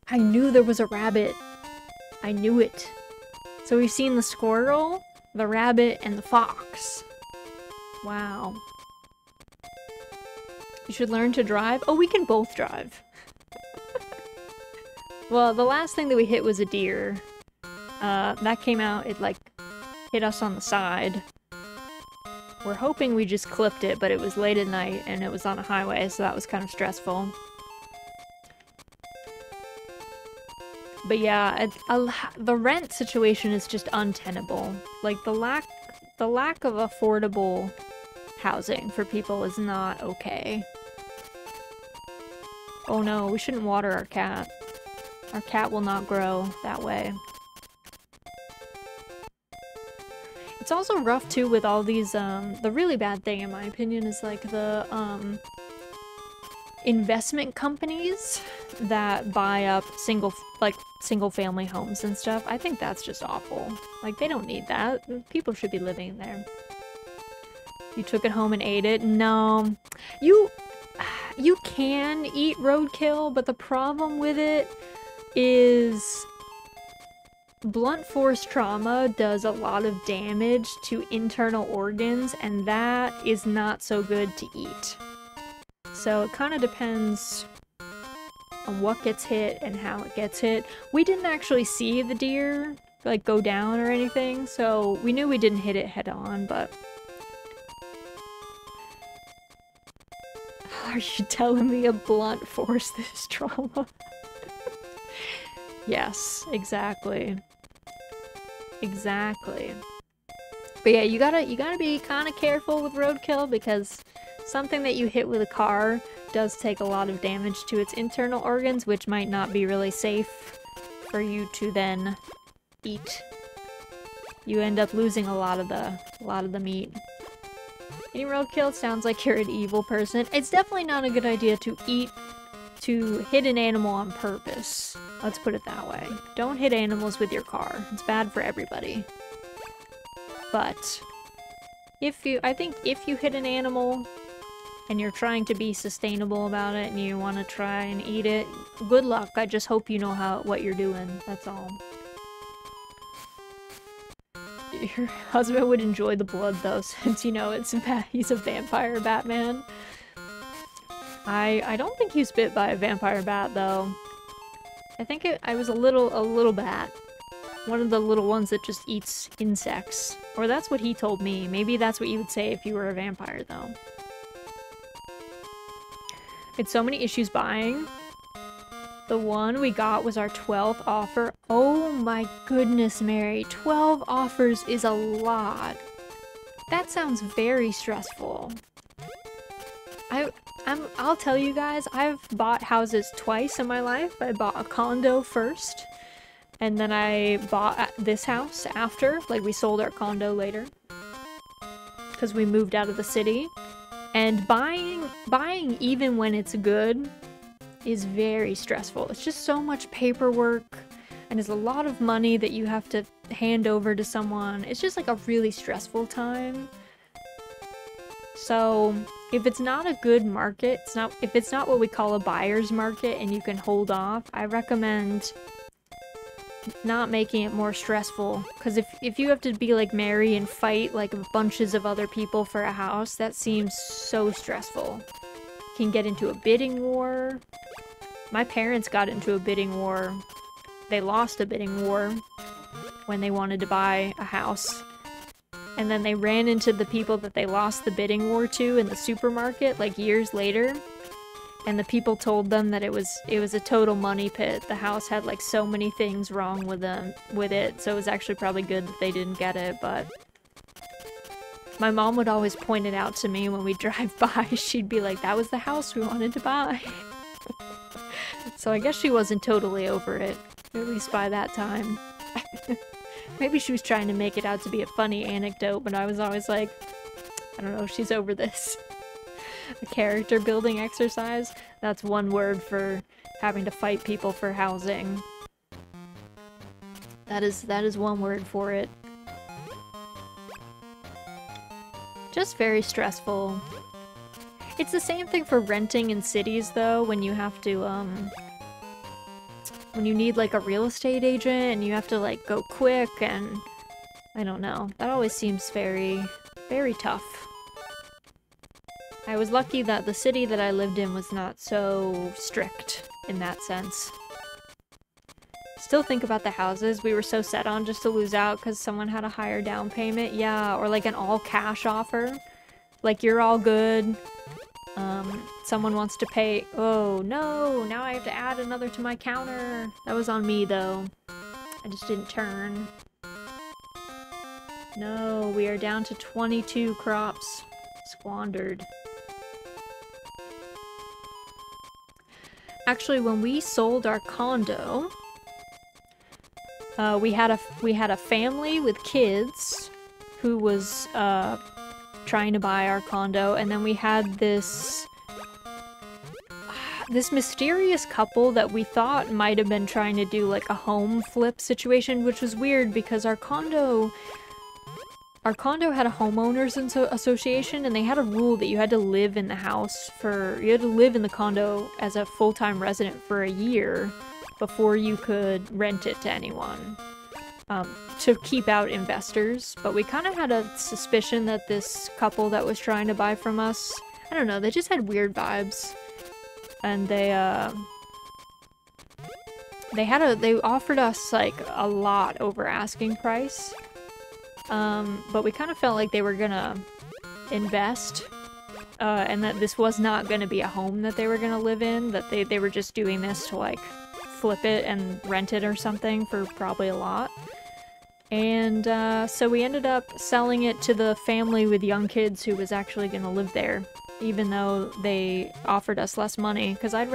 I knew there was a rabbit. I knew it. So we've seen the squirrel, the rabbit, and the fox. Wow. You should learn to drive? Oh, we can both drive. Well, the last thing that we hit was a deer. That came out, it like hit us on the side. We're hoping we just clipped it, but it was late at night and it was on a highway, so that was kind of stressful. But yeah, the rent situation is just untenable. Like the lack of affordable housing for people is not okay. Oh no, we shouldn't water our cat. Our cat will not grow that way. It's also rough too with all these, the really bad thing in my opinion is like the, investment companies that buy up single family homes and stuff. I think that's just awful. Like, they don't need that. People should be living there. You took it home and ate it? No. You can eat roadkill, but the problem with it is blunt force trauma does a lot of damage to internal organs, and that is not so good to eat. So it kind of depends on what gets hit and how it gets hit. We didn't actually see the deer, like, go down or anything, so we knew we didn't hit it head on, but... Are you telling me a blunt force this trauma? Yes, exactly. Exactly. But yeah, you gotta be kind of careful with roadkill, because something that you hit with a car does take a lot of damage to its internal organs, which might not be really safe for you to then eat. You end up losing a lot of the meat. Eating roadkill sounds like you're an evil person. It's definitely not a good idea to hit an animal on purpose. Let's put it that way. Don't hit animals with your car. It's bad for everybody. But I think if you hit an animal and you're trying to be sustainable about it and you want to try and eat it, good luck. I just hope you know what you're doing. That's all. Your husband would enjoy the blood though, since you know he's a vampire Batman. I don't think he was bit by a vampire bat though. I think I was a little bat. One of the little ones that just eats insects. Or that's what he told me. Maybe that's what you would say if you were a vampire though. It's so many issues buying. The one we got was our 12th offer. Oh my goodness, Mary. 12 offers is a lot. That sounds very stressful. I'll tell you guys, I've bought houses twice in my life. I bought a condo first, and then I bought this house after. Like, we sold our condo later because we moved out of the city. And buying even when it's good is very stressful. It's just so much paperwork, and it's a lot of money that you have to hand over to someone. It's just like a really stressful time. So if it's not a good market, if it's not what we call a buyer's market and you can hold off, I recommend not making it more stressful. Because if you have to be like marry and fight like bunches of other people for a house, that seems so stressful. You can get into a bidding war. My parents got into a bidding war. They lost a bidding war when they wanted to buy a house. And then they ran into the people that they lost the bidding war to in the supermarket like years later. And the people told them that it was a total money pit. The house had like so many things wrong with it, so it was actually probably good that they didn't get it, but my mom would always point it out to me when we drive by. She'd be like, that was the house we wanted to buy. So I guess she wasn't totally over it, at least by that time. Maybe she was trying to make it out to be a funny anecdote, but I was always like, I don't know, she's over this. A character building exercise? That's one word for having to fight people for housing. That is one word for it. Just very stressful. It's the same thing for renting in cities though, when you have to when you need like a real estate agent and you have to like go quick, and I don't know. That always seems very, very tough. I was lucky that the city that I lived in was not so strict in that sense. Still think about the houses we were so set on just to lose out because someone had a higher down payment. Yeah, or like an all cash offer. Like, you're all good. Someone wants to pay. Oh no, now I have to add another to my counter. That was on me though. I just didn't turn. No, we are down to 22 crops. Squandered. Actually, when we sold our condo, we had a family with kids who was trying to buy our condo, and then we had this mysterious couple that we thought might have been trying to do like a home flip situation, which was weird because our condo had a homeowners association, and they had a rule that you had to live in the house you had to live in the condo as a full-time resident for a year before you could rent it to anyone, to keep out investors. But we kind of had a suspicion that this couple that was trying to buy from us, I don't know, they just had weird vibes. And they offered us like a lot over asking price. But we kind of felt like they were gonna invest, and that this was not gonna be a home that they were gonna live in, that they were just doing this to like flip it and rent it or something for probably a lot. And so we ended up selling it to the family with young kids who was actually gonna live there, even though they offered us less money, because I don't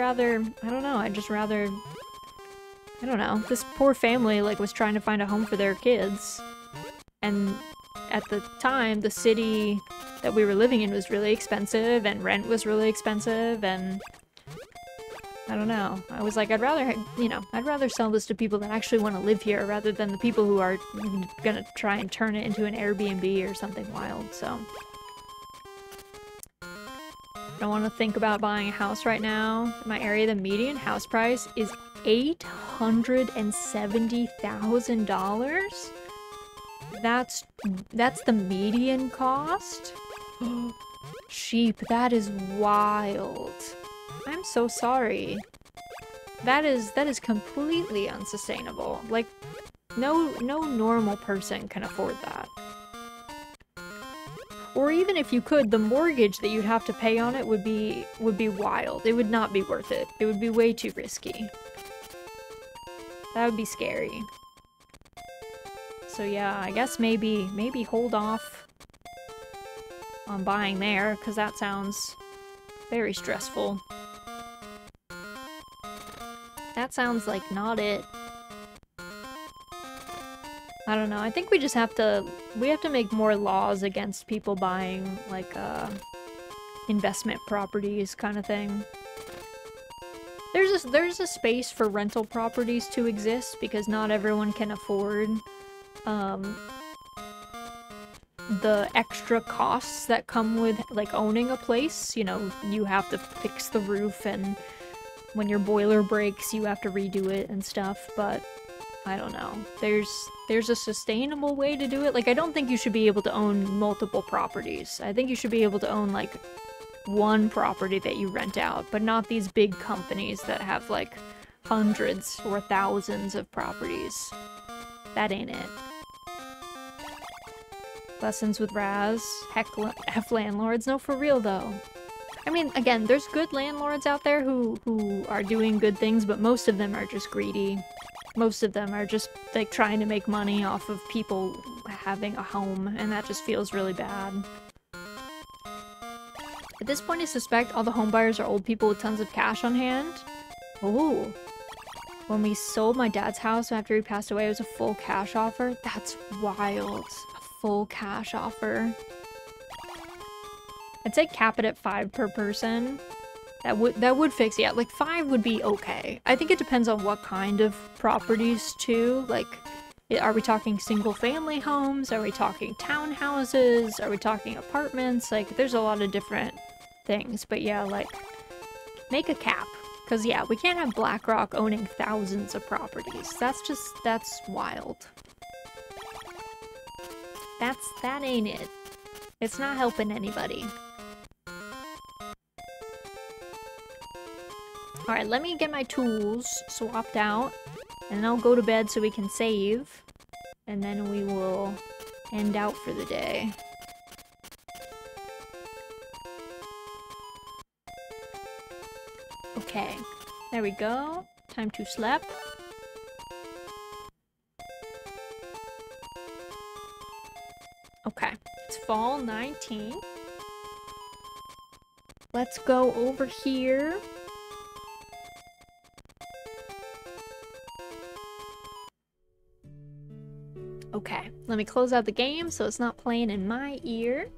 know, this poor family like was trying to find a home for their kids. And at the time, the city that we were living in was really expensive, and rent was really expensive, and I don't know. I was like, I'd rather sell this to people that actually want to live here rather than the people who are gonna try and turn it into an Airbnb or something wild, so. I don't want to think about buying a house right now. In my area, the median house price is $870,000? That's the median cost? Sheep, that is wild. I'm so sorry. That is completely unsustainable. Like, no normal person can afford that. Or even if you could, the mortgage that you'd have to pay on it would be wild. It would not be worth it. It would be way too risky. That would be scary. So yeah, I guess maybe hold off on buying there, because that sounds Very stressful. That sounds like not it. I don't know. I think we just have to make more laws against people buying like investment properties kind of thing. There's a space for rental properties to exist because not everyone can afford the extra costs that come with like owning a place. You know, you have to fix the roof, and when your boiler breaks you have to redo it and stuff, but I don't know. There's a sustainable way to do it. Like, I don't think you should be able to own multiple properties. I think you should be able to own like one property that you rent out, but not these big companies that have like hundreds or thousands of properties. That ain't it. Lessons with Raz. Heck, F landlords. No, for real though. I mean, again, there's good landlords out there who are doing good things, but most of them are just greedy. Most of them are just like trying to make money off of people having a home, and that just feels really bad. At this point, I suspect all the homebuyers are old people with tons of cash on hand. Oh. When we sold my dad's house after he passed away, it was a full cash offer. That's wild. A full cash offer. I'd say cap it at 5 per person. That would fix, yeah, like 5 would be okay. I think it depends on what kind of properties too. Like, are we talking single family homes? Are we talking townhouses? Are we talking apartments? Like, there's a lot of different things, but yeah, like, make a cap. Cause yeah, we can't have BlackRock owning thousands of properties. That's wild. That ain't it. It's not helping anybody. Alright, let me get my tools swapped out, and I'll go to bed so we can save, and then we will end out for the day. Okay, there we go. Time to sleep. Okay, it's fall 19. Let's go over here. Okay, let me close out the game so it's not playing in my ear.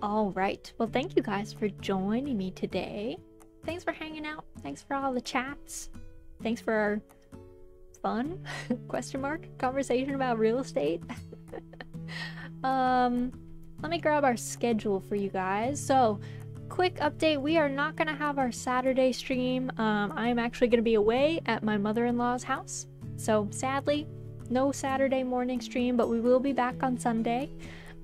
Alright, well thank you guys for joining me today. Thanks for hanging out. Thanks for all the chats. Thanks for our fun, question mark, conversation about real estate. Let me grab our schedule for you guys. So, quick update, we are not going to have our Saturday stream. I'm actually going to be away at my mother-in-law's house. So, sadly, no Saturday morning stream, but we will be back on Sunday.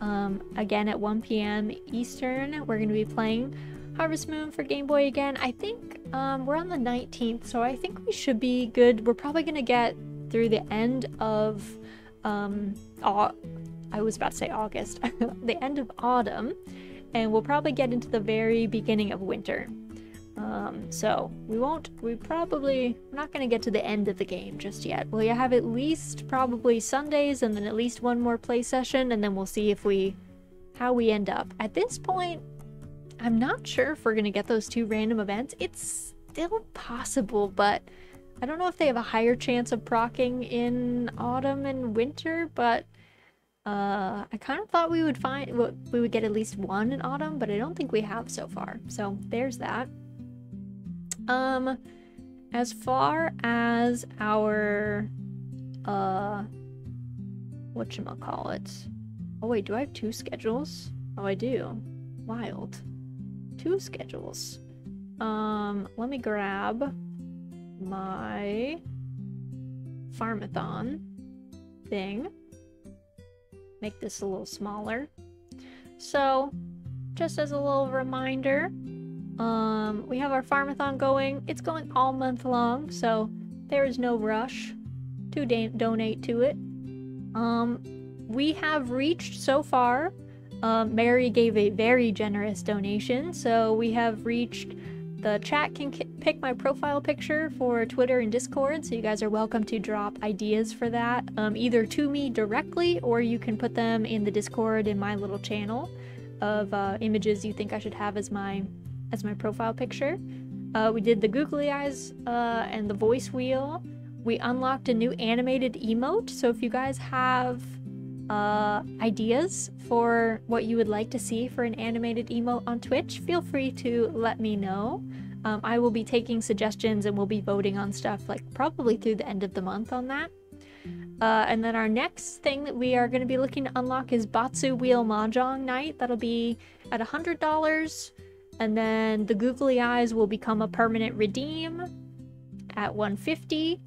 Again at 1 p.m. Eastern. We're going to be playing Harvest Moon for Game Boy again. I think we're on the 19th, so I think we should be good. We're probably going to get through the end of I was about to say August. The end of autumn, and we'll probably get into the very beginning of winter. So we're not going to get to the end of the game just yet. We'll have at least probably Sundays and then at least one more play session, and then we'll see how we end up. At this point, I'm not sure if we're going to get those 2 random events. It's still possible, but I don't know if they have a higher chance of proccing in autumn and winter, but I kind of thought we would get at least 1 in autumn, but I don't think we have so far. So there's that. As far as our, whatchamacallit. Oh wait, do I have 2 schedules? Oh, I do. Wild. 2 schedules. Let me grab my Farm-a-thon thing. Make this a little smaller. So, just as a little reminder, we have our Farm-a-thon going. It's going all month long, so there is no rush to donate to it. We have reached so far. Mary gave a very generous donation, so we have reached. The chat can pick my profile picture for Twitter and Discord, so you guys are welcome to drop ideas for that, either to me directly, or you can put them in the Discord in my little channel. images you think I should have as my profile picture. We did the googly eyes and the voice wheel. We unlocked a new animated emote, so if you guys have ideas for what you would like to see for an animated emote on Twitch, feel free to let me know. I will be taking suggestions and we'll be voting on stuff like probably through the end of the month on that. And then our next thing that we are going to be looking to unlock is Batsu Wheel Mahjong Night. That'll be at $100. And then the googly eyes will become a permanent redeem at $150.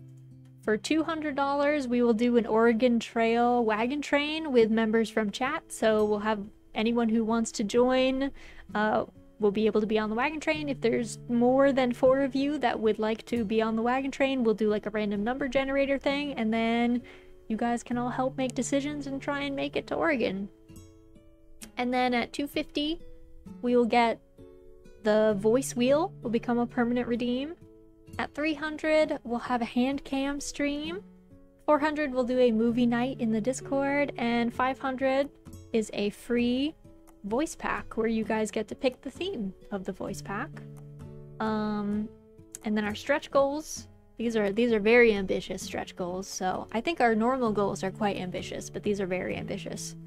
For $200, we will do an Oregon Trail wagon train with members from chat. So we'll have anyone who wants to join will be able to be on the wagon train. If there's more than 4 of you that would like to be on the wagon train, we'll do like a random number generator thing, and then you guys can all help make decisions and try and make it to Oregon. And then at $250, we will get the voice wheel will become a permanent redeem. At $300, we'll have a hand cam stream. $400, we'll do a movie night in the Discord, and $500 is a free voice pack where you guys get to pick the theme of the voice pack. And then our stretch goals, these are very ambitious stretch goals. So I think our normal goals are quite ambitious, but these are very ambitious.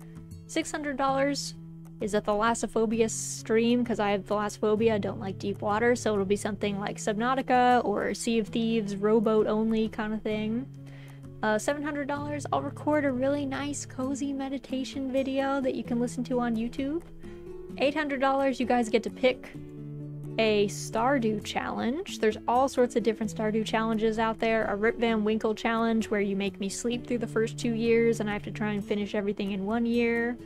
$600 is a thalassophobia stream because I have thalassophobia. I don't like deep water, so it'll be something like Subnautica or Sea of Thieves, rowboat only kind of thing. $700, I'll record a really nice cozy meditation video that you can listen to on YouTube. $800, you guys get to pick a Stardew challenge. There's all sorts of different Stardew challenges out there. A Rip Van Winkle challenge where you make me sleep through the first 2 years and I have to try and finish everything in 1 year.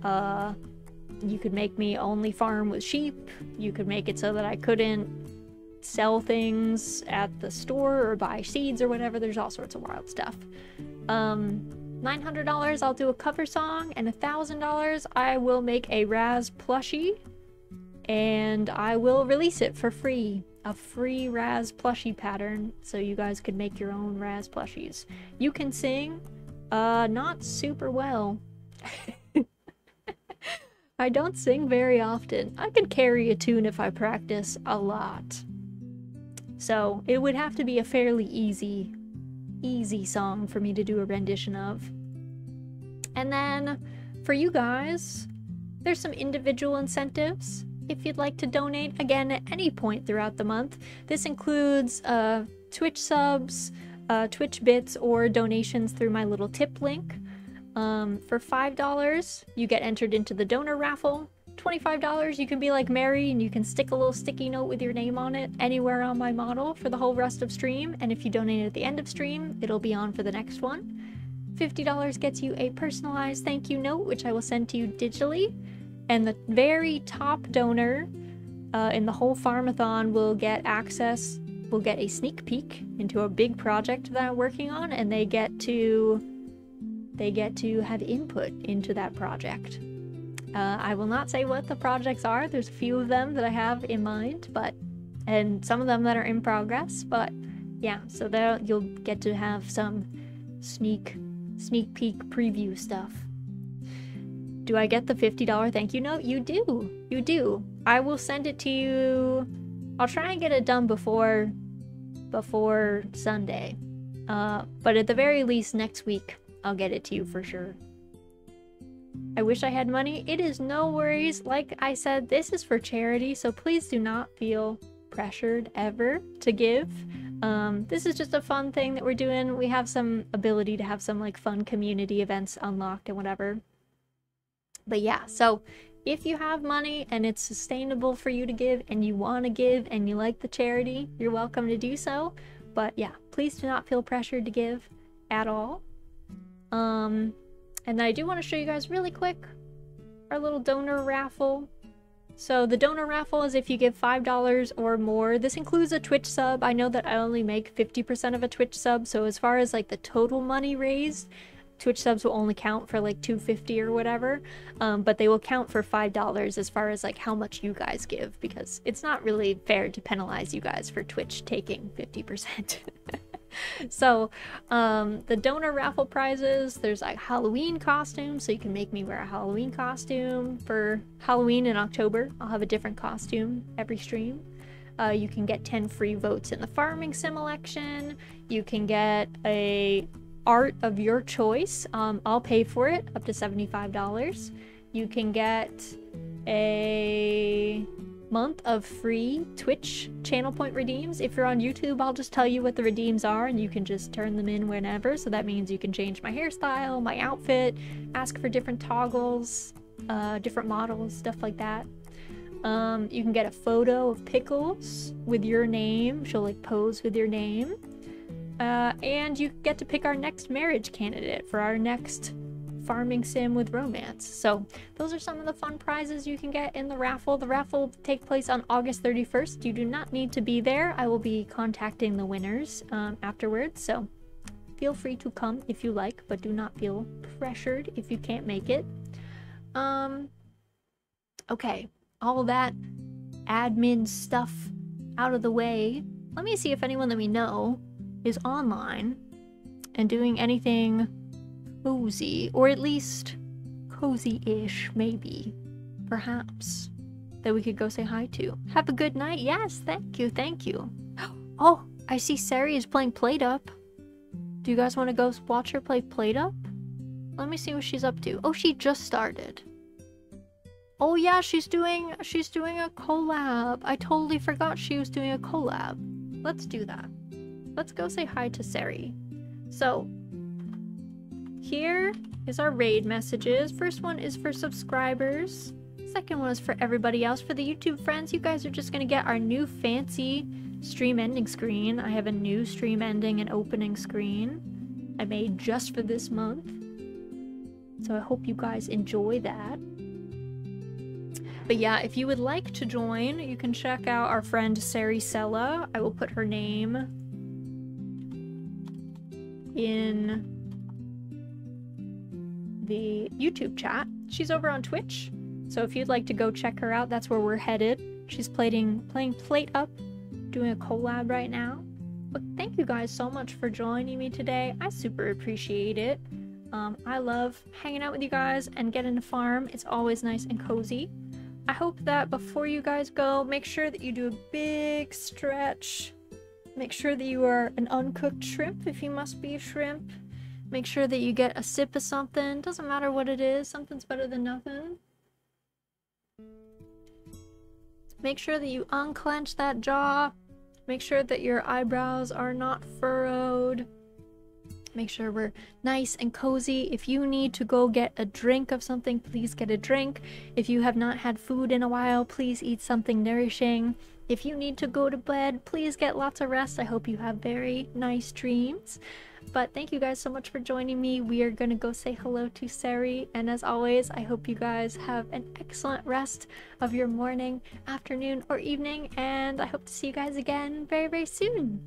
You could make me only farm with sheep. You could make it so that I couldn't sell things at the store or buy seeds or whatever. There's all sorts of wild stuff. $900, I'll do a cover song, and $1,000, I will make a Raz plushie, and I will release it for free. A free Raz plushie pattern, so you guys could make your own Raz plushies. You can sing, not super well. I don't sing very often. I can carry a tune if I practice a lot. So it would have to be a fairly easy song for me to do a rendition of. And then for you guys, there's some individual incentives if you'd like to donate, again, at any point throughout the month. This includes Twitch subs, Twitch bits, or donations through my little tip link. For $5, you get entered into the donor raffle. $25, you can be like Mary and you can stick a little sticky note with your name on it anywhere on my model for the whole rest of stream, and if you donate at the end of stream, it'll be on for the next one. $50 gets you a personalized thank you note, which I will send to you digitally, and the very top donor in the whole Farm-a-thon will get access, will get a sneak peek into a big project that I'm working on, and they get to have input into that project. I will not say what the projects are. There's a few of them that I have in mind, and some of them that are in progress, but yeah, so there you'll get to have some sneak peek preview stuff. Do I get the $50 thank you note? You do. I will send it to you. I'll try and get it done before Sunday, but at the very least next week I'll get it to you for sure. I wish I had money. It is no worries. Like I said, this is for charity, so please do not feel pressured ever to give. This is just a fun thing that we're doing. We have some ability to have some like fun community events unlocked and whatever. But yeah, so if you have money and it's sustainable for you to give and you want to give and you like the charity, you're welcome to do so. But yeah, please do not feel pressured to give at all. And then I do want to show you guys really quick our little donor raffle. So the donor raffle is if you give $5 or more. This includes a Twitch sub. I know that I only make 50% of a Twitch sub, so as far as like the total money raised, Twitch subs will only count for like $2.50 or whatever, but they will count for $5 as far as like how much you guys give, because it's not really fair to penalize you guys for Twitch taking 50%. So, the donor raffle prizes, there's like Halloween costumes, so you can make me wear a Halloween costume. For Halloween in October, I'll have a different costume every stream. You can get 10 free votes in the farming sim election. You can get a art of your choice. I'll pay for it, up to $75. You can get a month of free Twitch channel point redeems. If you're on YouTube, I'll just tell you what the redeems are and you can just turn them in whenever. So that means you can change my hairstyle, my outfit, ask for different toggles, different models, stuff like that. You can get a photo of Pickles with your name. She'll like pose with your name. And you get to pick our next marriage candidate for our next farming sim with romance. So those are some of the fun prizes you can get in the raffle. The raffle will take place on August 31st. You do not need to be there. I will be contacting the winners afterwards. So feel free to come if you like, but do not feel pressured if you can't make it. Okay. All that admin stuff out of the way, let me see if anyone that we know is online and doing anything cozy, or at least cozy-ish, maybe, perhaps, that we could go say hi to. Have a good night. Yes, thank you, thank you. Oh, I see Sari is playing Plate Up. Do you guys want to go watch her play Plate Up? Let me see what she's up to. Oh, she just started. Oh yeah, she's doing a collab. I totally forgot she was doing a collab. Let's do that. Let's go say hi to Sari. So, here is our raid messages. First one is for subscribers. Second one is for everybody else. For the YouTube friends, you guys are just gonna get our new fancy stream ending screen. I have a new stream ending and opening screen I made just for this month. So I hope you guys enjoy that. But yeah, if you would like to join, you can check out our friend Saricella. I will put her name in the YouTube chat. She's over on Twitch, so if you'd like to go check her out, that's where we're headed. She's playing Plate Up, doing a collab right now. But thank you guys so much for joining me today. I super appreciate it. I love hanging out with you guys and getting to farm. It's always nice and cozy. I hope that before you guys go, make sure that you do a big stretch. Make sure that you are an uncooked shrimp if you must be a shrimp. Make sure that you get a sip of something. Doesn't matter what it is. Something's better than nothing. Make sure that you unclench that jaw. Make sure that your eyebrows are not furrowed. Make sure we're nice and cozy. If you need to go get a drink of something, please get a drink. If you have not had food in a while, please eat something nourishing. If you need to go to bed, please get lots of rest. I hope you have very nice dreams. But thank you guys so much for joining me. We are gonna go say hello to Sari, and as always, I hope you guys have an excellent rest of your morning, afternoon, or evening, and I hope to see you guys again very, very soon.